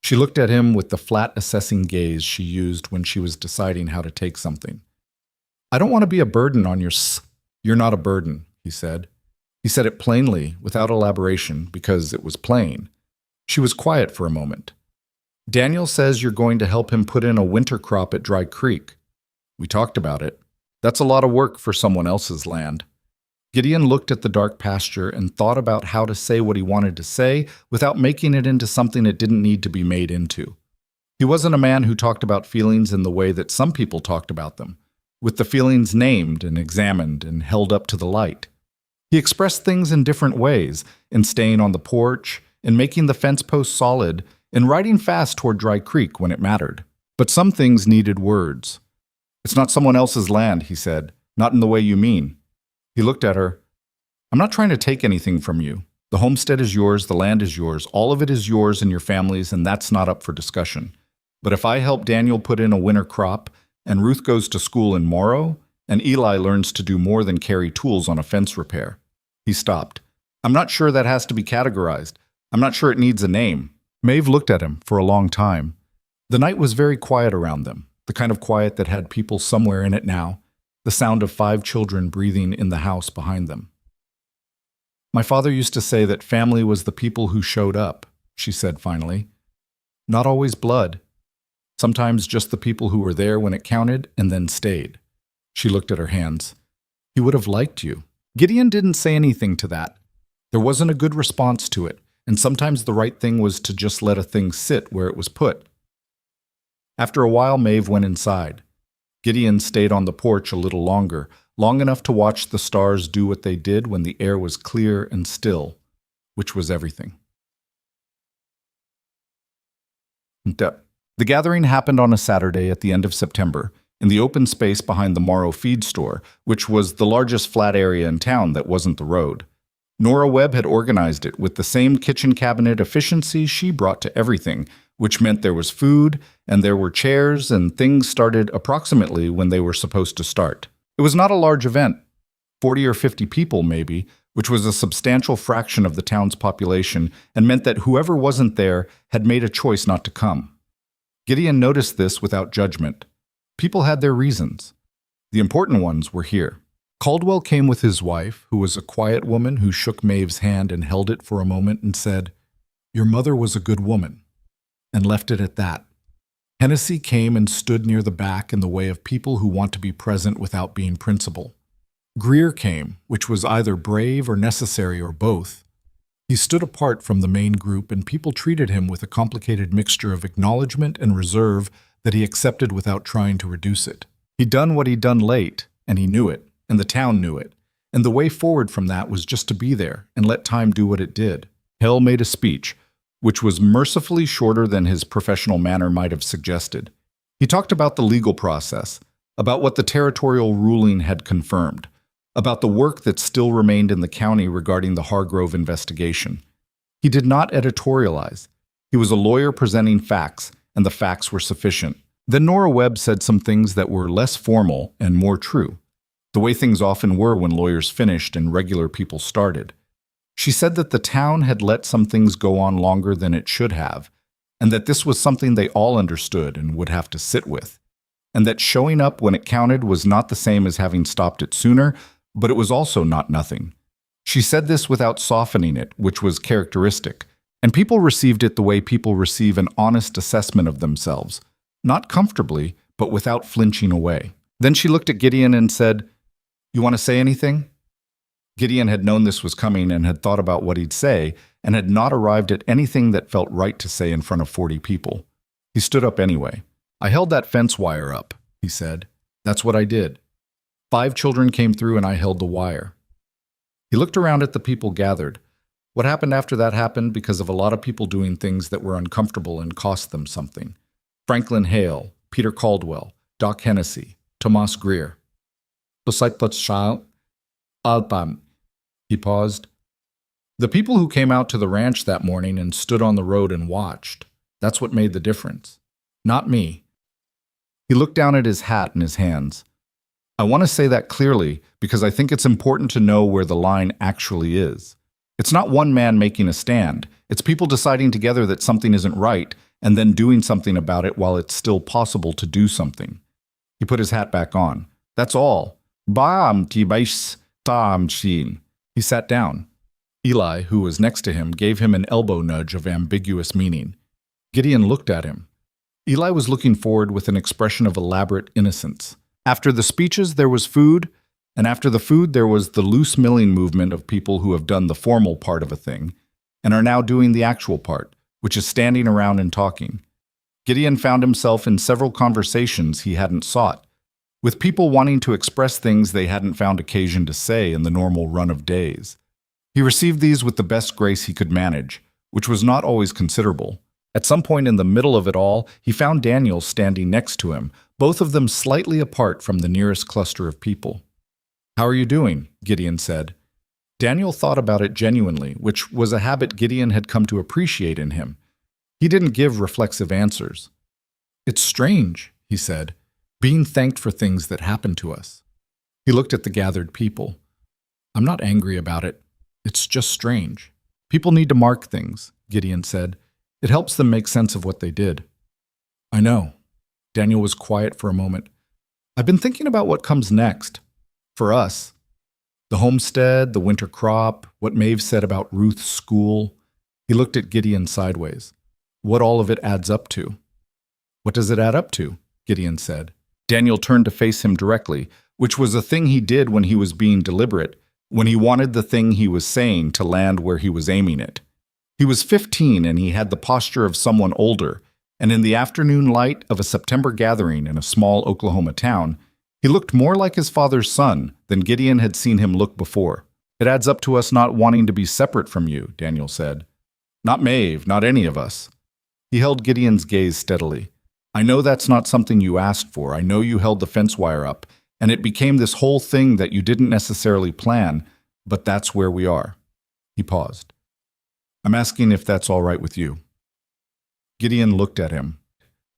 She looked at him with the flat, assessing gaze she used when she was deciding how to take something. I don't want to be a burden on your You're not a burden, he said. He said it plainly, without elaboration, because it was plain. She was quiet for a moment. Daniel says you're going to help him put in a winter crop at Dry Creek. We talked about it. That's a lot of work for someone else's land. Gideon looked at the dark pasture and thought about how to say what he wanted to say without making it into something it didn't need to be made into. He wasn't a man who talked about feelings in the way that some people talked about them, with the feelings named and examined and held up to the light. He expressed things in different ways, in staying on the porch, in making the fence post solid, in riding fast toward Dry Creek when it mattered. But some things needed words. It's not someone else's land, he said, not in the way you mean. He looked at her. I'm not trying to take anything from you. The homestead is yours, the land is yours, all of it is yours and your family's, and that's not up for discussion. But if I help Daniel put in a winter crop, and Ruth goes to school in Morrow, and Eli learns to do more than carry tools on a fence repair. He stopped. I'm not sure that has to be categorized. I'm not sure it needs a name. Maeve looked at him for a long time. The night was very quiet around them, the kind of quiet that had people somewhere in it now, the sound of 5 children breathing in the house behind them. My father used to say that family was the people who showed up, she said finally. Not always blood. Sometimes just the people who were there when it counted and then stayed. She looked at her hands. He would have liked you. Gideon didn't say anything to that. There wasn't a good response to it, and sometimes the right thing was to just let a thing sit where it was put. After a while, Maeve went inside. Gideon stayed on the porch a little longer, long enough to watch the stars do what they did when the air was clear and still, which was everything. The gathering happened on a Saturday at the end of September, in the open space behind the Morrow feed store, which was the largest flat area in town that wasn't the road. Nora Webb had organized it with the same kitchen cabinet efficiency she brought to everything, which meant there was food, and there were chairs, and things started approximately when they were supposed to start. It was not a large event, 40 or 50 people maybe, which was a substantial fraction of the town's population and meant that whoever wasn't there had made a choice not to come. Gideon noticed this without judgment. People had their reasons. The important ones were here. Caldwell came with his wife, who was a quiet woman who shook Maeve's hand and held it for a moment and said, "Your mother was a good woman," and left it at that. Hennessy came and stood near the back in the way of people who want to be present without being principal. Greer came, which was either brave or necessary or both. He stood apart from the main group, and people treated him with a complicated mixture of acknowledgement and reserve that he accepted without trying to reduce it. He'd done what he'd done late, and he knew it, and the town knew it, and the way forward from that was just to be there and let time do what it did. Hell made a speech, which was mercifully shorter than his professional manner might have suggested. He talked about the legal process, about what the territorial ruling had confirmed, about the work that still remained in the county regarding the Hargrove investigation. He did not editorialize. He was a lawyer presenting facts, and the facts were sufficient. Then Nora Webb said some things that were less formal and more true, the way things often were when lawyers finished and regular people started. She said that the town had let some things go on longer than it should have, and that this was something they all understood and would have to sit with, and that showing up when it counted was not the same as having stopped it sooner, but it was also not nothing. She said this without softening it, which was characteristic, and people received it the way people receive an honest assessment of themselves, not comfortably, but without flinching away. Then she looked at Gideon and said, "You want to say anything?" Gideon had known this was coming and had thought about what he'd say, and had not arrived at anything that felt right to say in front of 40 people. He stood up anyway. "I held that fence wire up," he said. "That's what I did. 5 children came through and I held the wire." He looked around at the people gathered. What happened after that happened because of a lot of people doing things that were uncomfortable and cost them something. Franklin Hale, Peter Caldwell, Doc Hennessy, Tomas Greer. He paused. The people who came out to the ranch that morning and stood on the road and watched. That's what made the difference. Not me. He looked down at his hat and his hands. I want to say that clearly because I think it's important to know where the line actually is. It's not one man making a stand. It's people deciding together that something isn't right and then doing something about it while it's still possible to do something. He put his hat back on. That's all. He sat down. Eli, who was next to him, gave him an elbow nudge of ambiguous meaning. Gideon looked at him. Eli was looking forward with an expression of elaborate innocence. After the speeches, there was food, and after the food, there was the loose milling movement of people who have done the formal part of a thing and are now doing the actual part, which is standing around and talking. Gideon found himself in several conversations he hadn't sought, with people wanting to express things they hadn't found occasion to say in the normal run of days. He received these with the best grace he could manage, which was not always considerable. At some point in the middle of it all, he found Daniel standing next to him, both of them slightly apart from the nearest cluster of people. "How are you doing?" Gideon said. Daniel thought about it genuinely, which was a habit Gideon had come to appreciate in him. He didn't give reflexive answers. "It's strange," he said, "being thanked for things that happen to us." He looked at the gathered people. "I'm not angry about it. It's just strange. People need to mark things," Gideon said. "It helps them make sense of what they did." "I know." Daniel was quiet for a moment. "I've been thinking about what comes next. For us. The homestead, the winter crop, what Maeve said about Ruth's school." He looked at Gideon sideways. "What all of it adds up to." "What does it add up to?" Gideon said. Daniel turned to face him directly, which was a thing he did when he was being deliberate, when he wanted the thing he was saying to land where he was aiming it. He was 15 and he had the posture of someone older, and in the afternoon light of a September gathering in a small Oklahoma town, he looked more like his father's son than Gideon had seen him look before. "It adds up to us not wanting to be separate from you," Daniel said. "Not Maeve, not any of us. He held Gideon's gaze steadily. "I know that's not something you asked for. I know you held the fence wire up, and it became this whole thing that you didn't necessarily plan, but that's where we are." He paused. "I'm asking if that's all right with you." Gideon looked at him.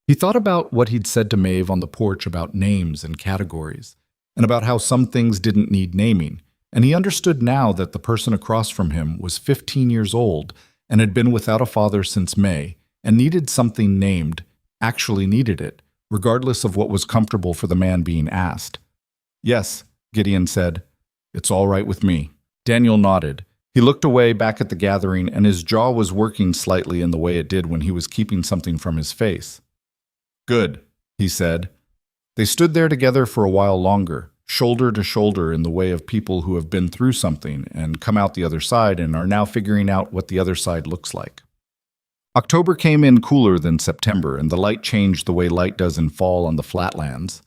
He thought about what he'd said to Maeve on the porch about names and categories, and about how some things didn't need naming, and he understood now that the person across from him was 15 years old and had been without a father since May, and needed something named, actually needed it, regardless of what was comfortable for the man being asked. "Yes," Gideon said. "It's all right with me." Daniel nodded. He looked away back at the gathering, and his jaw was working slightly in the way it did when he was keeping something from his face. "Good," he said. They stood there together for a while longer, shoulder to shoulder in the way of people who have been through something and come out the other side and are now figuring out what the other side looks like. October came in cooler than September, and the light changed the way light does in fall on the flatlands,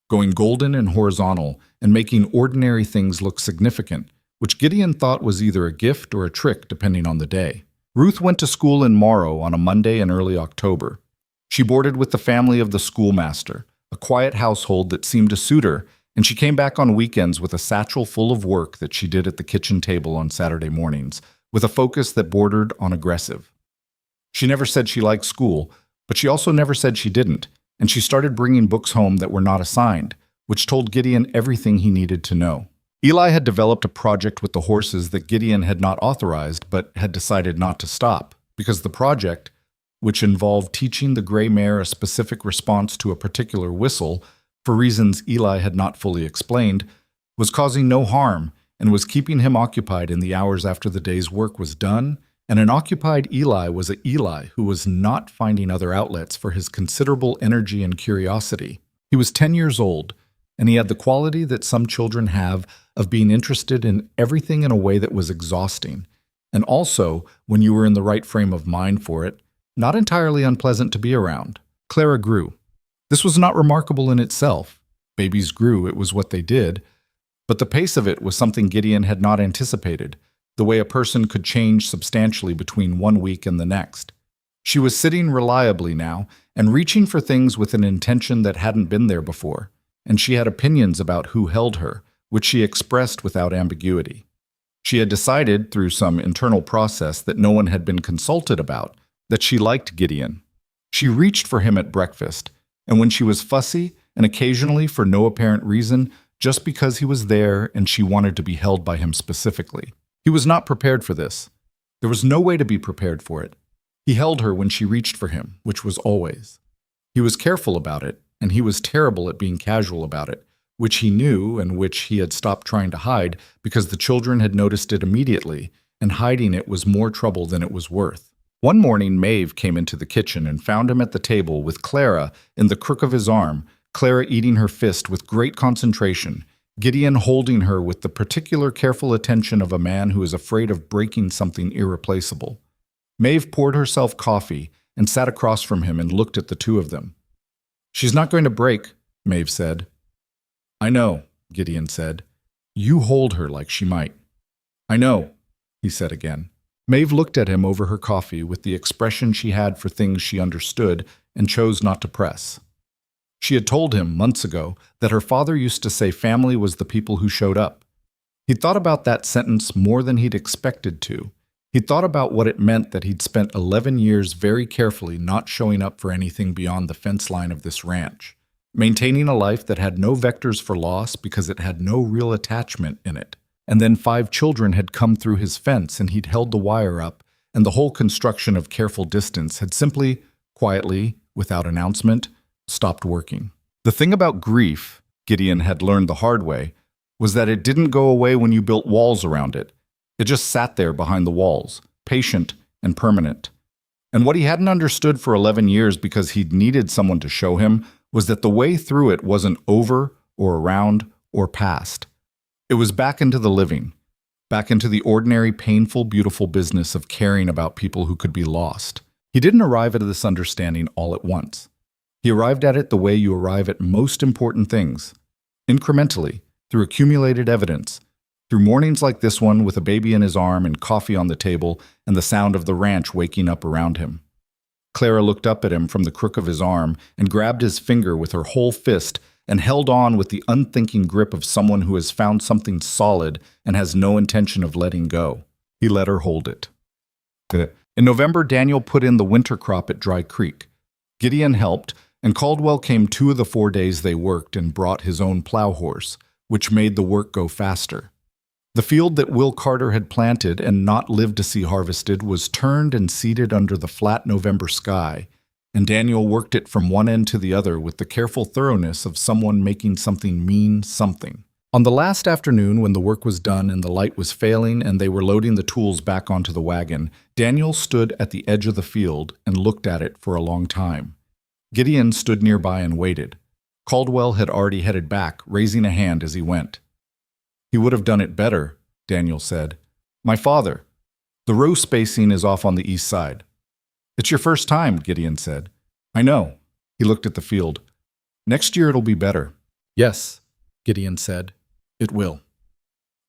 going golden and horizontal and making ordinary things look significant, which Gideon thought was either a gift or a trick depending on the day. Ruth went to school in Morrow on a Monday in early October. She boarded with the family of the schoolmaster, a quiet household that seemed to suit her, and she came back on weekends with a satchel full of work that she did at the kitchen table on Saturday mornings, with a focus that bordered on aggressive. She never said she liked school, but she also never said she didn't, and she started bringing books home that were not assigned, which told Gideon everything he needed to know. Eli had developed a project with the horses that Gideon had not authorized but had decided not to stop, because the project, which involved teaching the gray mare a specific response to a particular whistle for reasons Eli had not fully explained, was causing no harm and was keeping him occupied in the hours after the day's work was done, and an occupied Eli was an Eli who was not finding other outlets for his considerable energy and curiosity. He was 10 years old, and he had the quality that some children have of being interested in everything in a way that was exhausting, and also, when you were in the right frame of mind for it, not entirely unpleasant to be around. Clara grew. This was not remarkable in itself. Babies grew, it was what they did, but the pace of it was something Gideon had not anticipated, the way a person could change substantially between one week and the next. She was sitting reliably now and reaching for things with an intention that hadn't been there before, and she had opinions about who held her, which she expressed without ambiguity. She had decided, through some internal process that no one had been consulted about, that she liked Gideon. She reached for him at breakfast, and when she was fussy, and occasionally for no apparent reason, just because he was there and she wanted to be held by him specifically. He was not prepared for this. There was no way to be prepared for it. He held her when she reached for him, which was always. He was careful about it, and he was terrible at being casual about it, which he knew and which he had stopped trying to hide because the children had noticed it immediately, and hiding it was more trouble than it was worth. One morning, Maeve came into the kitchen and found him at the table with Clara in the crook of his arm, Clara eating her fist with great concentration, Gideon holding her with the particular careful attention of a man who is afraid of breaking something irreplaceable. Maeve poured herself coffee and sat across from him and looked at the two of them. "She's not going to break," Maeve said. "I know," Gideon said. "You hold her like she might." "I know," he said again. Maeve looked at him over her coffee with the expression she had for things she understood and chose not to press. She had told him, months ago, that her father used to say family was the people who showed up. He'd thought about that sentence more than he'd expected to. He'd thought about what it meant that he'd spent 11 years very carefully not showing up for anything beyond the fence line of this ranch, maintaining a life that had no vectors for loss because it had no real attachment in it. And then 5 children had come through his fence and he'd held the wire up, and the whole construction of careful distance had simply, quietly, without announcement, stopped working. The thing about grief, Gideon had learned the hard way, was that it didn't go away when you built walls around it. It just sat there behind the walls, patient and permanent. And what he hadn't understood for 11 years because he'd needed someone to show him was that the way through it wasn't over or around or past. It was back into the living, back into the ordinary, painful, beautiful business of caring about people who could be lost. He didn't arrive at this understanding all at once. He arrived at it the way you arrive at most important things, incrementally, through accumulated evidence, through mornings like this one with a baby in his arm and coffee on the table and the sound of the ranch waking up around him. Clara looked up at him from the crook of his arm and grabbed his finger with her whole fist and held on with the unthinking grip of someone who has found something solid and has no intention of letting go. He let her hold it. In November, Daniel put in the winter crop at Dry Creek. Gideon helped, and Caldwell came 2 of the 4 days they worked and brought his own plow horse, which made the work go faster. The field that Will Carter had planted and not lived to see harvested was turned and seeded under the flat November sky, and Daniel worked it from one end to the other with the careful thoroughness of someone making something mean something. On the last afternoon, when the work was done and the light was failing and they were loading the tools back onto the wagon, Daniel stood at the edge of the field and looked at it for a long time. Gideon stood nearby and waited. Caldwell had already headed back, raising a hand as he went. "He would have done it better," Daniel said. "My father. The row spacing is off on the east side." "It's your first time," Gideon said. "I know." He looked at the field. "Next year it'll be better." "Yes," Gideon said. "It will."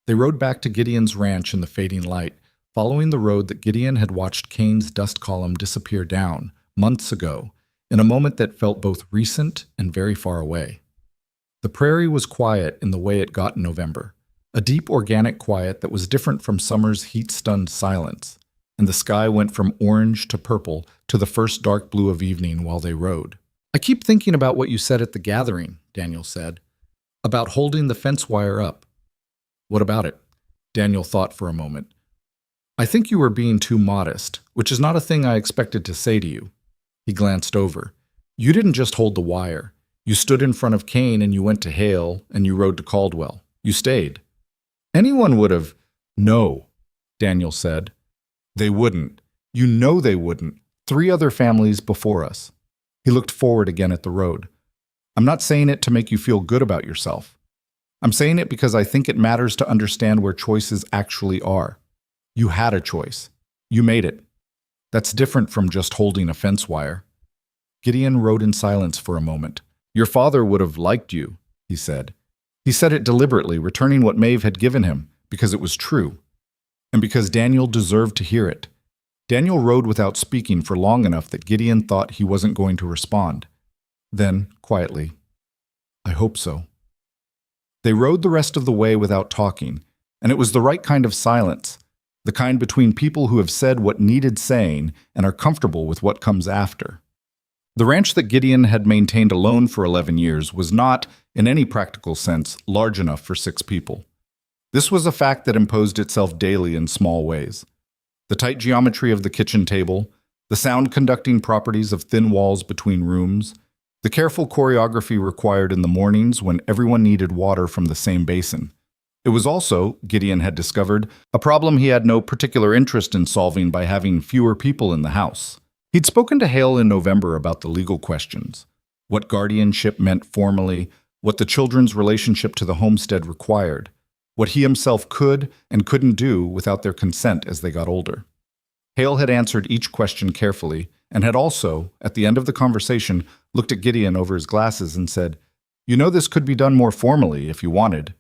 They rode back to Gideon's ranch in the fading light, following the road that Gideon had watched Kane's dust column disappear down, months ago, in a moment that felt both recent and very far away. The prairie was quiet in the way it got in November. A deep organic quiet that was different from summer's heat-stunned silence, and the sky went from orange to purple to the first dark blue of evening while they rode. "I keep thinking about what you said at the gathering," Daniel said, "about holding the fence wire up." "What about it?" Daniel thought for a moment. "I think you were being too modest, which is not a thing I expected to say to you." He glanced over. "You didn't just hold the wire. You stood in front of Kane and you went to Hale and you rode to Caldwell. You stayed." "Anyone would have—" "No," Daniel said. "They wouldn't. You know they wouldn't. 3 other families before us." He looked forward again at the road. "I'm not saying it to make you feel good about yourself. I'm saying it because I think it matters to understand where choices actually are. You had a choice. You made it. That's different from just holding a fence wire." Gideon rode in silence for a moment. "Your father would have liked you," he said. He said it deliberately, returning what Maeve had given him, because it was true, and because Daniel deserved to hear it. Daniel rode without speaking for long enough that Gideon thought he wasn't going to respond. Then, quietly, "I hope so." They rode the rest of the way without talking, and it was the right kind of silence, the kind between people who have said what needed saying and are comfortable with what comes after. The ranch that Gideon had maintained alone for 11 years was not, in any practical sense, large enough for 6 people. This was a fact that imposed itself daily in small ways. The tight geometry of the kitchen table, the sound-conducting properties of thin walls between rooms, the careful choreography required in the mornings when everyone needed water from the same basin. It was also, Gideon had discovered, a problem he had no particular interest in solving by having fewer people in the house. He'd spoken to Hale in November about the legal questions, what guardianship meant formally, what the children's relationship to the homestead required, what he himself could and couldn't do without their consent as they got older. Hale had answered each question carefully and had also, at the end of the conversation, looked at Gideon over his glasses and said, "You know this could be done more formally if you wanted."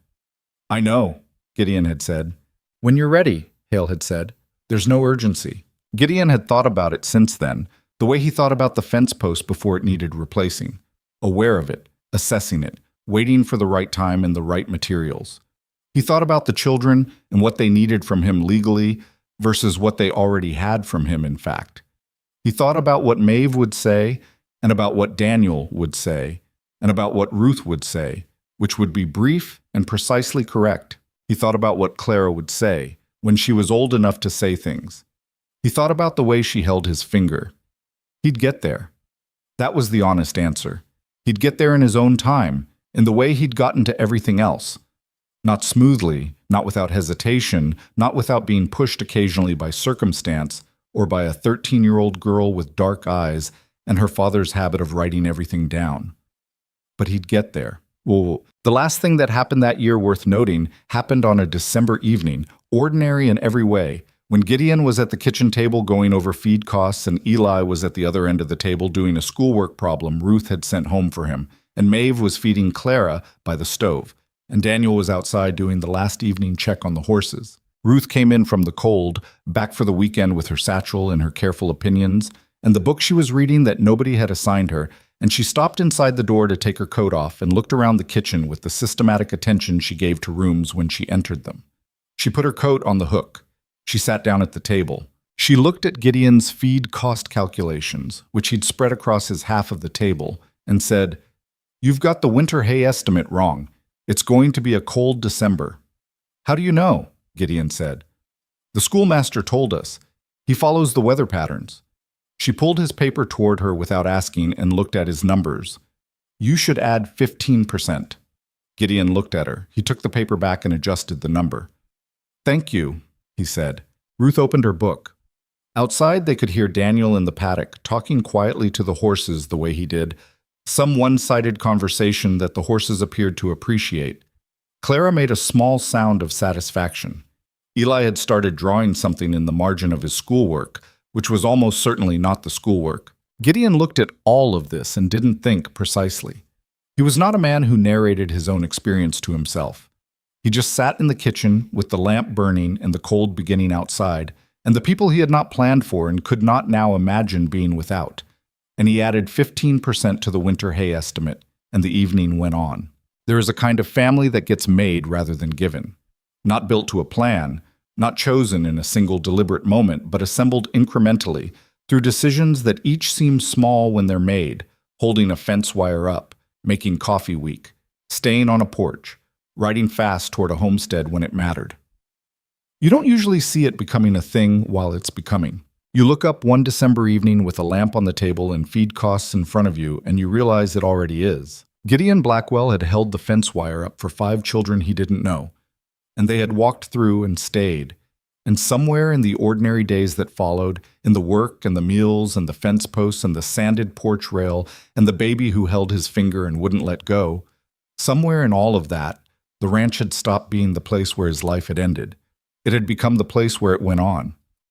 "I know," Gideon had said. "When you're ready," Hale had said. "There's no urgency." Gideon had thought about it since then, the way he thought about the fence post before it needed replacing, aware of it, assessing it, waiting for the right time and the right materials. He thought about the children and what they needed from him legally versus what they already had from him, in fact. He thought about what Maeve would say and about what Daniel would say and about what Ruth would say, which would be brief and precisely correct. He thought about what Clara would say when she was old enough to say things. He thought about the way she held his finger. He'd get there. That was the honest answer. He'd get there in his own time, in the way he'd gotten to everything else. Not smoothly, not without hesitation, not without being pushed occasionally by circumstance or by a 13-year-old girl with dark eyes and her father's habit of writing everything down. But he'd get there. Well, the last thing that happened that year worth noting happened on a December evening, ordinary in every way, when Gideon was at the kitchen table going over feed costs and Eli was at the other end of the table doing a schoolwork problem Ruth had sent home for him, and Maeve was feeding Clara by the stove, and Daniel was outside doing the last evening check on the horses. Ruth came in from the cold, back for the weekend with her satchel and her careful opinions, and the book she was reading that nobody had assigned her, and she stopped inside the door to take her coat off and looked around the kitchen with the systematic attention she gave to rooms when she entered them. She put her coat on the hook. She sat down at the table. She looked at Gideon's feed cost calculations, which he'd spread across his half of the table, and said, "You've got the winter hay estimate wrong. It's going to be a cold December." "How do you know?" Gideon said. "The schoolmaster told us. He follows the weather patterns." She pulled his paper toward her without asking and looked at his numbers. "You should add 15%. Gideon looked at her. He took the paper back and adjusted the number. "Thank you," he said. Ruth opened her book. Outside, they could hear Daniel in the paddock talking quietly to the horses the way he did, some one-sided conversation that the horses appeared to appreciate. Clara made a small sound of satisfaction. Eli had started drawing something in the margin of his schoolwork, which was almost certainly not the schoolwork. Gideon looked at all of this and didn't think precisely. He was not a man who narrated his own experience to himself. He just sat in the kitchen with the lamp burning and the cold beginning outside, and the people he had not planned for and could not now imagine being without. And he added 15% to the winter hay estimate, and the evening went on. There is a kind of family that gets made rather than given. Not built to a plan, not chosen in a single deliberate moment, but assembled incrementally through decisions that each seem small when they're made, holding a fence wire up, making coffee week, staying on a porch, riding fast toward a homestead when it mattered. You don't usually see it becoming a thing while it's becoming. You look up one December evening with a lamp on the table and feed costs in front of you, and you realize it already is. Gideon Blackwell had held the fence wire up for 5 children he didn't know, and they had walked through and stayed. And somewhere in the ordinary days that followed, in the work and the meals and the fence posts and the sanded porch rail and the baby who held his finger and wouldn't let go, somewhere in all of that, the ranch had stopped being the place where his life had ended. It had become the place where it went on.